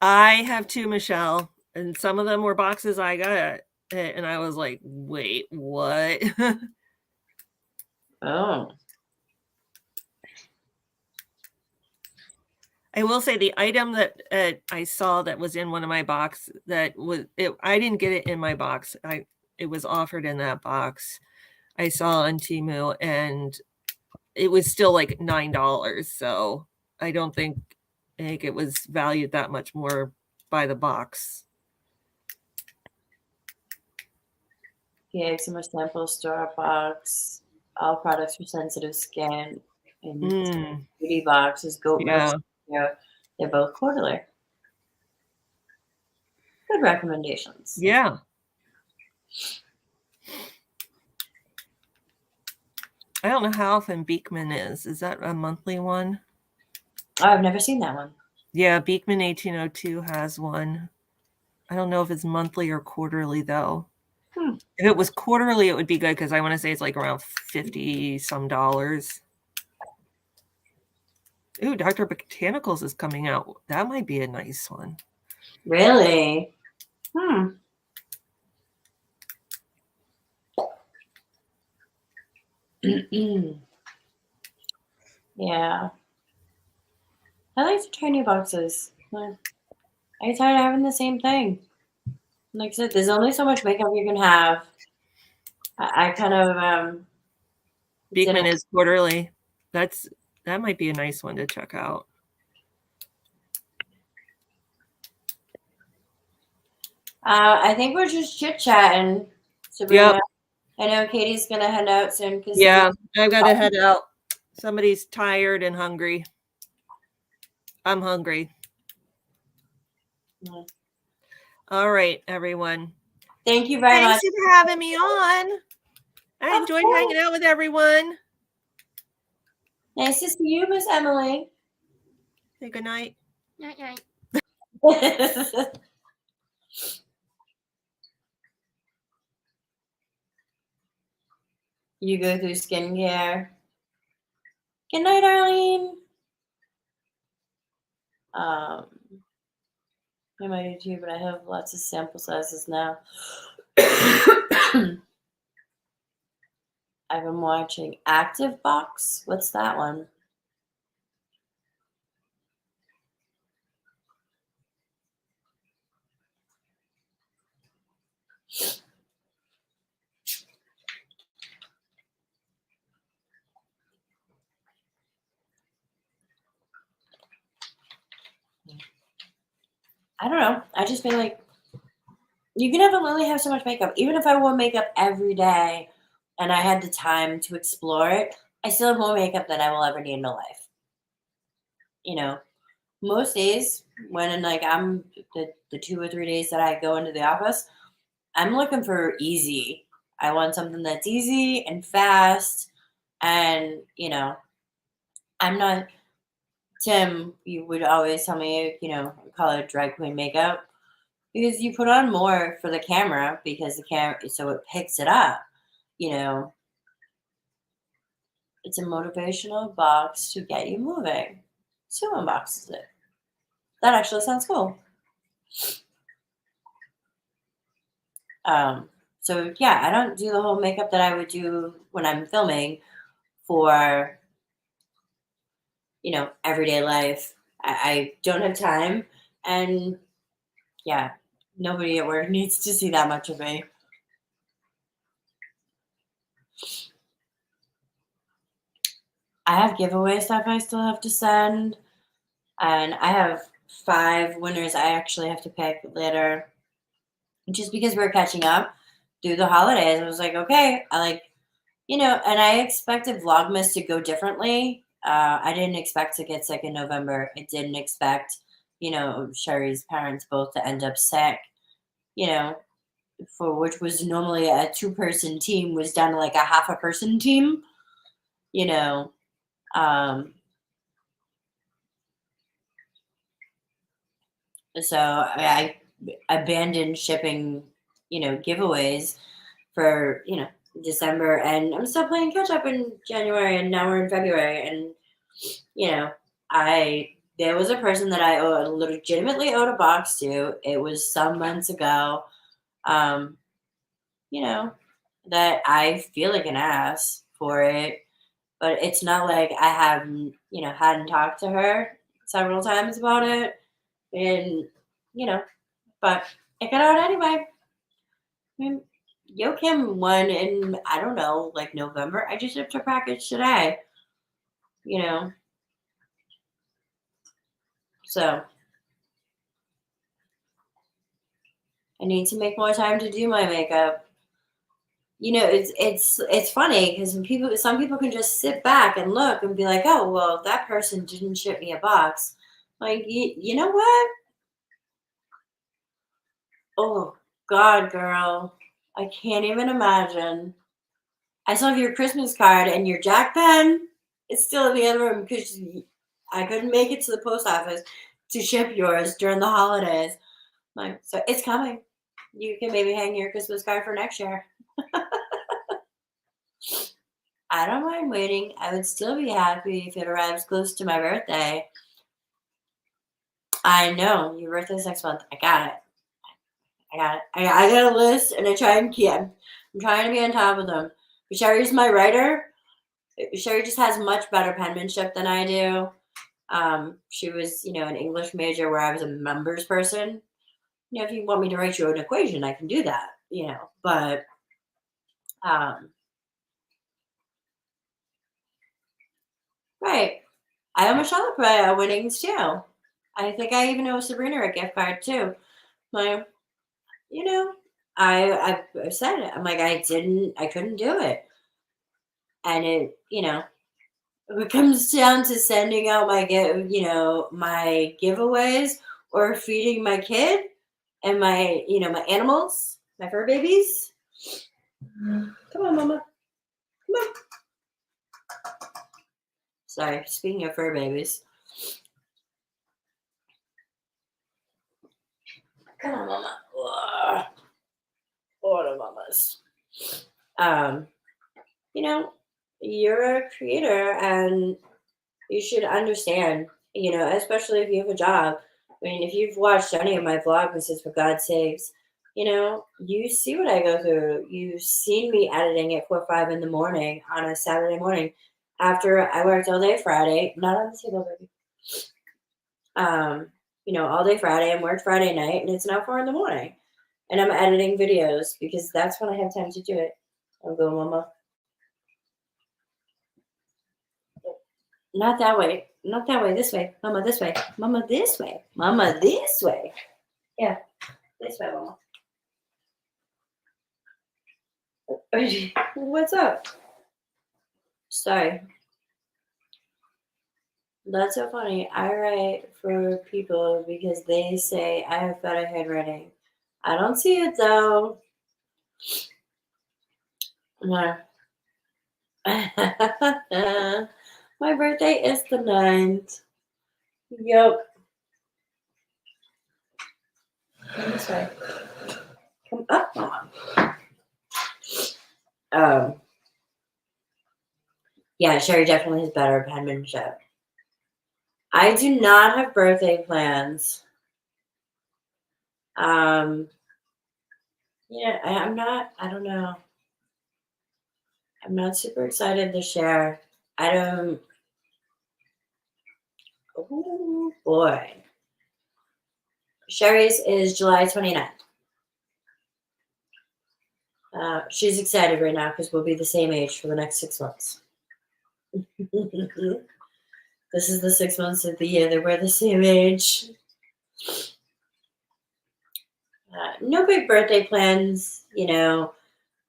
Speaker 4: I have 2, Michelle, and some of them were boxes I got, and I was like, wait, what?
Speaker 1: Oh.
Speaker 4: I will say the item that I saw that was in one of my box that was I didn't get it in my box. It was offered in that box. I saw on Temu, and it was still like $9. So I don't think it was valued that much more by the box.
Speaker 1: Yeah, some sample store box. All products for sensitive skin. And beauty boxes, goat milk. Yeah, they're both quarterly. Good recommendations.
Speaker 4: Yeah. I don't know how often Beekman is. Is that a monthly one?
Speaker 1: Oh, I've never seen that one.
Speaker 4: Yeah, Beekman 1802 has one. I don't know if it's monthly or quarterly, though. If it was quarterly, it would be good because I want to say it's like around $50 some. Ooh, Dr. Botanicals is coming out. That might be a nice one.
Speaker 1: Really? Yeah. I like the tiny boxes. I get tired of having the same thing. Like I said, there's only so much makeup you can have. I kind of
Speaker 4: Beekman is quarterly. That might be a nice one to check out.
Speaker 1: I think we're just chit-chatting. Sabrina. I know Katie's gonna head out soon.
Speaker 4: Yeah, I've got to head out. Somebody's tired and hungry. I'm hungry. All right, everyone.
Speaker 1: Thank you very much.
Speaker 4: Thank you for having me on. I enjoyed hanging out with everyone.
Speaker 1: Nice to see you, Miss Emily.
Speaker 4: Say good night.
Speaker 3: Night, night.
Speaker 1: You go through skincare. Good night, Arlene. I might do too, but I have lots of sample sizes now. I've been watching Active Box. What's that one? I don't know. I just feel like you can never really have so much makeup. Even if I wore makeup every day and I had the time to explore it, I still have more makeup than I will ever need in my life. You know, most days when like I'm the 2 or 3 days that I go into the office, I'm looking for easy. I want something that's easy and fast. And, I'm not Tim, you would always tell me, call it drag queen makeup because you put on more for the camera because the camera, so it picks it up. You know, it's a motivational box to get you moving. So who unboxes it? That actually sounds cool. So yeah, I don't do the whole makeup that I would do when I'm filming for, everyday life. I don't have time. And yeah, nobody at work needs to see that much of me. I have giveaway stuff I still have to send, and I have 5 winners I actually have to pick later. Just because we're catching up through the holidays, I was like, okay, and I expected Vlogmas to go differently. I didn't expect to get sick in November. I didn't expect, Sherry's parents both to end up sick, you know, for which was normally a 2-person team was down to like a half a person team, you know. So I abandoned shipping, giveaways for, December, and I'm still playing catch up in January, and now we're in February, and you know, there was a person that I legitimately owed a box to. It was some months ago, um, you know, that I feel like an ass for it, but it's not like I haven't, hadn't talked to her several times about it, and you know, but I got out anyway. I mean, Yo Kim won in, I don't know, like November. I just shipped her package today, you know. So I need to make more time to do my makeup. It's funny because some people can just sit back and look and be like, oh well, that person didn't ship me a box. Like you know what? Oh God, girl, I can't even imagine. I still have your Christmas card and your Jack pen. It's still in the other room because I couldn't make it to the post office to ship yours during the holidays. Like, so it's coming. You can maybe hang your Christmas card for next year. I don't mind waiting. I would still be happy if it arrives close to my birthday. I know your birthday's next month. I got it. I got a list, and I try and keep. I'm trying to be on top of them. But Sherry's my writer. Sherry just has much better penmanship than I do. She was, an English major where I was a numbers person. If you want me to write you an equation, I can do that. But right. I owe Michelle winnings too. I think I even owe Sabrina a gift card too. My, I've said it. I'm like, I couldn't do it. And if it comes down to sending out my my giveaways or feeding my kid and my my animals, my fur babies. Come on, mama. Come on. Sorry, speaking of fur babies. Come on, mama. Ugh. Order mamas. You're a creator and you should understand, especially if you have a job. I mean, if you've watched any of my vlogs, for God's sakes, you see what I go through. You've seen me editing at 4 or 5 in the morning on a Saturday morning after I worked all day Friday, not on the table, baby. All day Friday and worked Friday night, and it's now 4 in the morning. And I'm editing videos because that's when I have time to do it. I'll go, mama. Not that way. Not that way. This way. Mama, this way. Mama, this way. Mama, this way. Yeah, that's my mama. What's up? Sorry. That's so funny. I write for people because they say I have better handwriting. I don't see it though. No. My birthday is the 9th. Yep. Come this way. Come up, Mom. Yeah, Sherry definitely has better penmanship. I do not have birthday plans. Yeah, I'm not, I don't know. I'm not super excited to share. I don't, oh boy. Sherry's is July 29th. She's excited right now because we'll be the same age for the next 6 months. This is the 6 months of the year that we're the same age. No big birthday plans, you know.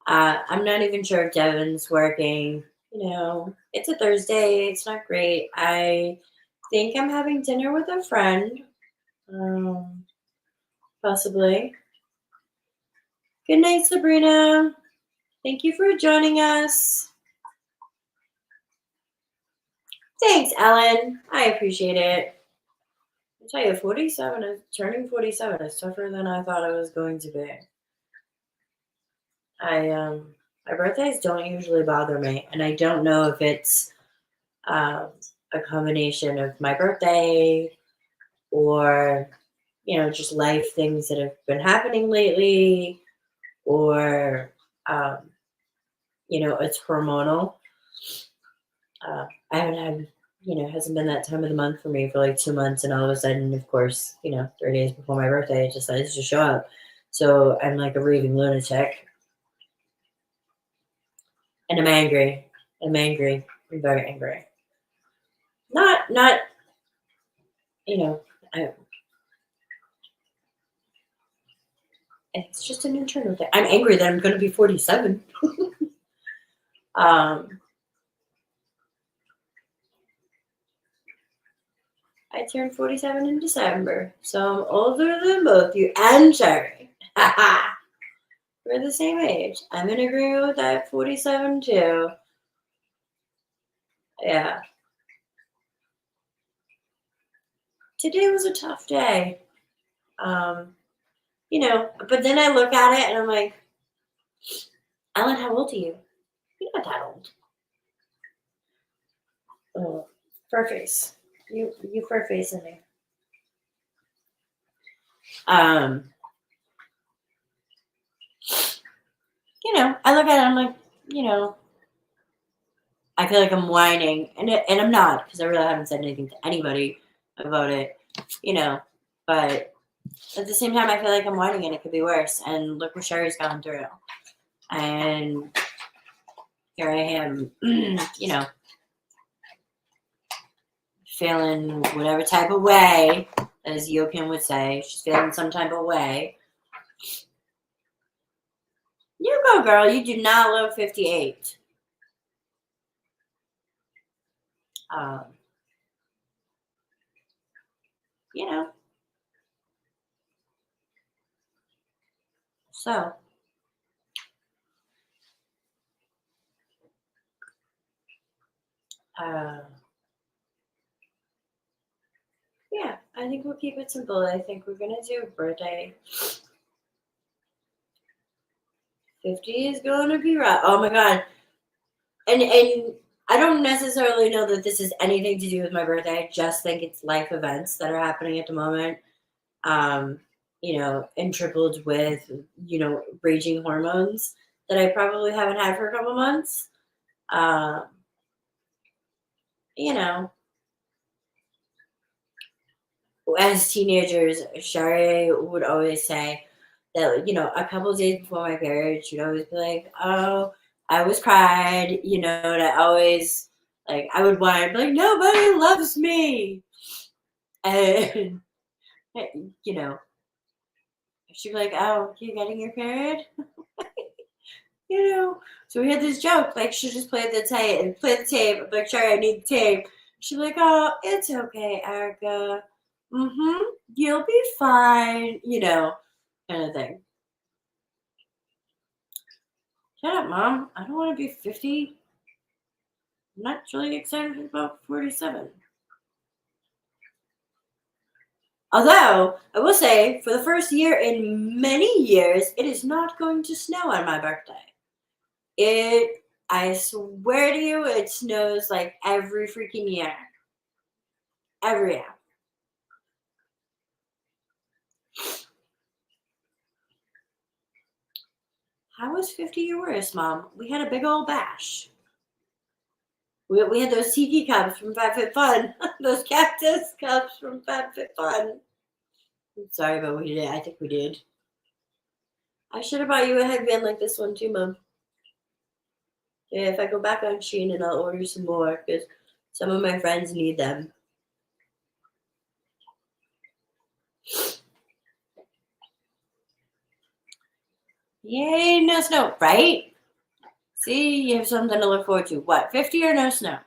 Speaker 1: I'm not even sure if Devin's working. You know, it's a Thursday. It's not great. I think I'm having dinner with a friend. Possibly. Good night, Sabrina. Thank you for joining us. Thanks, Ellen. I appreciate it. I tell you, 47 is turning 47 is tougher than I thought it was going to be. My birthdays don't usually bother me, and I don't know if it's a combination of my birthday or just life things that have been happening lately, or it's hormonal. I haven't had hasn't been that time of the month for me for like 2 months, and all of a sudden, of course, 3 days before my birthday, it decides to show up. So I'm like a raving lunatic. And I'm angry. I'm very angry. Not, it's just an internal thing. I'm angry that I'm going to be 47. I turned 47 in December, so I'm older than both you and Sherry. We're the same age. I'm in agreement with that 47 too. Yeah. Today was a tough day. But then I look at it and I'm like, Ellen, how old are you? You're not that old. Oh, fur face. You fur face in there. I look at it, I'm like, I feel like I'm whining, and I'm not, because I really haven't said anything to anybody about it, but at the same time, I feel like I'm whining, and it could be worse, and look what Sherry's gone through, and here I am, feeling whatever type of way, as Joachim would say, she's feeling some type of way. You go, girl, you do not look 58. So, yeah, I think we'll keep it simple. I think we're gonna do a birthday. 50 is gonna be rough. Oh my god. And I don't necessarily know that this has anything to do with my birthday. I just think it's life events that are happening at the moment. And tripled with, raging hormones that I probably haven't had for a couple months. As teenagers, Sherry would always say that, a couple of days before my period, she'd always be like, oh, I always cried, and I always, I would whine, like, nobody loves me. And, She'd be like, "Oh, you getting your period?" You know. So we had this joke, like she just played the tape and play the tape. I'm like, "Sorry, I need the tape." She'd be like, "Oh, it's okay, Erica. You'll be fine," kind of thing. Shut up, Mom. I don't want to be 50. I'm not really excited about 47. Although, I will say, for the first year in many years, it is not going to snow on my birthday. I swear to you, it snows like every freaking year. Every year. How was 50 your worst, Mom? We had a big old bash. We had those tiki cups from FabFitFun. Those cactus cups from FabFitFun. I'm sorry, but we did. I think we did. I should have bought you a headband like this one too, Mom. Yeah, if I go back on Shein and I'll order some more because some of my friends need them. Yay, no snow, right? See, you have something to look forward to. What, 50 or no snow?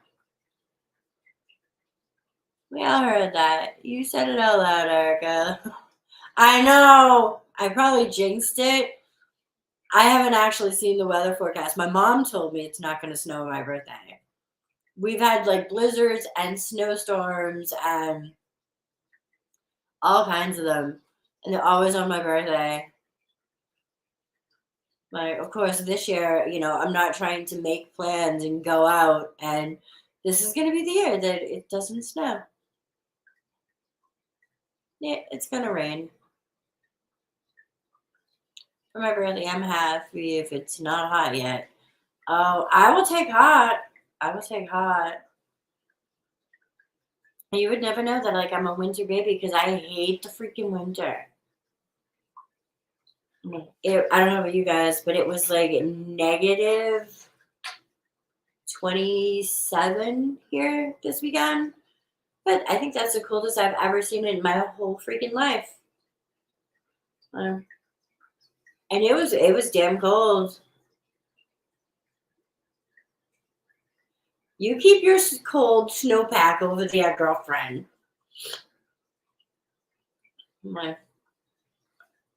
Speaker 1: We all heard that. You said it out loud, Erica. I know. I probably jinxed it. I haven't actually seen the weather forecast. My mom told me it's not going to snow on my birthday. We've had like blizzards and snowstorms and all kinds of them. And they're always on my birthday. Like, of course, this year, I'm not trying to make plans and go out. And this is going to be the year that it doesn't snow. Yeah, it's going to rain. For my birthday, I'm happy if it's not hot yet. Oh, I will take hot. I will take hot. And you would never know that, like, I'm a winter baby because I hate the freaking winter. I don't know about you guys, but it was like negative 27 here this weekend. But I think that's the coldest I've ever seen in my whole freaking life. And it was damn cold. You keep your cold snowpack over there, girlfriend. I'm like,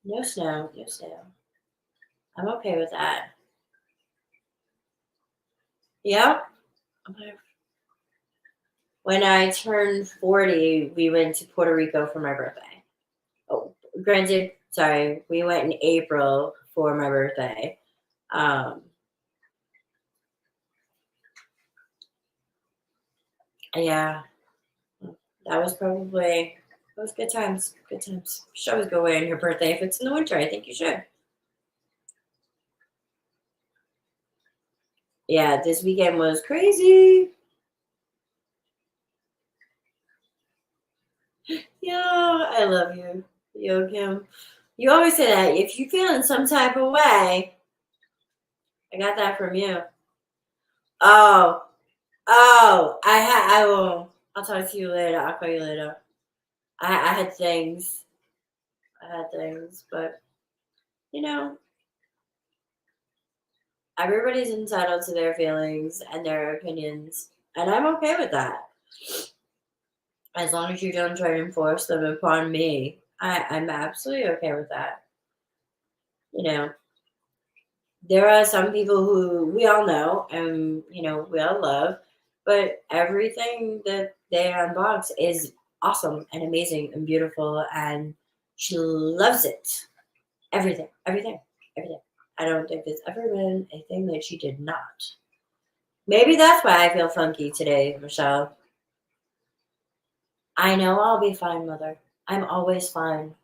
Speaker 1: no snow, no snow. I'm okay with that. Yep. When I turned 40, we went to Puerto Rico for my birthday. Oh, granted, sorry, we went in April for my birthday. Yeah, that was good times. Good times. You should always go away on your birthday if it's in the winter. I think you should. Yeah, this weekend was crazy. Yeah, I love you, Yo Kim. You always say that. If you feel in some type of way, I got that from you. Oh, I will. I'll talk to you later. I'll call you later. I had things. But everybody's entitled to their feelings and their opinions, and I'm okay with that. As long as you don't try to enforce them upon me, I'm absolutely okay with that. There are some people who we all know and we all love, but everything that they unbox is awesome and amazing and beautiful, and she loves it. Everything. I don't think there's ever been a thing that she did not. Maybe that's why I feel funky today, Michelle. I know I'll be fine, Mother. I'm always fine.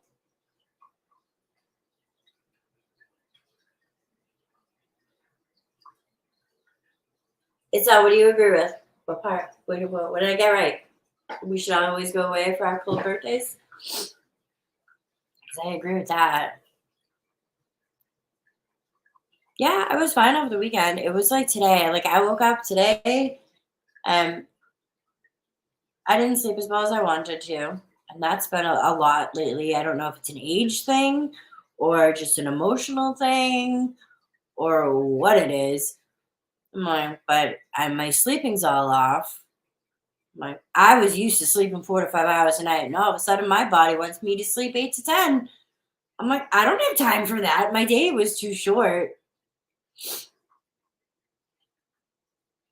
Speaker 1: What do you agree with? What part? What did I get right? We should always go away for our cool birthdays? Because I agree with that. Yeah, I was fine over the weekend. It was like today. Like, I woke up today and I didn't sleep as well as I wanted to. And that's been a lot lately. I don't know if it's an age thing or just an emotional thing or what it is. I'm like, but my sleeping's all off. I'm like, I was used to sleeping 4 to 5 hours a night, and all of a sudden my body wants me to sleep 8 to 10. I'm like, I don't have time for that. My day was too short.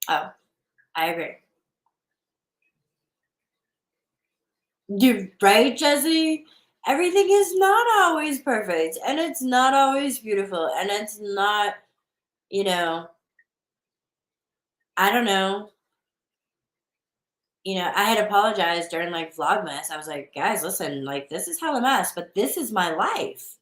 Speaker 1: Oh, I agree. You're right, Jesse. Everything is not always perfect, and it's not always beautiful, and it's not, you know, I don't know. I had apologized during like Vlogmas. I was like, guys, listen, like this is hella mess, but this is my life.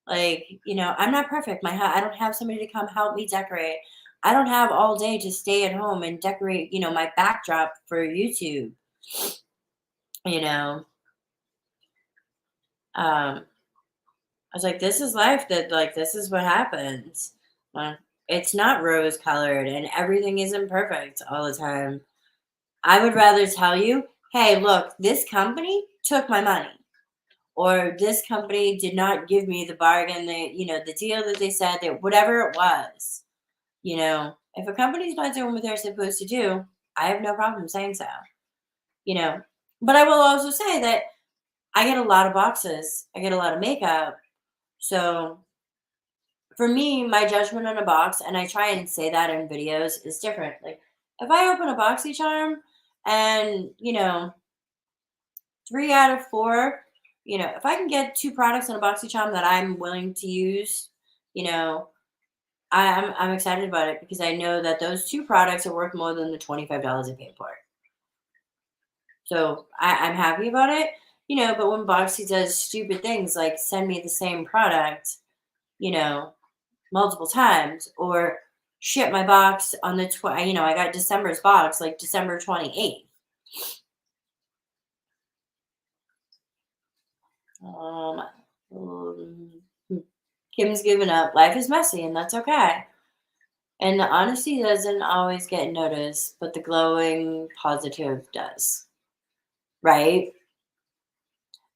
Speaker 1: Like, I'm not perfect. I don't have somebody to come help me decorate. I don't have all day to stay at home and decorate, my backdrop for YouTube. You know, I was like, this is life. That like this is what happens. Well, it's not rose colored, and everything isn't perfect all the time. I would rather tell you, hey, look, this company took my money, or this company did not give me the bargain, the deal that they said, that whatever it was. If a company's not doing what they're supposed to do, I have no problem saying so. But I will also say that I get a lot of boxes. I get a lot of makeup. So for me, my judgment on a box, and I try and say that in videos, is different. Like if I open a BoxyCharm and, 3 out of 4, if I can get 2 products in a BoxyCharm that I'm willing to use, I'm excited about it because I know that those 2 products are worth more than the $25 I paid for it. So I'm happy about it, but when Boxy does stupid things like send me the same product, multiple times, or ship my box on the I got December's box like December 28th. Kim's given up. Life is messy, and that's okay. And the honesty doesn't always get noticed, but the glowing positive does. Right?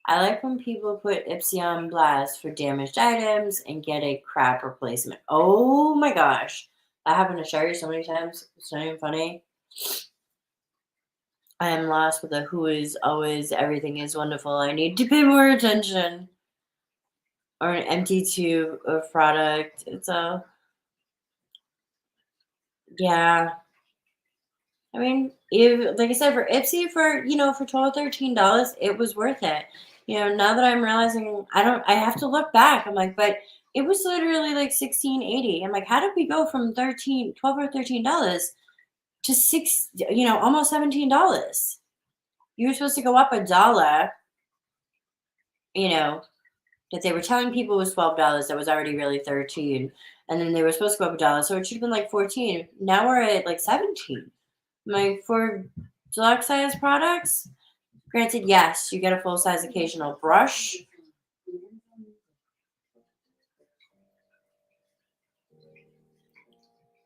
Speaker 1: I like when people put Ipsy on blast for damaged items and get a crap replacement. Oh my gosh. That happened to Sherry so many times. It's not even funny. I am lost with a who is always everything is wonderful. I need to pay more attention. Or an empty tube of product. It's yeah. I mean, if like I said, for Ipsy for for $12, $13, it was worth it. Now that I'm realizing I have to look back. I'm like, but it was literally like $16.80. I'm like, how did we go from 12 or $13 to almost $17? You were supposed to go up $1, that they were telling people was $12, that was already really 13. And then they were supposed to go up $1, so it should have been like 14. Now we're at like 17. For deluxe size products, granted, yes, you get a full size occasional brush.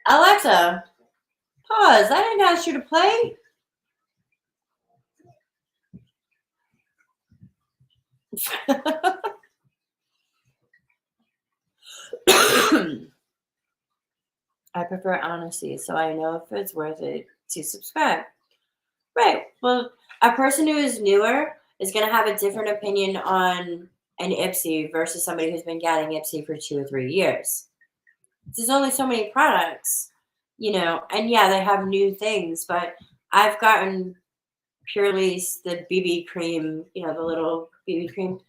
Speaker 1: Alexa, pause. I didn't ask you to play. I prefer honesty, so I know if it's worth it to subscribe. Right. Well, a person who is newer is going to have a different opinion on an Ipsy versus somebody who's been getting Ipsy for 2 or 3 years. There's only so many products, and yeah, they have new things, but I've gotten Purely the BB cream, the little BB cream.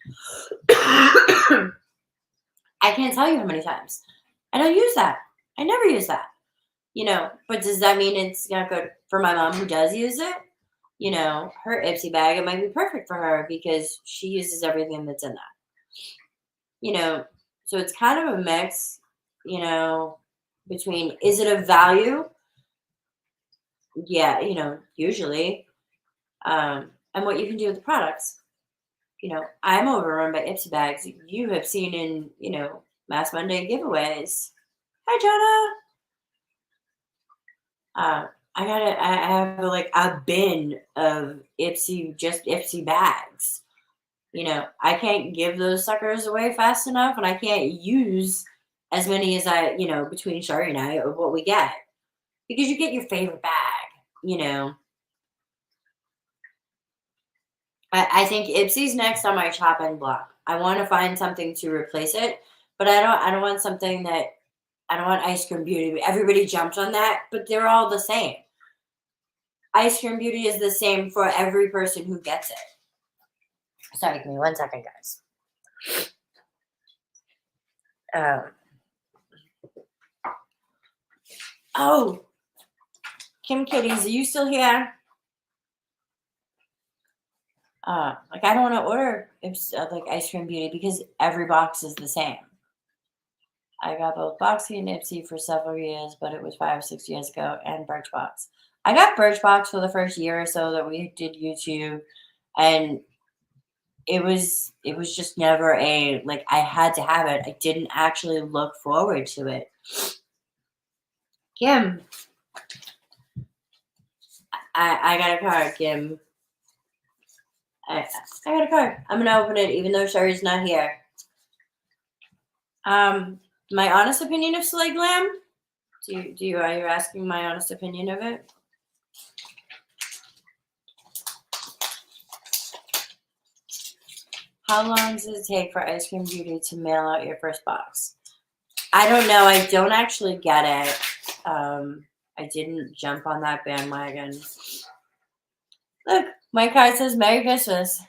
Speaker 1: I can't tell you how many times. I don't use that. I never use that. But does that mean it's not good for my mom who does use it? Her Ipsy bag, it might be perfect for her because she uses everything that's in that. So it's kind of a mix, between is it a value? Yeah, usually. And what you can do with the products. I'm overrun by Ipsy bags. You have seen in, Mass Monday giveaways. Hi, Jonah. I have like a bin of just Ipsy bags. You know, I can't give those suckers away fast enough, and I can't use as many as I, you know, between Shari and I of what we get. Because you get your favorite bag, you know. I think Ipsy's next on my chopping block. I want to find something to replace it, but I don't want something that I don't want Ice Cream Beauty. Everybody jumped on that, but they're all the same. Ice Cream Beauty is the same for every person who gets it. Sorry, give me 1 second, guys. Oh, Kim Kitties, are you still here? Like I don't want to order like Ice Cream Beauty because every box is the same. I got both Boxy and Ipsy for several years, but it was 5 or 6 years ago, and Birchbox. I got Birchbox for the first year or so that we did YouTube, and it was just never a like I had to have it. I didn't actually look forward to it. Kim, I got a card, Kim. I got a card. I'm gonna open it even though Sherry's not here. My honest opinion of Slay Glam. Are you asking my honest opinion of it? How long does it take for Ice Cream Beauty to mail out your first box? I don't know. I don't actually get it. I didn't jump on that bandwagon. Look, my card says Merry Christmas.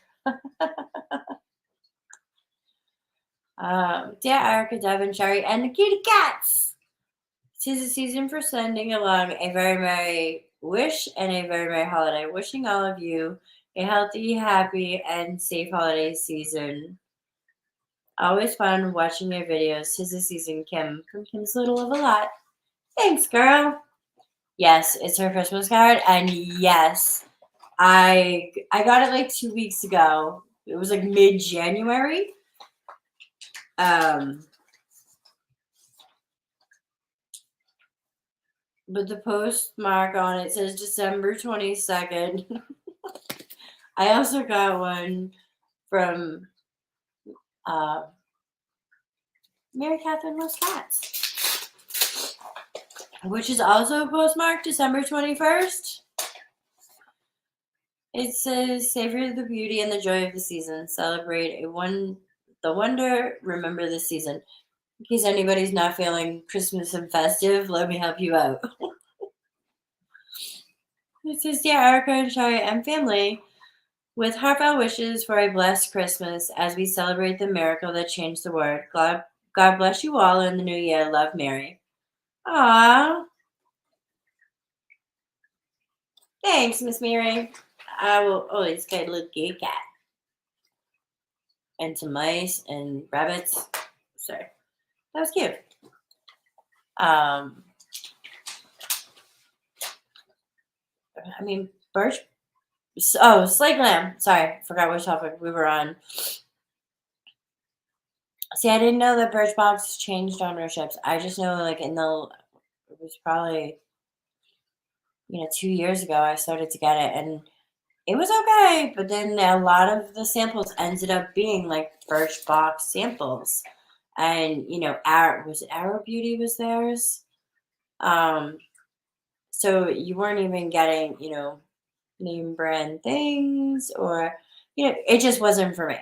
Speaker 1: Dear Erica, Devin, Sherry, and the kitty cats. Tis a season for sending along a very merry wish and a very merry holiday. Wishing all of you a healthy, happy, and safe holiday season. Always fun watching your videos. Tis a season, Kim. From Kim's Little of a Lot. Thanks, girl. Yes, it's her Christmas card, and yes, I got it like 2 weeks ago. It was like mid-January. But the postmark on it says December 22nd. I also got one from Mary Catherine Loves Cats, which is also postmarked December 21st. It says, savor the beauty and the joy of the season. Celebrate the wonder, remember the season. In case anybody's not feeling Christmas and festive, let me help you out. It says, dear Erica and Shari and family, with heartfelt wishes for a blessed Christmas as we celebrate the miracle that changed the world. God bless you all in the new year. Love, Mary. Aww. Thanks, Miss Mary. I will always get a little gay cat. And some mice and rabbits. Sorry. That was cute. I mean, Slay Glam. Sorry, forgot what topic we were on. See, I didn't know that Birchbox changed ownerships. I just know, like, it was probably, 2 years ago I started to get it, and it was okay. But then a lot of the samples ended up being, like, Birchbox samples. And, was it Arrow Beauty was theirs? So you weren't even getting, name brand things or, it just wasn't for me.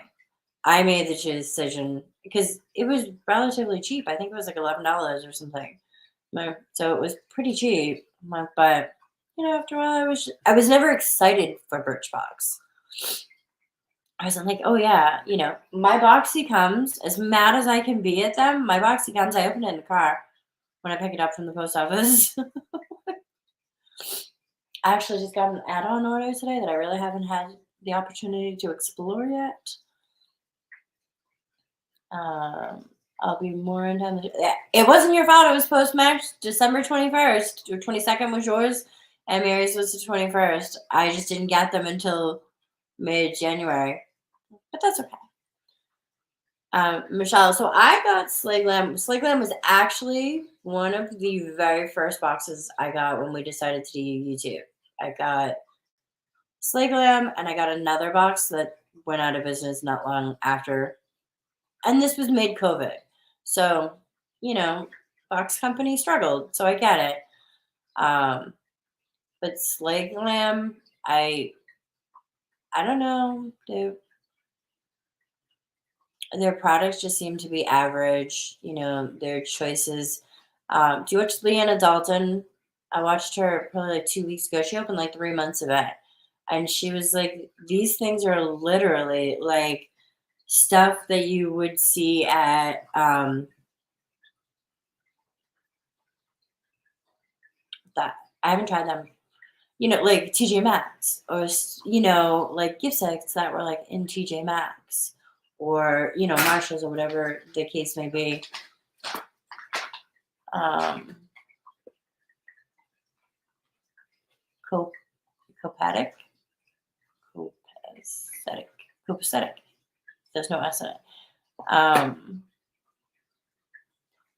Speaker 1: I made the decision because it was relatively cheap. I think it was like $11 or something. So it was pretty cheap. But, after a while, I was never excited for Birchbox. I wasn't like, oh yeah, my Boxy comes, as mad as I can be at them, my Boxy comes, I open it in the car when I pick it up from the post office. I actually just got an add-on order today that I really haven't had the opportunity to explore yet. I'll be more in time. It wasn't your fault. It was post-match December 21st. Or 22nd was yours, and Mary's was the 21st. I just didn't get them until mid-January. But that's okay. Michelle, so I got Slay Glam. Slay Glam was actually one of the very first boxes I got when we decided to do YouTube. I got Slay Glam, and I got another box that went out of business not long after. And this was mid-COVID. So, box company struggled. So I get it. But Slay Glam, I don't know. Their products just seem to be average. Their choices. Do you watch Leanna Dalton? I watched her probably like 2 weeks ago. She opened like 3 months of it. And she was like, these things are literally like stuff that you would see at that I haven't tried them. Like TJ Maxx or like gift sets that were like in TJ Maxx or Marshalls or whatever the case may be. Copacetic. There's no S in it.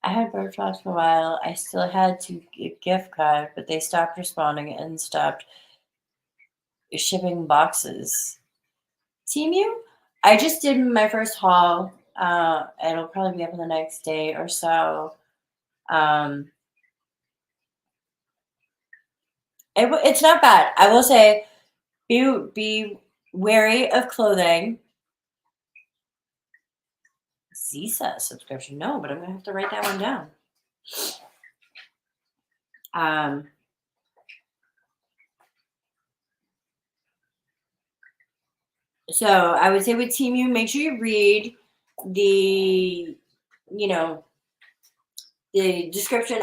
Speaker 1: I had Birchbox for a while. I still had to gift card, but they stopped responding and stopped shipping boxes. Temu? I just did my first haul. It'll probably be up in the next day or so. It's not bad. I will say, be wary of clothing. Zisa subscription. No, but I'm going to have to write that one down. So I would say with Temu, make sure you read the, the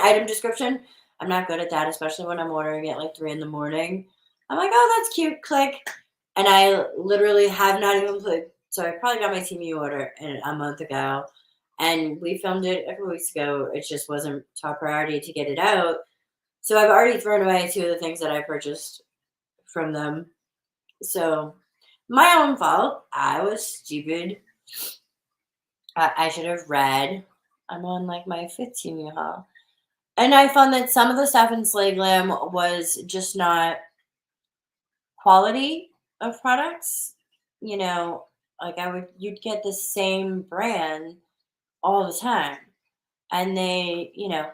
Speaker 1: item description. I'm not good at that, especially when I'm ordering at like 3 a.m. I'm like, oh, that's cute. Click. And I literally have not even clicked. So I probably got my Temu order a month ago. And we filmed it a couple weeks ago. It just wasn't top priority to get it out. So I've already thrown away 2 of the things that I purchased from them. So my own fault. I was stupid. I should have read. I'm on like my 5th Temu haul. And I found that some of the stuff in Slay Glam was just not quality of products. Like you'd get the same brand all the time. And they,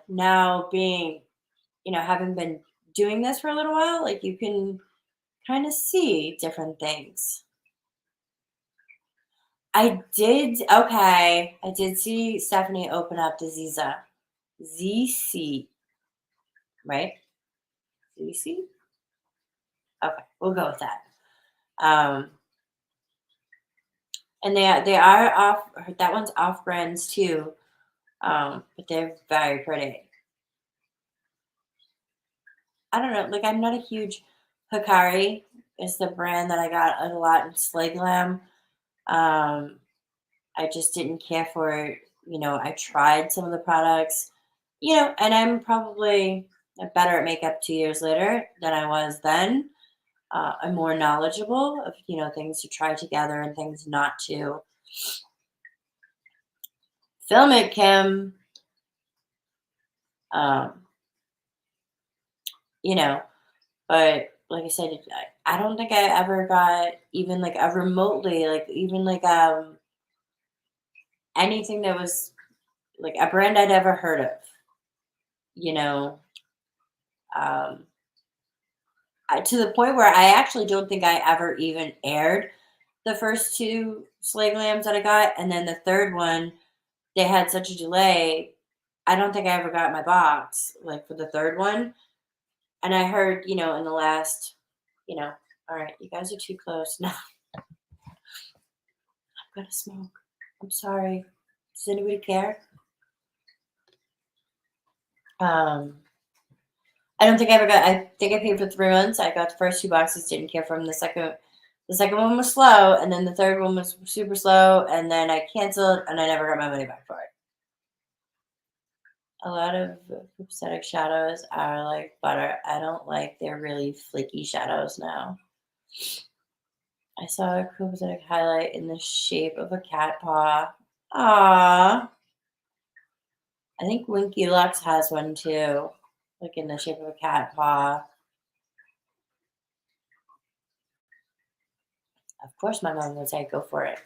Speaker 1: now being, having been doing this for a little while, like you can kind of see different things. I did see Stephanie open up to ZC, right? ZC? Okay, we'll go with that. And they are off. That one's off brands too, but they're very pretty. I don't know. Like I'm not a huge Hikari. Is the brand that I got a lot in Slay Glam. I just didn't care for it. I tried some of the products, and I'm probably better at makeup 2 years later than I was then. I'm more knowledgeable of, things to try together and things not to. Film it, Kim. But like I said, I don't think I ever got even like a remotely, like even like anything that was like a brand I'd ever heard of. To the point where I actually don't think I ever even aired the first 2 Slay Glams that I got. And then the third one, they had such a delay. I don't think I ever got my box, like for the third one. And I heard, in the last, all right, you guys are too close. No. I'm going to smoke. I'm sorry. Does anybody care? I don't think I ever got. I think I paid for 3 months. I got the first 2 boxes. Didn't care for them. The second one was slow, and then the third one was super slow, and then I canceled, and I never got my money back for it. A lot of aesthetic shadows are like butter. I don't like their really flaky shadows now. I saw a copacetic highlight in the shape of a cat paw. Aww. I think Winky Lux has one too. Like in the shape of a cat paw. Of course, my mom would say, go for it.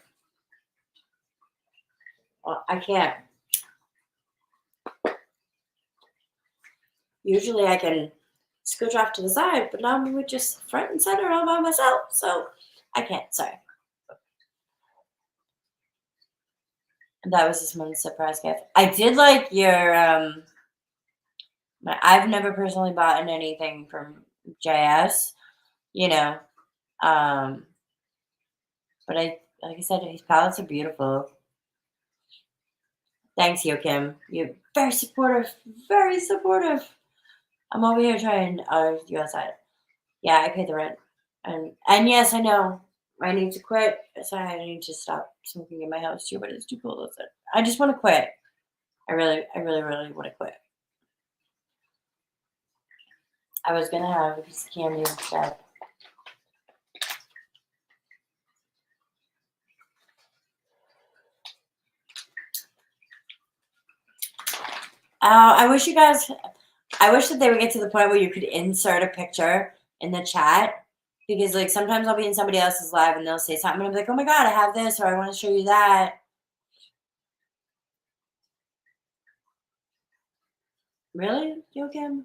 Speaker 1: Well, I can't. Usually I can scooch off to the side, but now I'm just front and center all by myself. So I can't. Sorry. That was this month's surprise gift. I did like your I've never personally bought anything from JS, you know. But like I said, his palettes are beautiful. Thanks, Yo Kim. You're very supportive. Very supportive. I'm over here trying you outside. Yeah, I pay the rent. And yes, I know. I need to quit. So I need to stop smoking in my house too, but it's too cold outside. I just want to quit. I really want to quit. I was gonna have a piece of candy instead. I wish that they would get to the point where you could insert a picture in the chat, because like sometimes I'll be in somebody else's live and they'll say something and I'm like, oh my god, I have this, or I want to show you that. Really, Joachim?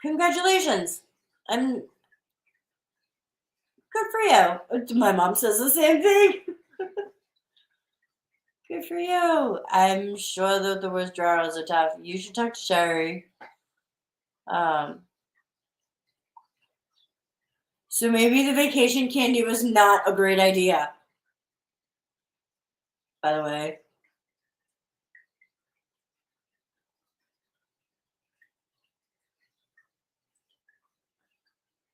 Speaker 1: Congratulations. I'm good for you. My mom says the same thing. Good for you. I'm sure that the withdrawals are tough. You should talk to Sherry. So maybe the vacation candy was not a great idea. By the way.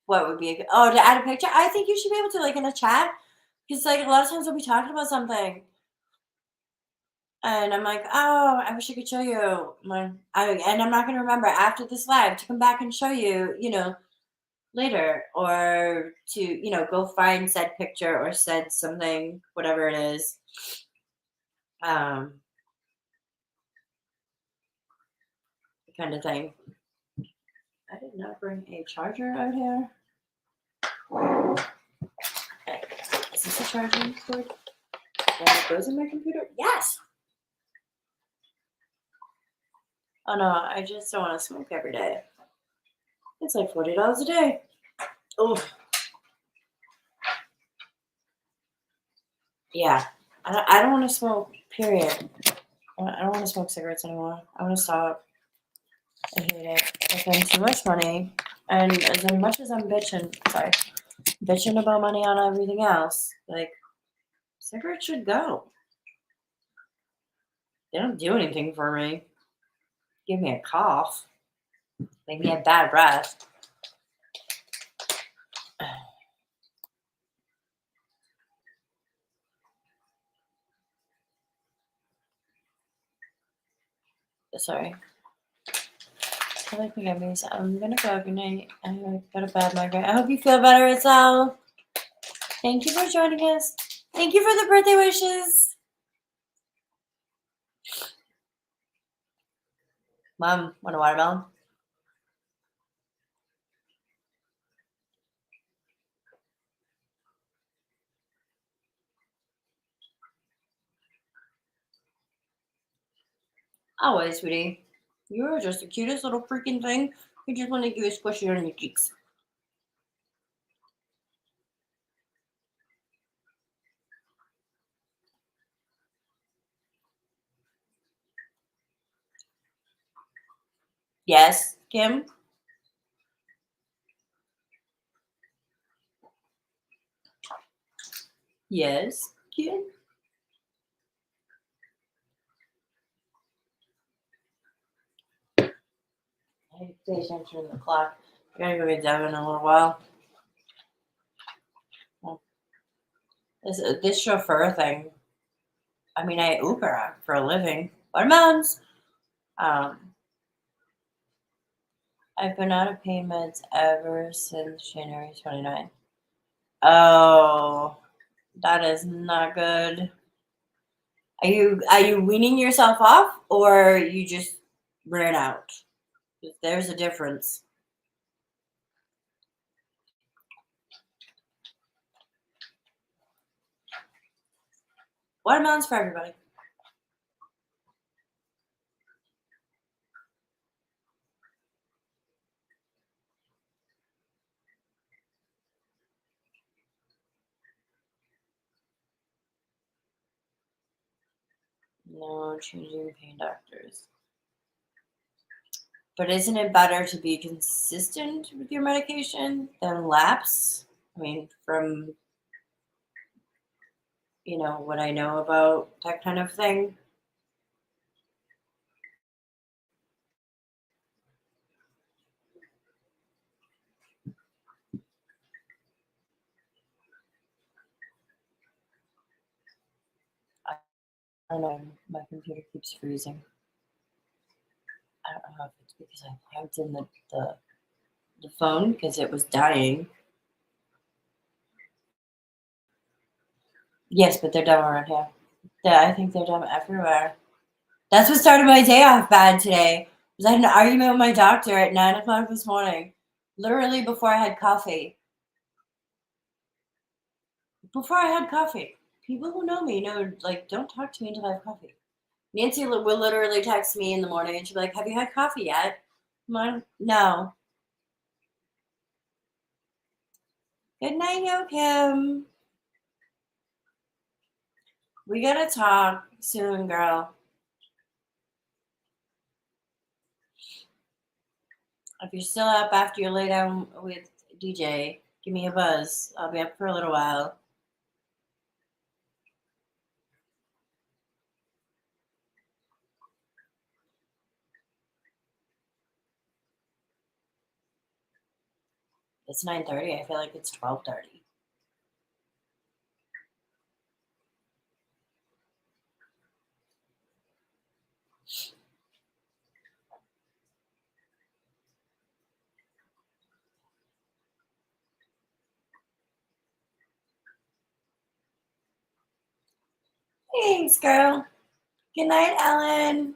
Speaker 1: What would be a good, to add a picture? I think you should be able to, like, in a chat. Because, like, a lot of times we'll be talking about something. And I'm like, oh, I wish I could show you. And I'm not going to remember after this live to come back and show you, later. Or to, go find said picture or said something, whatever it is. Kind of thing. I did not bring a charger out here. Okay. Is this a charging cord? And it goes in my computer? Yes! Oh no, I just don't want to smoke every day. It's like $40 a day. Oh. Yeah. I don't want to smoke, period. I don't want to smoke cigarettes anymore. I want to stop. I hate it. I spend too much money. And as much as I'm bitching about money on everything else, like, cigarettes should go. They don't do anything for me. Give me a cough. Make me have bad breath. Sorry. I like my gummies. I'm gonna go. Good night. I got a bad migraine. I hope you feel better, Isel. Thank you for joining us. Thank you for the birthday wishes. Mom, want a watermelon? Always, sweetie. You're just the cutest little freaking thing. You just want to give you a squishy on your cheeks. Yes, Kim? Yes, Kim? I pay attention to the clock. I gotta go get Devin in a little while. This chauffeur thing. I mean, I Uber for a living. Watermelons. I've been out of pain meds ever since January 29th. Oh, that is not good. Are you weaning yourself off, or you just ran out? There's a difference. Watermelons for everybody. No changing pain doctors. But isn't it better to be consistent with your medication than lapse? I mean, from what I know about that kind of thing. I don't know. My computer keeps freezing. I don't know if it's because I plugged in the phone because it was dying. Yes, but they're dumb around here. Yeah, I think they're dumb everywhere. That's what started my day off bad today. Was I had an argument with my doctor at 9 o'clock this morning, literally before I had coffee. Before I had coffee, people who know me know, like, don't talk to me until I have coffee. Nancy will literally text me in the morning and she'll be like, "Have you had coffee yet?" I'm like, "No." Good night, Yo Kim. We gotta talk soon, girl. If you're still up after you lay down with DJ, give me a buzz. I'll be up for a little while. It's 9:30. I feel like it's 12:30. Thanks, girl. Good night, Ellen.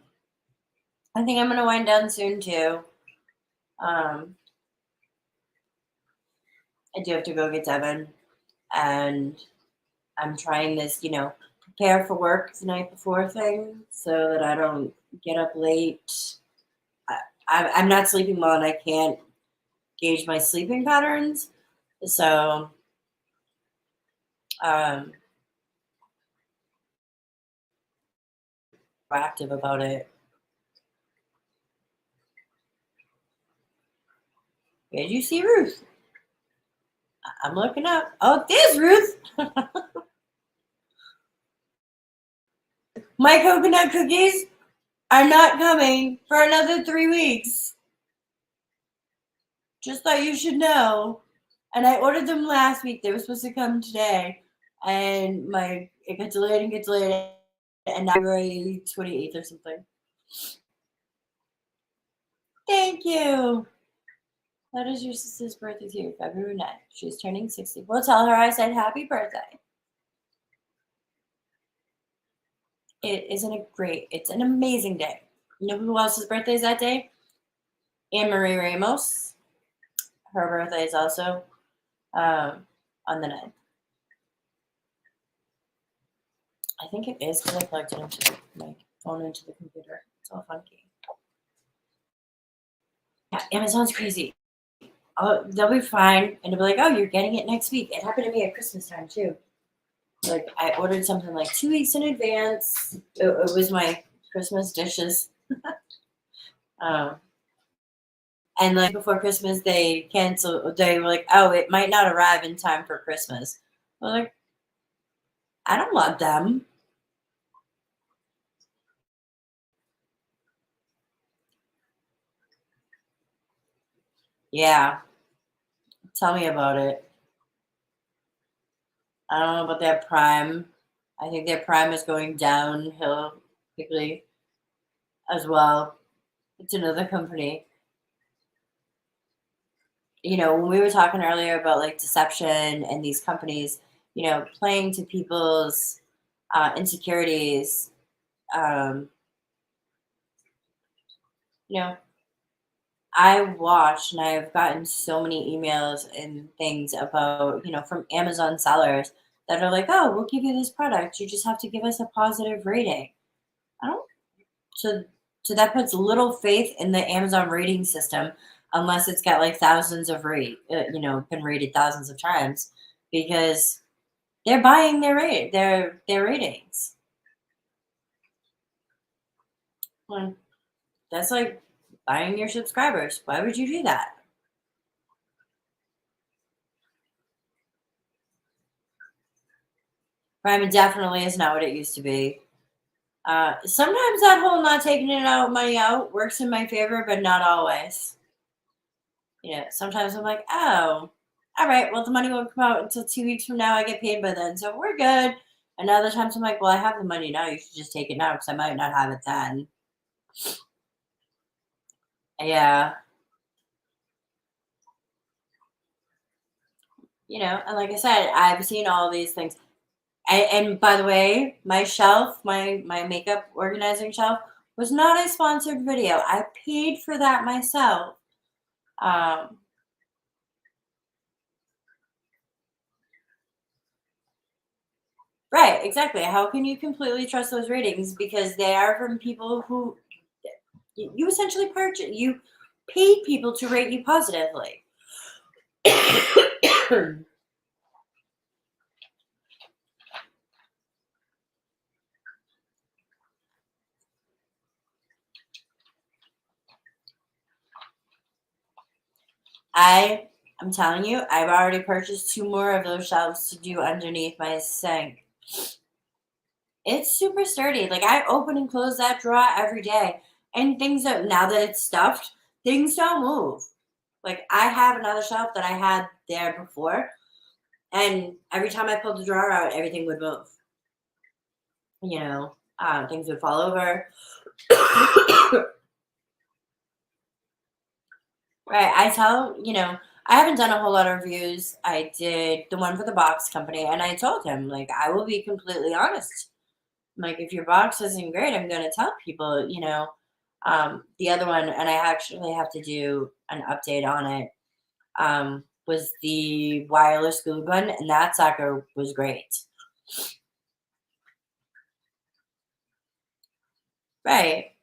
Speaker 1: I think I'm gonna wind down soon too. I do have to go get Devin, and I'm trying this, prepare for work the night before thing so that I don't get up late. I'm not sleeping well, and I can't gauge my sleeping patterns, so proactive about it. Did you see Ruth? I'm looking up. Oh, there's Ruth. My coconut cookies are not coming for another 3 weeks. Just thought you should know. And I ordered them last week. They were supposed to come today. And it got delayed and and now February 28th or something. Thank you. That is your sister's birthday too, February 9th. She's turning 60. We'll tell her I said happy birthday. It's an amazing day. You know who else's birthday is that day? Anne Marie Ramos. Her birthday is also on the 9th. I think it is because I plugged it into my phone into the computer. It's all funky. Yeah, Amazon's crazy. They'll be fine, and they'll be like, "Oh, you're getting it next week." It happened to me at Christmas time too. Like I ordered something like 2 weeks in advance. It was my Christmas dishes. And like before Christmas, they canceled. They were like, "Oh, it might not arrive in time for Christmas." I was like, "I don't want them." Yeah, tell me about it. I don't know about their Prime. I think their Prime is going downhill quickly as well. It's another company. When we were talking earlier about like deception and these companies, playing to people's insecurities, you know, I watched and I've gotten so many emails and things about, from Amazon sellers that are like, oh, we'll give you this product. You just have to give us a positive rating. I don't. So that puts little faith in the Amazon rating system, unless it's got like thousands of been rated thousands of times, because they're buying their ratings. Well, that's like buying your subscribers. Why would you do that? Prime definitely is not what it used to be. Sometimes that whole not taking money out works in my favor, but not always. Sometimes I'm like, oh, all right, well, the money won't come out until 2 weeks from now. I get paid by then, so we're good. And other times I'm like, well, I have the money now. You should just take it now because I might not have it then. Yeah. And like I said, I've seen all these things. And by the way, my shelf, my makeup organizing shelf, was not a sponsored video. I paid for that myself. Right, exactly. How can you completely trust those ratings? Because they are from people who you essentially purchase. You paid people to rate you positively. I'm telling you, I've already purchased 2 more of those shelves to do underneath my sink. It's super sturdy. Like, I open and close that drawer every day, and now that it's stuffed, things don't move. Like, I have another shelf that I had there before, and every time I pulled the drawer out, everything would move. Things would fall over. Right. I haven't done a whole lot of reviews. I did the one for the box company, and I told him, like, I will be completely honest. Like, if your box isn't great, I'm going to tell people, the other one, and I actually have to do an update on it, was the wireless glue gun, and that sucker was great. Right.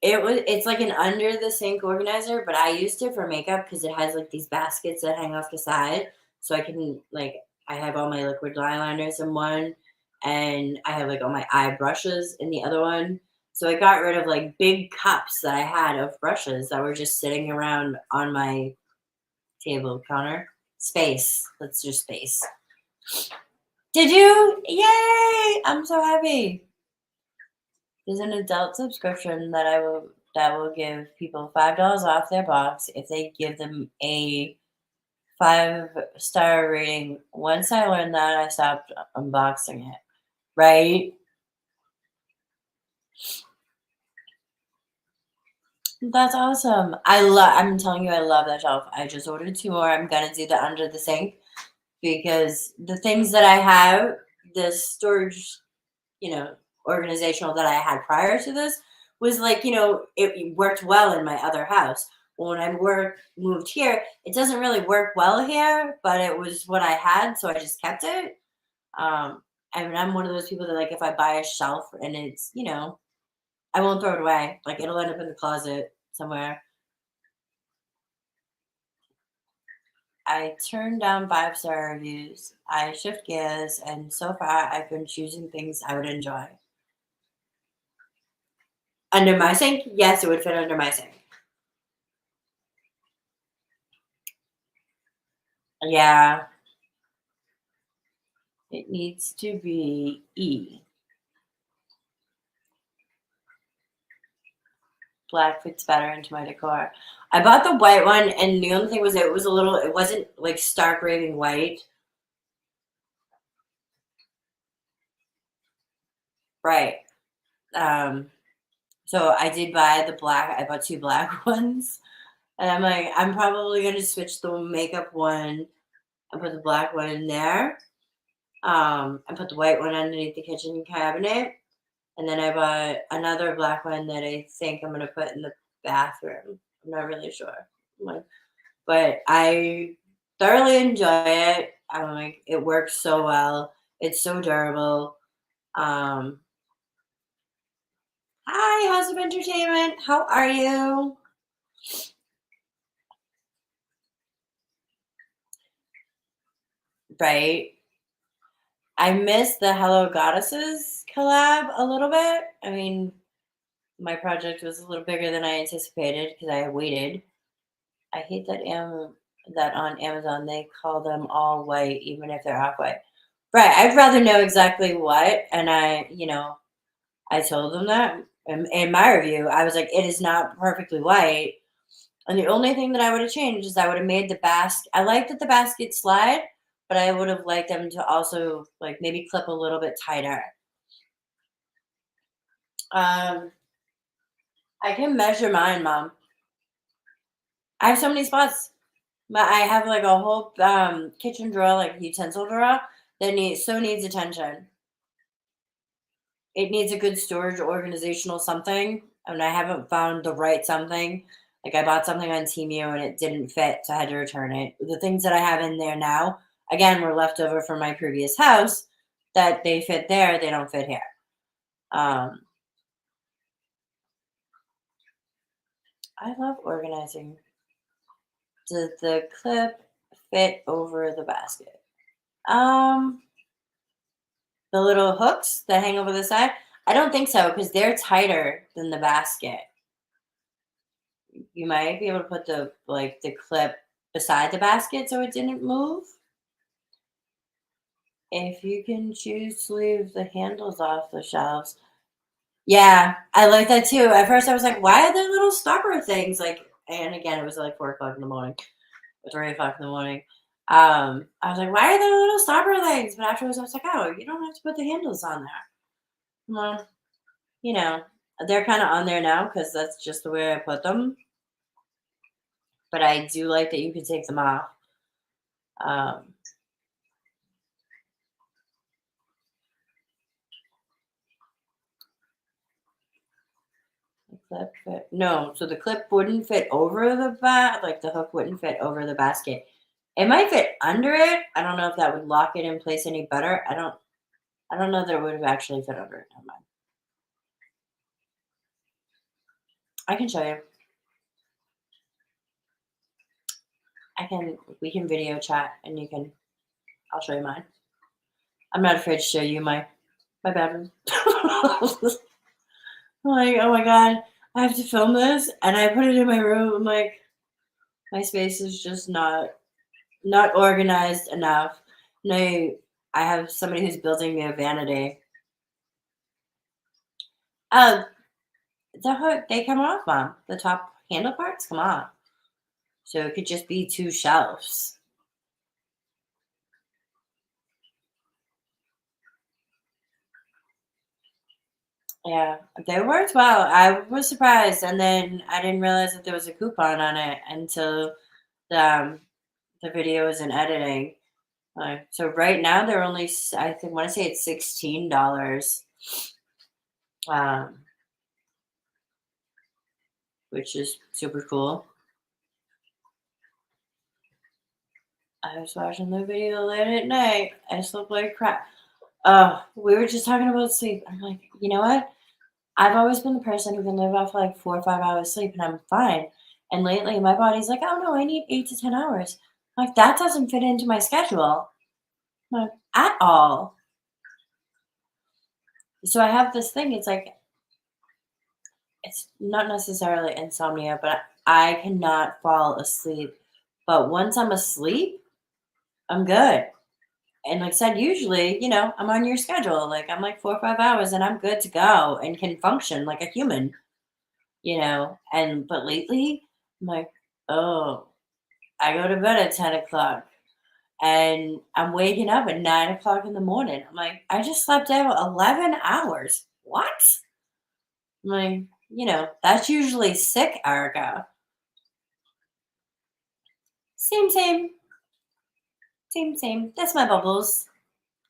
Speaker 1: It's like an under the sink organizer, but I used it for makeup because it has like these baskets that hang off the side. So I can I have all my liquid eyeliners in one, and I have like all my eye brushes in the other one. So I got rid of like big cups that I had of brushes that were just sitting around on my table counter. Space. Let's do space. Did you? Yay! I'm so happy. There's an adult subscription that will give people $5 off their box if they give them a 5-star rating. Once I learned that, I stopped unboxing it. Right? That's awesome. I'm telling you, I love that shelf. I just ordered 2 more. I'm gonna do the under the sink because the things that I have, the storage, organizational that I had prior to this was like, it worked well in my other house. Well, when I moved here, it doesn't really work well here, but it was what I had, so I just kept it. I'm one of those people that, like, if I buy a shelf and it's, I won't throw it away. Like, it'll end up in the closet somewhere. I turned down 5-star reviews. I shift gears, and so far I've been choosing things I would enjoy. Under my sink? Yes, it would fit under my sink. Yeah. It needs to be E. Black fits better into my decor. I bought the white one, and the only thing was it wasn't like stark raving white. Right. So I did buy the black. I bought 2 black ones. And I'm like, I'm probably going to switch the makeup one and put the black one in there. And put the white one underneath the kitchen cabinet. And then I bought another black one that I think I'm going to put in the bathroom. I'm not really sure. But I thoroughly enjoy it. I'm like, it works so well. It's so durable. Hi, House of Entertainment. How are you? Right. I miss the Hello Goddesses collab a little bit. I mean, my project was a little bigger than I anticipated because I waited. I hate that on Amazon they call them all white, even if they're off white. Right. I'd rather know exactly what, and I told them that in my review. I was like, it is not perfectly white, and the only thing that I would have changed is I would have made the basket. I like that the basket slide, but I would have liked them to also like maybe clip a little bit tighter. I can measure mine, Mom. I have so many spots. But I have like a whole kitchen drawer, like utensil drawer, that needs attention. It needs a good storage organizational something, and I haven't found the right something. Like I bought something on Temu and it didn't fit, so I had to return it. The things that I have in there now, again, were left over from my previous house that they fit there, they don't fit here. I love organizing. Does the clip fit over the basket? The little hooks that hang over the side? I don't think so because they're tighter than the basket. You might be able to put the clip beside the basket so it didn't move. If you can choose to leave the handles off the shelves. Yeah, I like that too. At first I was like, why are there little stopper things? And again, it was like 4 o'clock in the morning. Or 3 o'clock in the morning. I was like, why are there little stopper things? But afterwards I was like, oh, you don't have to put the handles on there. Well, they're kind of on there now because that's just the way I put them. But I do like that you can take them off. The clip fit. No, so the clip wouldn't fit over the like the hook wouldn't fit over the basket. It might fit under it. I don't know if that would lock it in place any better. I don't know that it would have actually fit under it. Never mind. I can show you. We can video chat and I'll show you mine. I'm not afraid to show you my bedroom. I'm like, oh my God, I have to film this. And I put it in my room. I'm like, my space is just not organized enough. No, I have somebody who's building me a vanity. The hook, they come off, Mom. The top handle parts come off. So it could just be 2 shelves. Yeah, they worked well. I was surprised, and then I didn't realize that there was a coupon on it until the video was in editing. So right now they're only, I want to say it's $16, which is super cool. I was watching the video late at night. I slept like crap. We were just talking about sleep. I'm like, you know what? I've always been the person who can live off like 4 or 5 hours sleep and I'm fine. And lately my body's like, oh no, I need 8 to 10 hours. Like that doesn't fit into my schedule. Like, at all. So I have this thing, it's like, it's not necessarily insomnia, but I cannot fall asleep. But once I'm asleep, I'm good. And like I said, usually, I'm on your schedule. Like I'm like 4 or 5 hours and I'm good to go and can function like a human, but lately I'm like, oh, I go to bed at 10 o'clock and I'm waking up at 9 o'clock in the morning. I'm like, I just slept out 11 hours. What? I'm like, that's usually sick, Erica. Same, same. Same, same. That's my bubbles.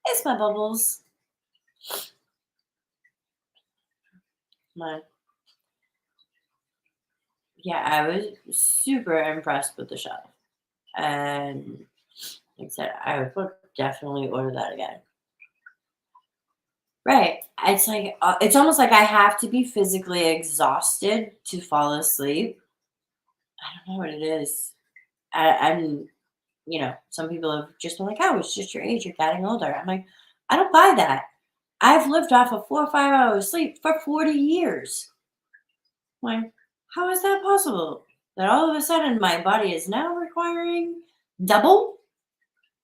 Speaker 1: It's my bubbles. Yeah, I was super impressed with the shelf. And Like I said, I would definitely order that again. Right. It's like it's almost like I have to be physically exhausted to fall asleep. I don't know what it is. I'm, some people have just been like, "Oh, it's just your age. You're getting older." I'm like, I don't buy that. I've lived off of 4 or 5 hours sleep for 40 years. Like, how is that possible? That all of a sudden my body is now requiring double?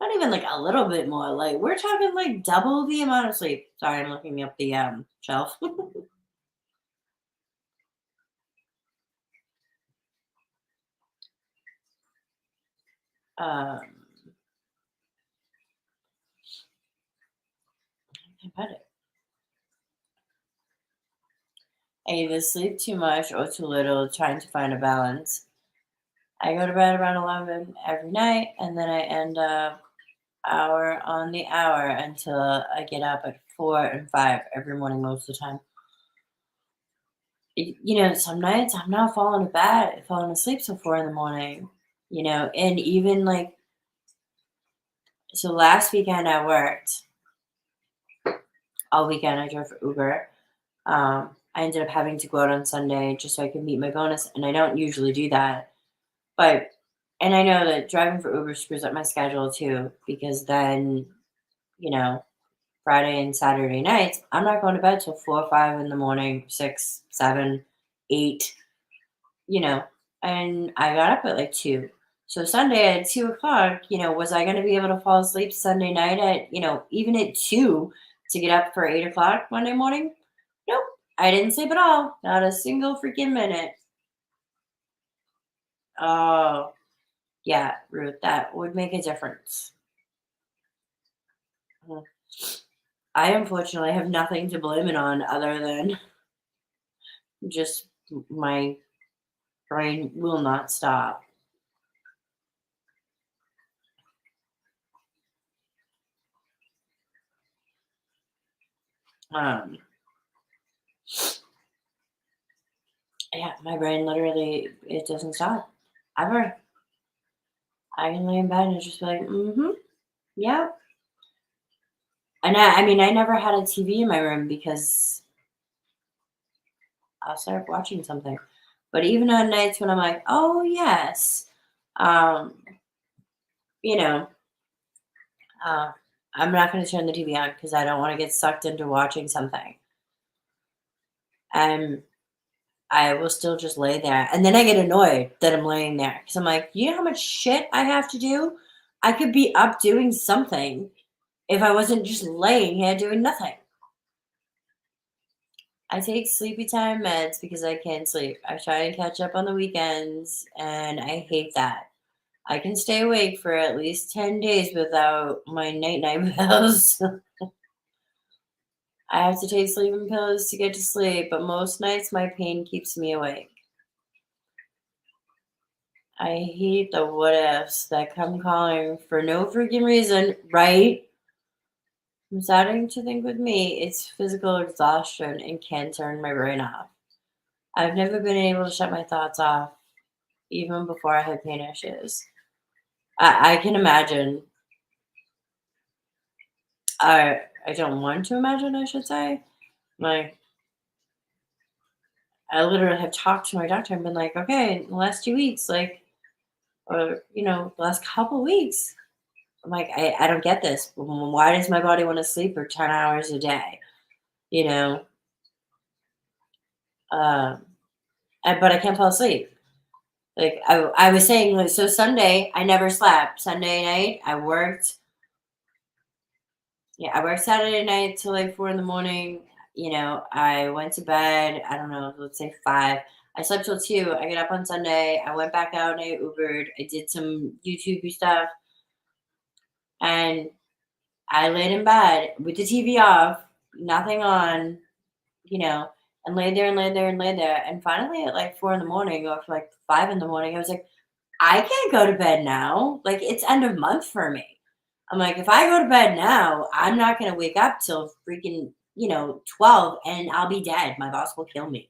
Speaker 1: Not even like a little bit more. Like we're talking like double the amount of sleep. Sorry, I'm looking up the shelf. um, I bet it. I either sleep too much or too little, trying to find a balance. I go to bed around 11 every night, and then I end up hour on the hour until I get up at 4 and 5 every morning most of the time. Some nights I'm not falling asleep till 4 in the morning. And even like so last weekend I worked all weekend. I drove for Uber. I ended up having to go out on Sunday just so I could meet my bonus, and I don't usually do that. And I know that driving for Uber screws up my schedule too, because then, you know, Friday and Saturday nights, I'm not going to bed till 4 or 5 in the morning, 6, 7, 8, you know, and I got up at like 2. So Sunday at 2 o'clock, was I going to be able to fall asleep Sunday night at, even at 2 to get up for 8 o'clock Monday morning? Nope. I didn't sleep at all. Not a single freaking minute. Oh, yeah, Ruth, that would make a difference. Mhm. I unfortunately have nothing to blame it on other than just my brain will not stop. Um, yeah, my brain literally it doesn't stop ever. I can lay in bed and just be like, yeah. And I mean, I never had a TV in my room because I'll start watching something. But even on nights when I'm like, oh yes, um, you know, uh, I'm not going to turn the TV on because I don't want to get sucked into watching something. And I will still just lay there. And then I get annoyed that I'm laying there because I'm like, you know how much shit I have to do? I could be up doing something if I wasn't just laying here doing nothing. I take sleepy time meds because I can't sleep. I try and catch up on the weekends, and I hate that. I can stay awake for at least 10 days without my night pills. I have to take sleeping pills to get to sleep, but most nights my pain keeps me awake. I hate the what ifs that come calling for no freaking reason, right? I'm starting to think with me, it's physical exhaustion and can turn my brain off. I've never been able to shut my thoughts off, even before I had pain issues. I can imagine. I don't want to imagine, I should say. Like, I literally have talked to my doctor and been like, okay, in the last 2 weeks, or, the last couple weeks, I'm like, I don't get this. Why does my body want to sleep for 10 hours a day? You know? Um, but I can't fall asleep. Like, I was saying, like, so Sunday, I never slept. Sunday night, I worked. Yeah, I worked Saturday night till like 4 in the morning. I went to bed, I don't know, let's say 5. I slept till 2. I get up on Sunday. I went back out and I Ubered. I did some YouTube stuff. And I laid in bed with the TV off, nothing on, and laid there and laid there and laid there. And finally at like 4 in the morning or for like 5 in the morning, I was like, I can't go to bed now. Like it's end of month for me. I'm like, if I go to bed now, I'm not gonna wake up till freaking, 12 and I'll be dead. My boss will kill me.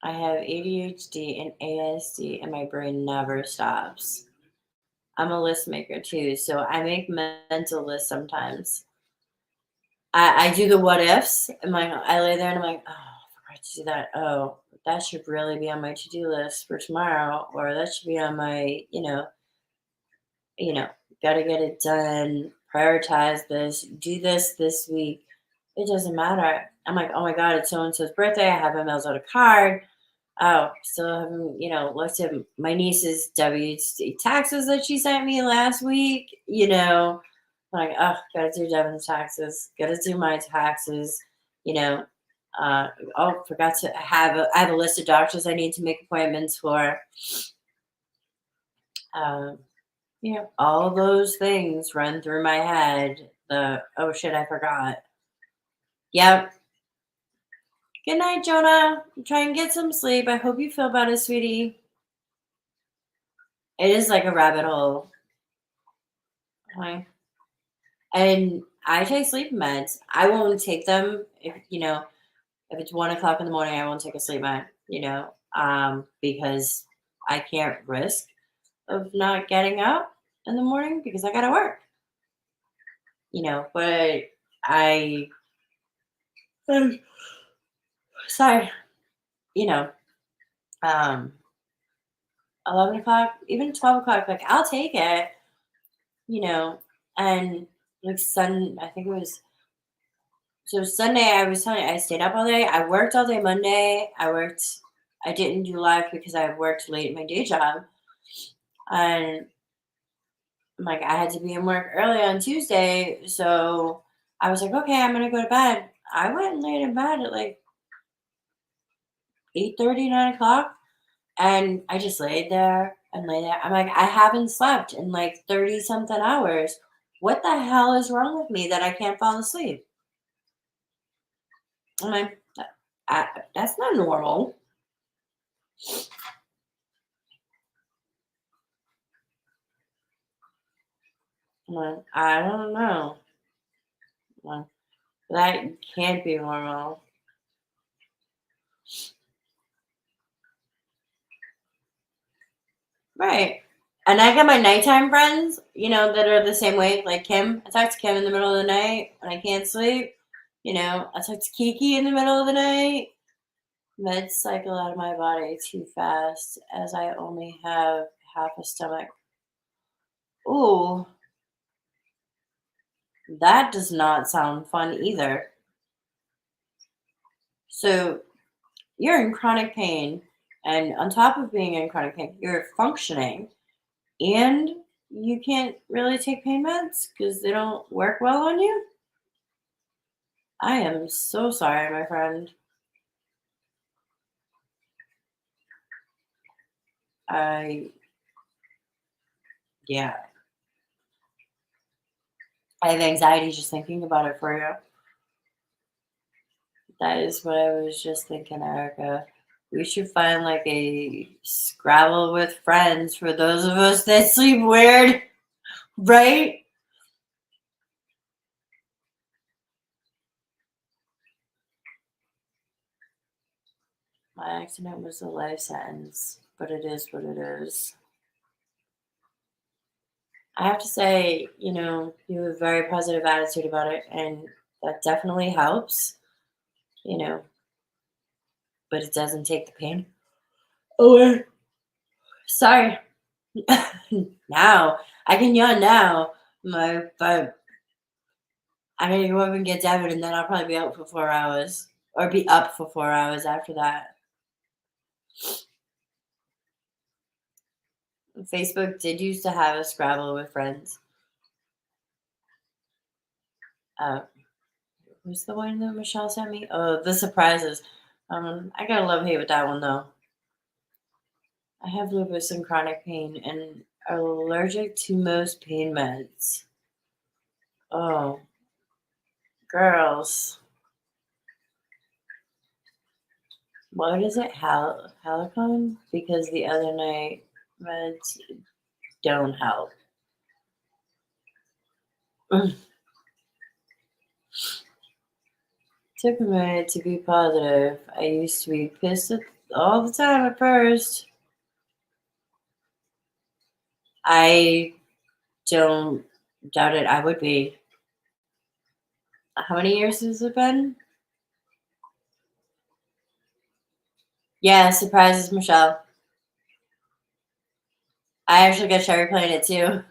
Speaker 1: I have ADHD and ASD, and my brain never stops. I'm a list maker too, so I make mental lists sometimes. I do the what ifs, and I lay there and I'm like, oh, I forgot to do that. Oh, that should really be on my to do list for tomorrow, or that should be on my, you know, got to get it done, prioritize this, do this week. It doesn't matter. I'm like, oh my God, it's so and so's birthday. I haven't mailed out a card. Oh, still haven't, looked at my niece's WC taxes that she sent me last week. Like, oh, gotta do Devin's taxes, gotta do my taxes, you know. Forgot to I have a list of doctors I need to make appointments for. Um, all those things run through my head. Oh shit, I forgot. Yep. Good night, Jonah. Try and get some sleep. I hope you feel better, sweetie. It is like a rabbit hole. Okay. And I take sleep meds. I won't take them if it's 1 o'clock in the morning. I won't take a sleep med. Because I can't risk of not getting up in the morning because I gotta work. But sorry, 11 o'clock, even 12 o'clock, like I'll take it, and like I think it was, so Sunday, I was telling you, I stayed up all day. I worked all day Monday. I didn't do live because I worked late at my day job. And like, I had to be in work early on Tuesday. So I was like, okay, I'm going to go to bed. I went and laid in bed at like 8:30, 9 o'clock. And I just laid there and lay there. I'm like, I haven't slept in like 30 something hours. What the hell is wrong with me that I can't fall asleep? I'm like, that's not normal. I'm like, I don't know. I'm like, that can't be normal. Right. And I got my nighttime friends, that are the same way, like Kim. I talk to Kim in the middle of the night when I can't sleep. I talk to Kiki in the middle of the night. Meds cycle out of my body too fast as I only have half a stomach. Ooh, that does not sound fun either. So you're in chronic pain, and on top of being in chronic pain, you're functioning, and you can't really take pain meds because they don't work well on you. I am so sorry, my friend. Yeah. I have anxiety just thinking about it for you. That is what I was just thinking, Erica. We should find like a Scrabble with friends for those of us that sleep weird, right? My accident was a life sentence, but it is what it is. I have to say, you have a very positive attitude about it, and that definitely helps, but it doesn't take the pain away. Sorry. Now, I can yawn now, but I'm going to go up and get Devin, and then I'll probably be out for 4 hours, or be up for 4 hours after that. Facebook did used to have a Scrabble with friends. Who's the one that Michelle sent me? Oh, the surprises. I got a love hate with that one though. I have lupus and chronic pain and are allergic to most pain meds. Oh, girls. What is it? Halicon? Because the other night meds don't help. Took a minute to be positive. I used to be pissed at all the time at first. I don't doubt it. I would be. How many years has it been? Yeah, surprises Michelle. I actually got Cherry playing it too.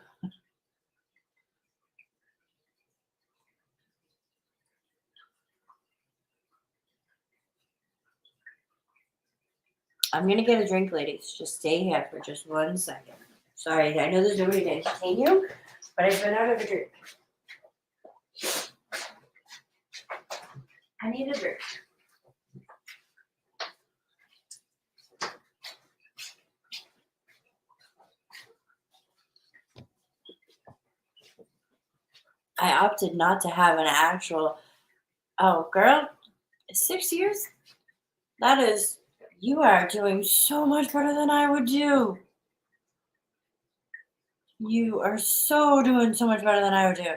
Speaker 1: I'm gonna get a drink, ladies. Just stay here for just 1 second. Sorry, I know there's nobody to entertain you, but I've been out of a drink. I need a drink. I opted not to have an actual. Oh, girl, 6 years? That is. You are doing so much better than I would do. You are so doing so much better than I would do.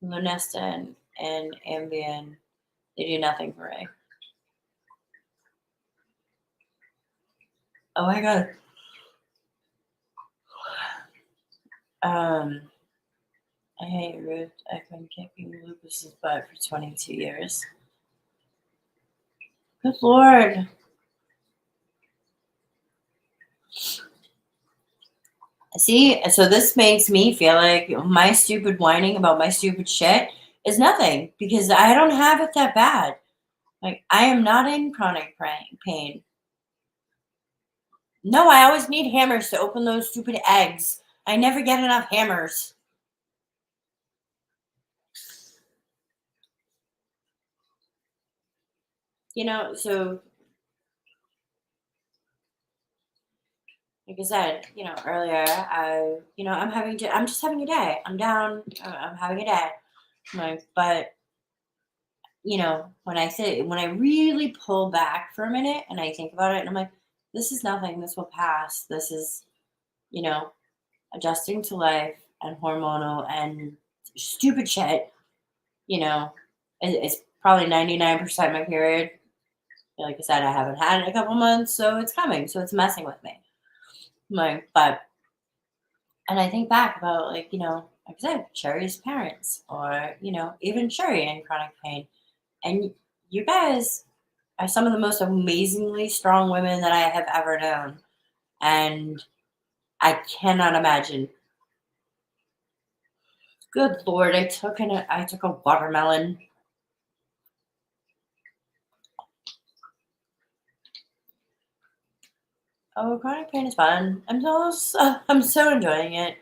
Speaker 1: Lunesta and Ambien, they do nothing for me. Oh my god. I hate Ruth. I've been kicking Lucas's butt for 22 years. Good lord. See, so this makes me feel like my stupid whining about my stupid shit is nothing because I don't have it that bad. Like, I am not in chronic pain. No, I always need hammers to open those stupid eggs. I never get enough hammers. So like I said, earlier, I'm just having a day. I'm down. I'm having a day. But when I really pull back for a minute and I think about it, and I'm like, this is nothing. This will pass. This is, adjusting to life and hormonal and stupid shit. It's probably 99% my period. Like I said, I haven't had it in a couple months, so it's coming. So it's messing with me. And I think back about like I said, Cherry's parents, or even Cherry in chronic pain, and you guys are some of the most amazingly strong women that I have ever known, and I cannot imagine. Good lord, I took a watermelon. Oh, chronic pain is fun. I'm so enjoying it.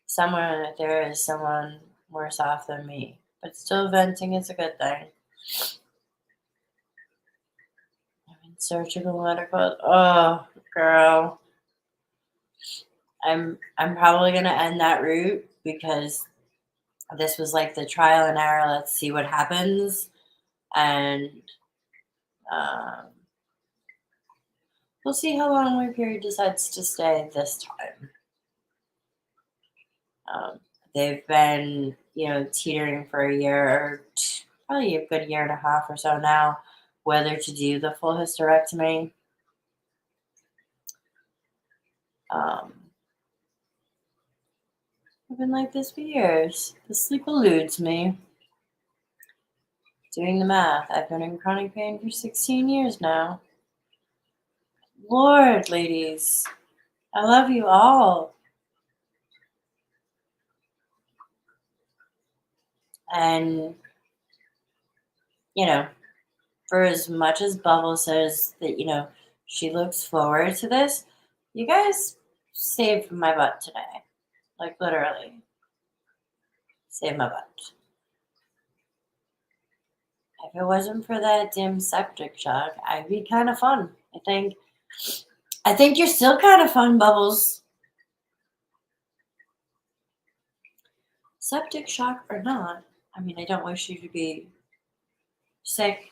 Speaker 1: Somewhere there is someone worse off than me, but still venting is a good thing. I'm in surgical medical. Oh, girl. I'm probably gonna end that route because this was like the trial and error. Let's see what happens, and um, we'll see how long my period decides to stay this time. They've been, teetering for a year, or probably a good year and a half or so now, whether to do the full hysterectomy. I've been like this for years. The sleep eludes me. Doing the math, I've been in chronic pain for 16 years now. Lord, ladies, I love you all. And, for as much as Bubble says that, she looks forward to this, you guys saved my butt today. Like, literally. Saved my butt. If it wasn't for that damn septic shock, I'd be kind of fun. I think you're still kind of fun, Bubbles. Septic shock or not, I mean, I don't wish you to be sick.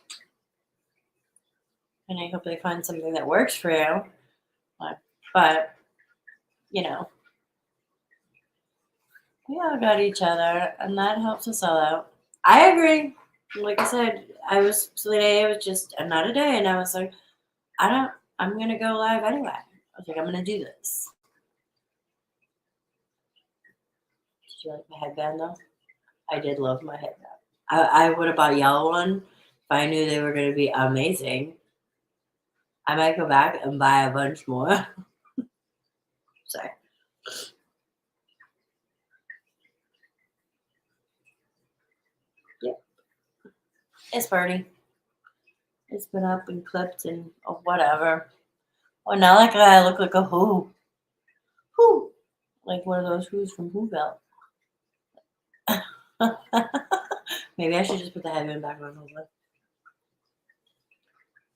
Speaker 1: And I hope they find something that works for you. But, we all got each other, and that helps us all out. I agree. like I said, so today it was just another day, and I was like, I'm gonna go live anyway. I was like, I'm gonna do this. Did you like my headband though? I did love my headband. I would have bought a yellow one if I knew they were gonna be amazing. I might go back and buy a bunch more. Sorry. Yep. It's Bernie. It's been up and clipped and whatever. Oh, now like I look like a who. Who? Like one of those who's from Whoville. Maybe I should just put the headband back on.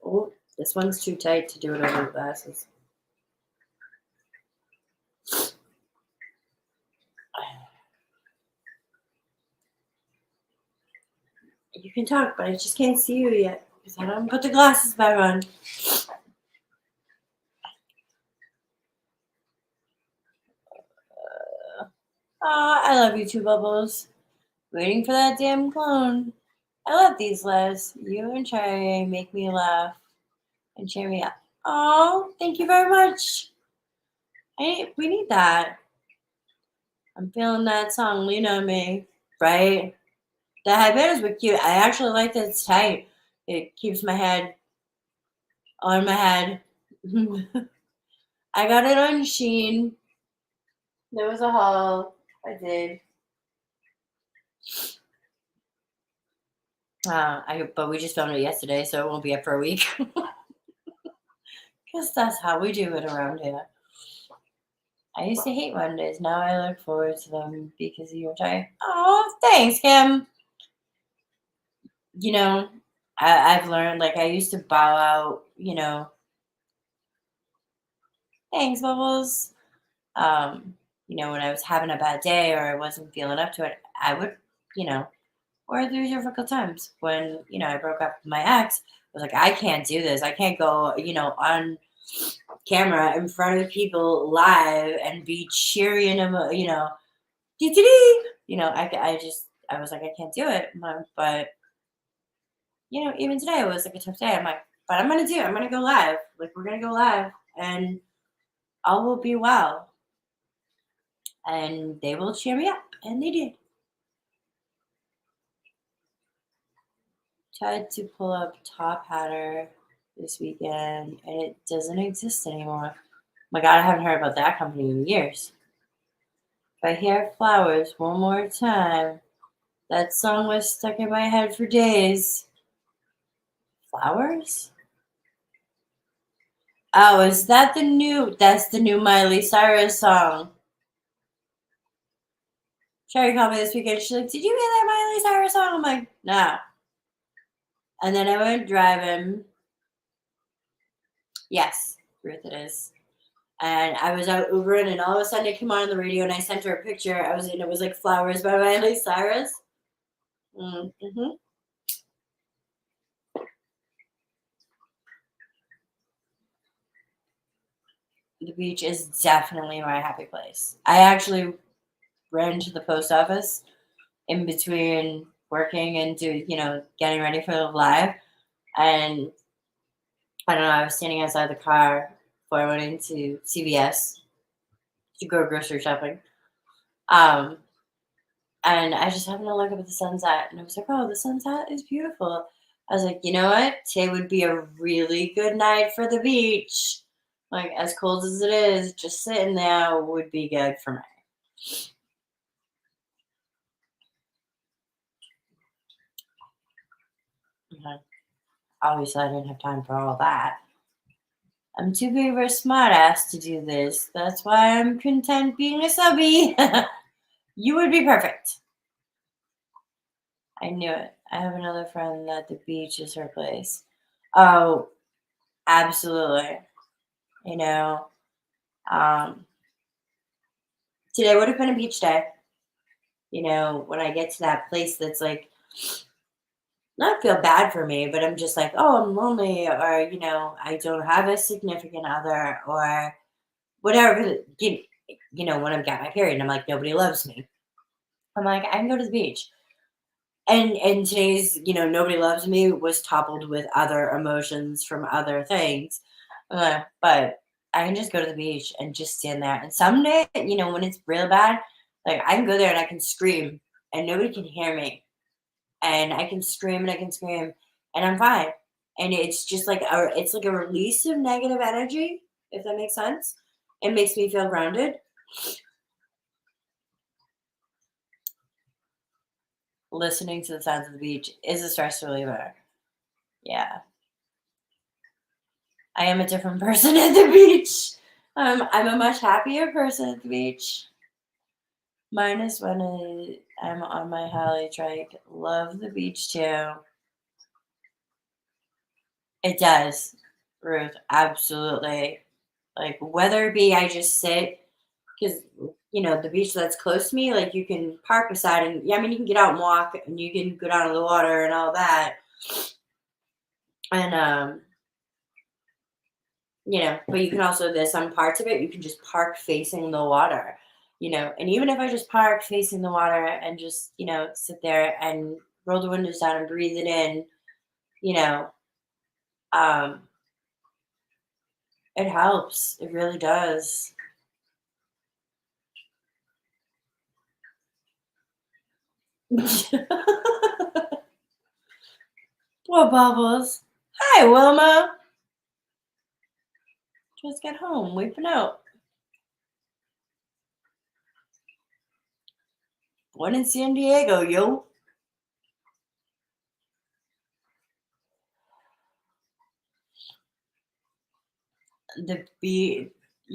Speaker 1: Oh, this one's too tight to do it over the glasses. You can talk, but I just can't see you yet because I don't put the glasses back on. I love you too, Bubbles. Waiting for that damn clone. I love these Les. You and Cherry make me laugh and cheer me up. Oh, thank you very much. We need that. I'm feeling that song, Lean on Me, right? The headband is cute. I actually like that it's tight. It keeps my head on my head. I got it on Shein. There was a haul. I did. But we just filmed it yesterday, so it won't be up for a week. Because that's how we do it around here. I used to hate Mondays. Now I look forward to them because of your time. Oh, thanks, Kim. You know, I've learned, like, I used to bow out, you know. Thanks, Bubbles. You know, when I was having a bad day or I wasn't feeling up to it, I would, you know, or through difficult times when, you know, I broke up with my ex. I was like, I can't do this. I can't go, you know, on camera in front of people live and be cheering them, you know, you know, I was like, I can't do it. But, you know, even today it was like a tough day. I'm like, but I'm going to go live. Like, we're going to go live and all will be well. And they will cheer me up. And they did. Tried to pull up Top Hatter this weekend and it doesn't exist anymore. My God, I haven't heard about that company in years. If I hear Flowers one more time, that song was stuck in my head for days. Flowers? Oh, is that that's the new Miley Cyrus song. Sherry called me this weekend. She's like, did you hear that Miley Cyrus song? I'm like, no. And then I went driving. Yes, Ruth, it is. And I was out Ubering, and all of a sudden it came on the radio, and I sent her a picture. It was like Flowers by Miley Cyrus. Mm-hmm. The beach is definitely my happy place. I actually ran to the post office in between working and getting ready for the live. And I don't know, I was standing outside the car before I went into CVS to go grocery shopping. And I just happened to look up at the sunset and I was like, oh, the sunset is beautiful. I was like, you know what? Today would be a really good night for the beach. Like, as cold as it is, just sitting there would be good for me. Okay. Obviously, I didn't have time for all that. I'm too big of a smartass to do this. That's why I'm content being a subby. You would be perfect. I knew it. I have another friend that the beach is her place. Oh, absolutely. You know, today would have been a beach day. You know, when I get to that place that's like, not feel bad for me, but I'm just like, oh, I'm lonely, or, you know, I don't have a significant other, or whatever. You know, when I've got my period, and I'm like, nobody loves me. I'm like, I can go to the beach. and today's, nobody loves me was toppled with other emotions from other things. But I can just go to the beach and just stand there. And someday, when it's real bad, like I can go there and I can scream and nobody can hear me. And I can scream and I can scream and I'm fine. And it's just like it's like a release of negative energy, if that makes sense. It makes me feel grounded. Listening to the sounds of the beach is a stress reliever. Yeah. I am a different person at the beach. I'm a much happier person at the beach. Minus when I'm on my Holly trike. Love the beach too. It does, Ruth. Absolutely. Like whether it be I just sit, because the beach that's close to me, like you can park beside and yeah, I mean you can get out and walk and you can go down to the water and all that. And but you can also, there's some parts of it you can just park facing the water, and even if I just park facing the water and just, sit there and roll the windows down and breathe it in, you know, um, it helps. It really does. Poor Bubbles. Hi, Wilma. Just got home, weeping out. Born in San Diego, yo. You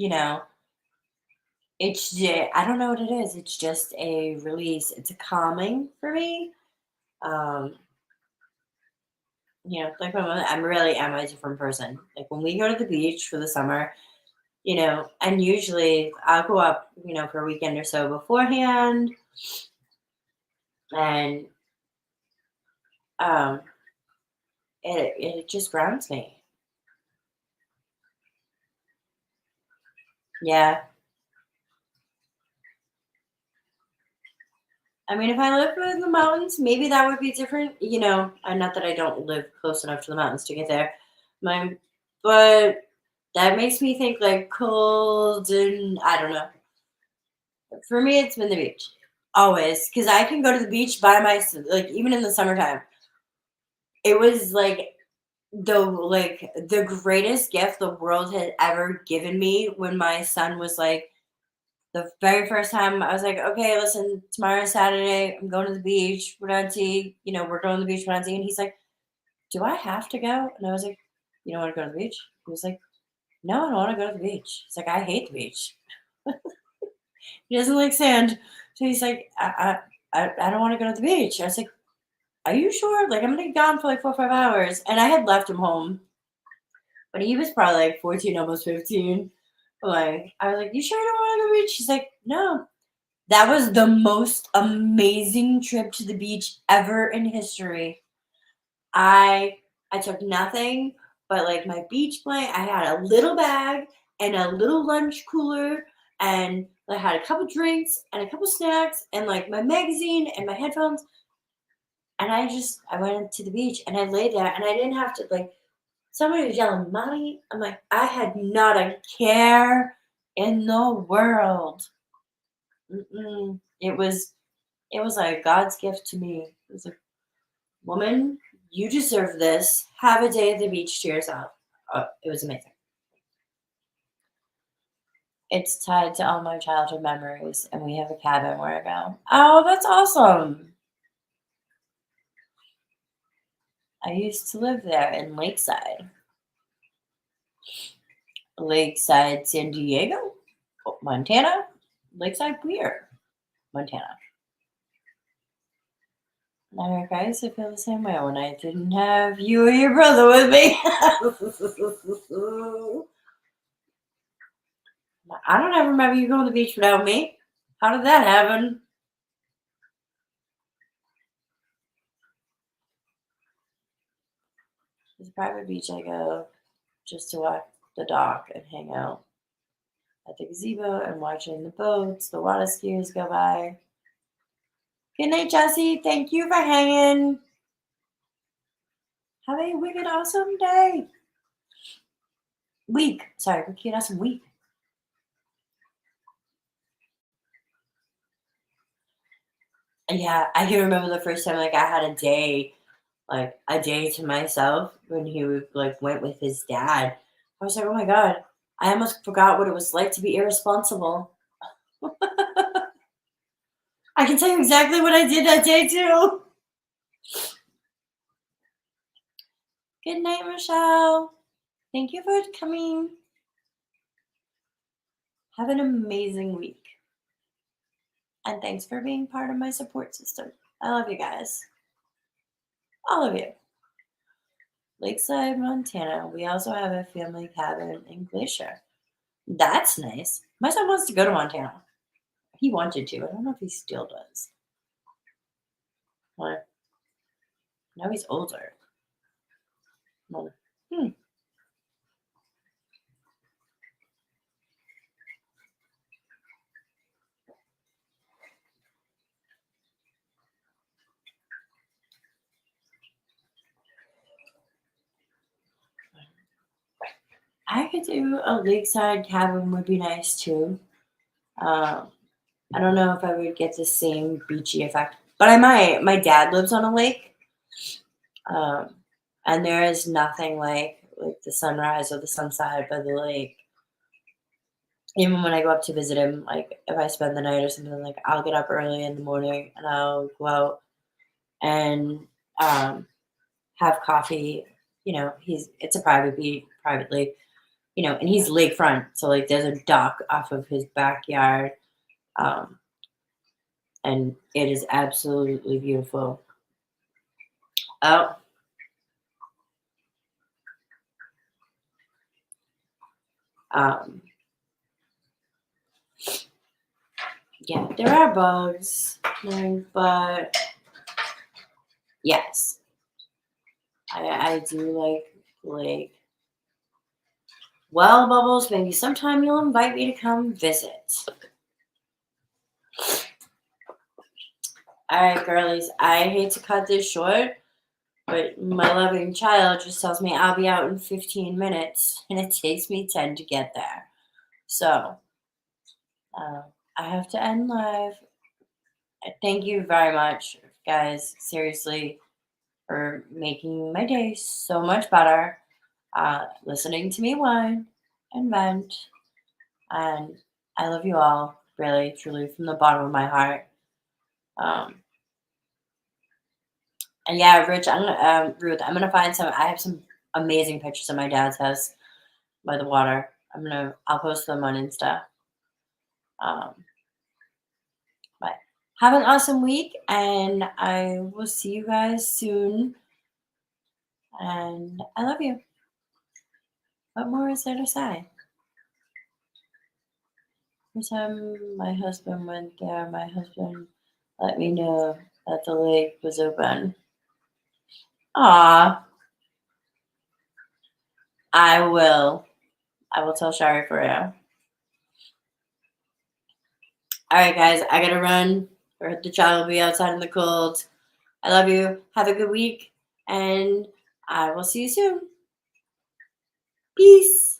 Speaker 1: know, I don't know what it is. It's just a release. It's a calming for me. Um, like I'm really am a different person. Like when we go to the beach for the summer, and usually I'll go up, for a weekend or so beforehand, and um, it just grounds me. Yeah. I mean, if I lived in the mountains, maybe that would be different. And not that I don't live close enough to the mountains to get there. But that makes me think like cold and I don't know. For me, it's been the beach always because I can go to the beach by myself. Like even in the summertime, it was the greatest gift the world had ever given me. When my son was like the very first time, I was like, okay, listen, tomorrow's Saturday. I'm going to the beach. We're going to the beach. And he's like, do I have to go? And I was like, you don't want to go to the beach? He was like, no, I don't want to go to the beach. He's like, I hate the beach. He doesn't like sand. So he's like, I don't want to go to the beach. I was like, are you sure? Like, I'm going to be gone for like 4 or 5 hours. And I had left him home. But he was probably like 14, almost 15. Like, I was like, you sure you don't want to go to the beach? She's like, no. That was the most amazing trip to the beach ever in history. I took nothing but like my beach blanket. I had a little bag and a little lunch cooler, and I had a couple drinks and a couple snacks and like my magazine and my headphones. And I went to the beach and I laid there and I didn't have to like somebody was yelling, "Mommy!" I'm like, I had not a care in the world. Mm-mm. It was like God's gift to me. It was like, woman, you deserve this. Have a day at the beach to yourself. Oh, it was amazing. It's tied to all my childhood memories, and we have a cabin where I go. Oh, that's awesome. I used to live there in Lakeside. Lakeside, San Diego, Montana, Lakeside, Weir, Montana. I used to feel the same way when I didn't have you or your brother with me. I don't ever remember you going to the beach without me. How did that happen? It's a private beach I go just to walk the dock and hang out at the gazebo and watching the boats, the water skiers go by. Good night, Jesse. Thank you for hanging. Have a wicked awesome day. Week. Sorry, wicked awesome week. Yeah, I can remember the first time like I had a day to myself when he like went with his dad. I was like, oh my god, I almost forgot what it was like to be irresponsible. I can tell you exactly what I did that day too. Good night, Michelle. Thank you for coming. Have an amazing week. And thanks for being part of my support system. I love you guys. All of you. Lakeside, Montana. We also have a family cabin in Glacier. That's nice. My son wants to go to Montana. He wanted to. I don't know if he still does. Well, now he's older. Well, I could do a lakeside cabin would be nice too. I don't know if I would get the same beachy effect, but I might. My dad lives on a lake, and there is nothing like the sunrise or the sunset by the lake. Even when I go up to visit him, like if I spend the night or something, like I'll get up early in the morning and I'll go out and have coffee. It's a private lake, and he's lakefront, so like there's a dock off of his backyard, and it is absolutely beautiful. Oh, yeah, there are bugs, but yes, I do like. Well, Bubbles, maybe sometime you'll invite me to come visit. All right, girlies, I hate to cut this short, but my loving child just tells me I'll be out in 15 minutes, and it takes me 10 to get there. So, I have to end live. Thank you very much, guys, seriously, for making my day so much better. Listening to me whine and vent. And I love you all, really, truly, from the bottom of my heart. And yeah, Rich, Ruth, I'm gonna find some. I have some amazing pictures of my dad's house by the water. I'll post them on Insta. But have an awesome week, and I will see you guys soon. And I love you. What more is there to say? Every time my husband went there, my husband let me know that the lake was open. Aw. I will tell Shari for you. All right, guys, I gotta run, or the child will be outside in the cold. I love you. Have a good week, and I will see you soon. Peace.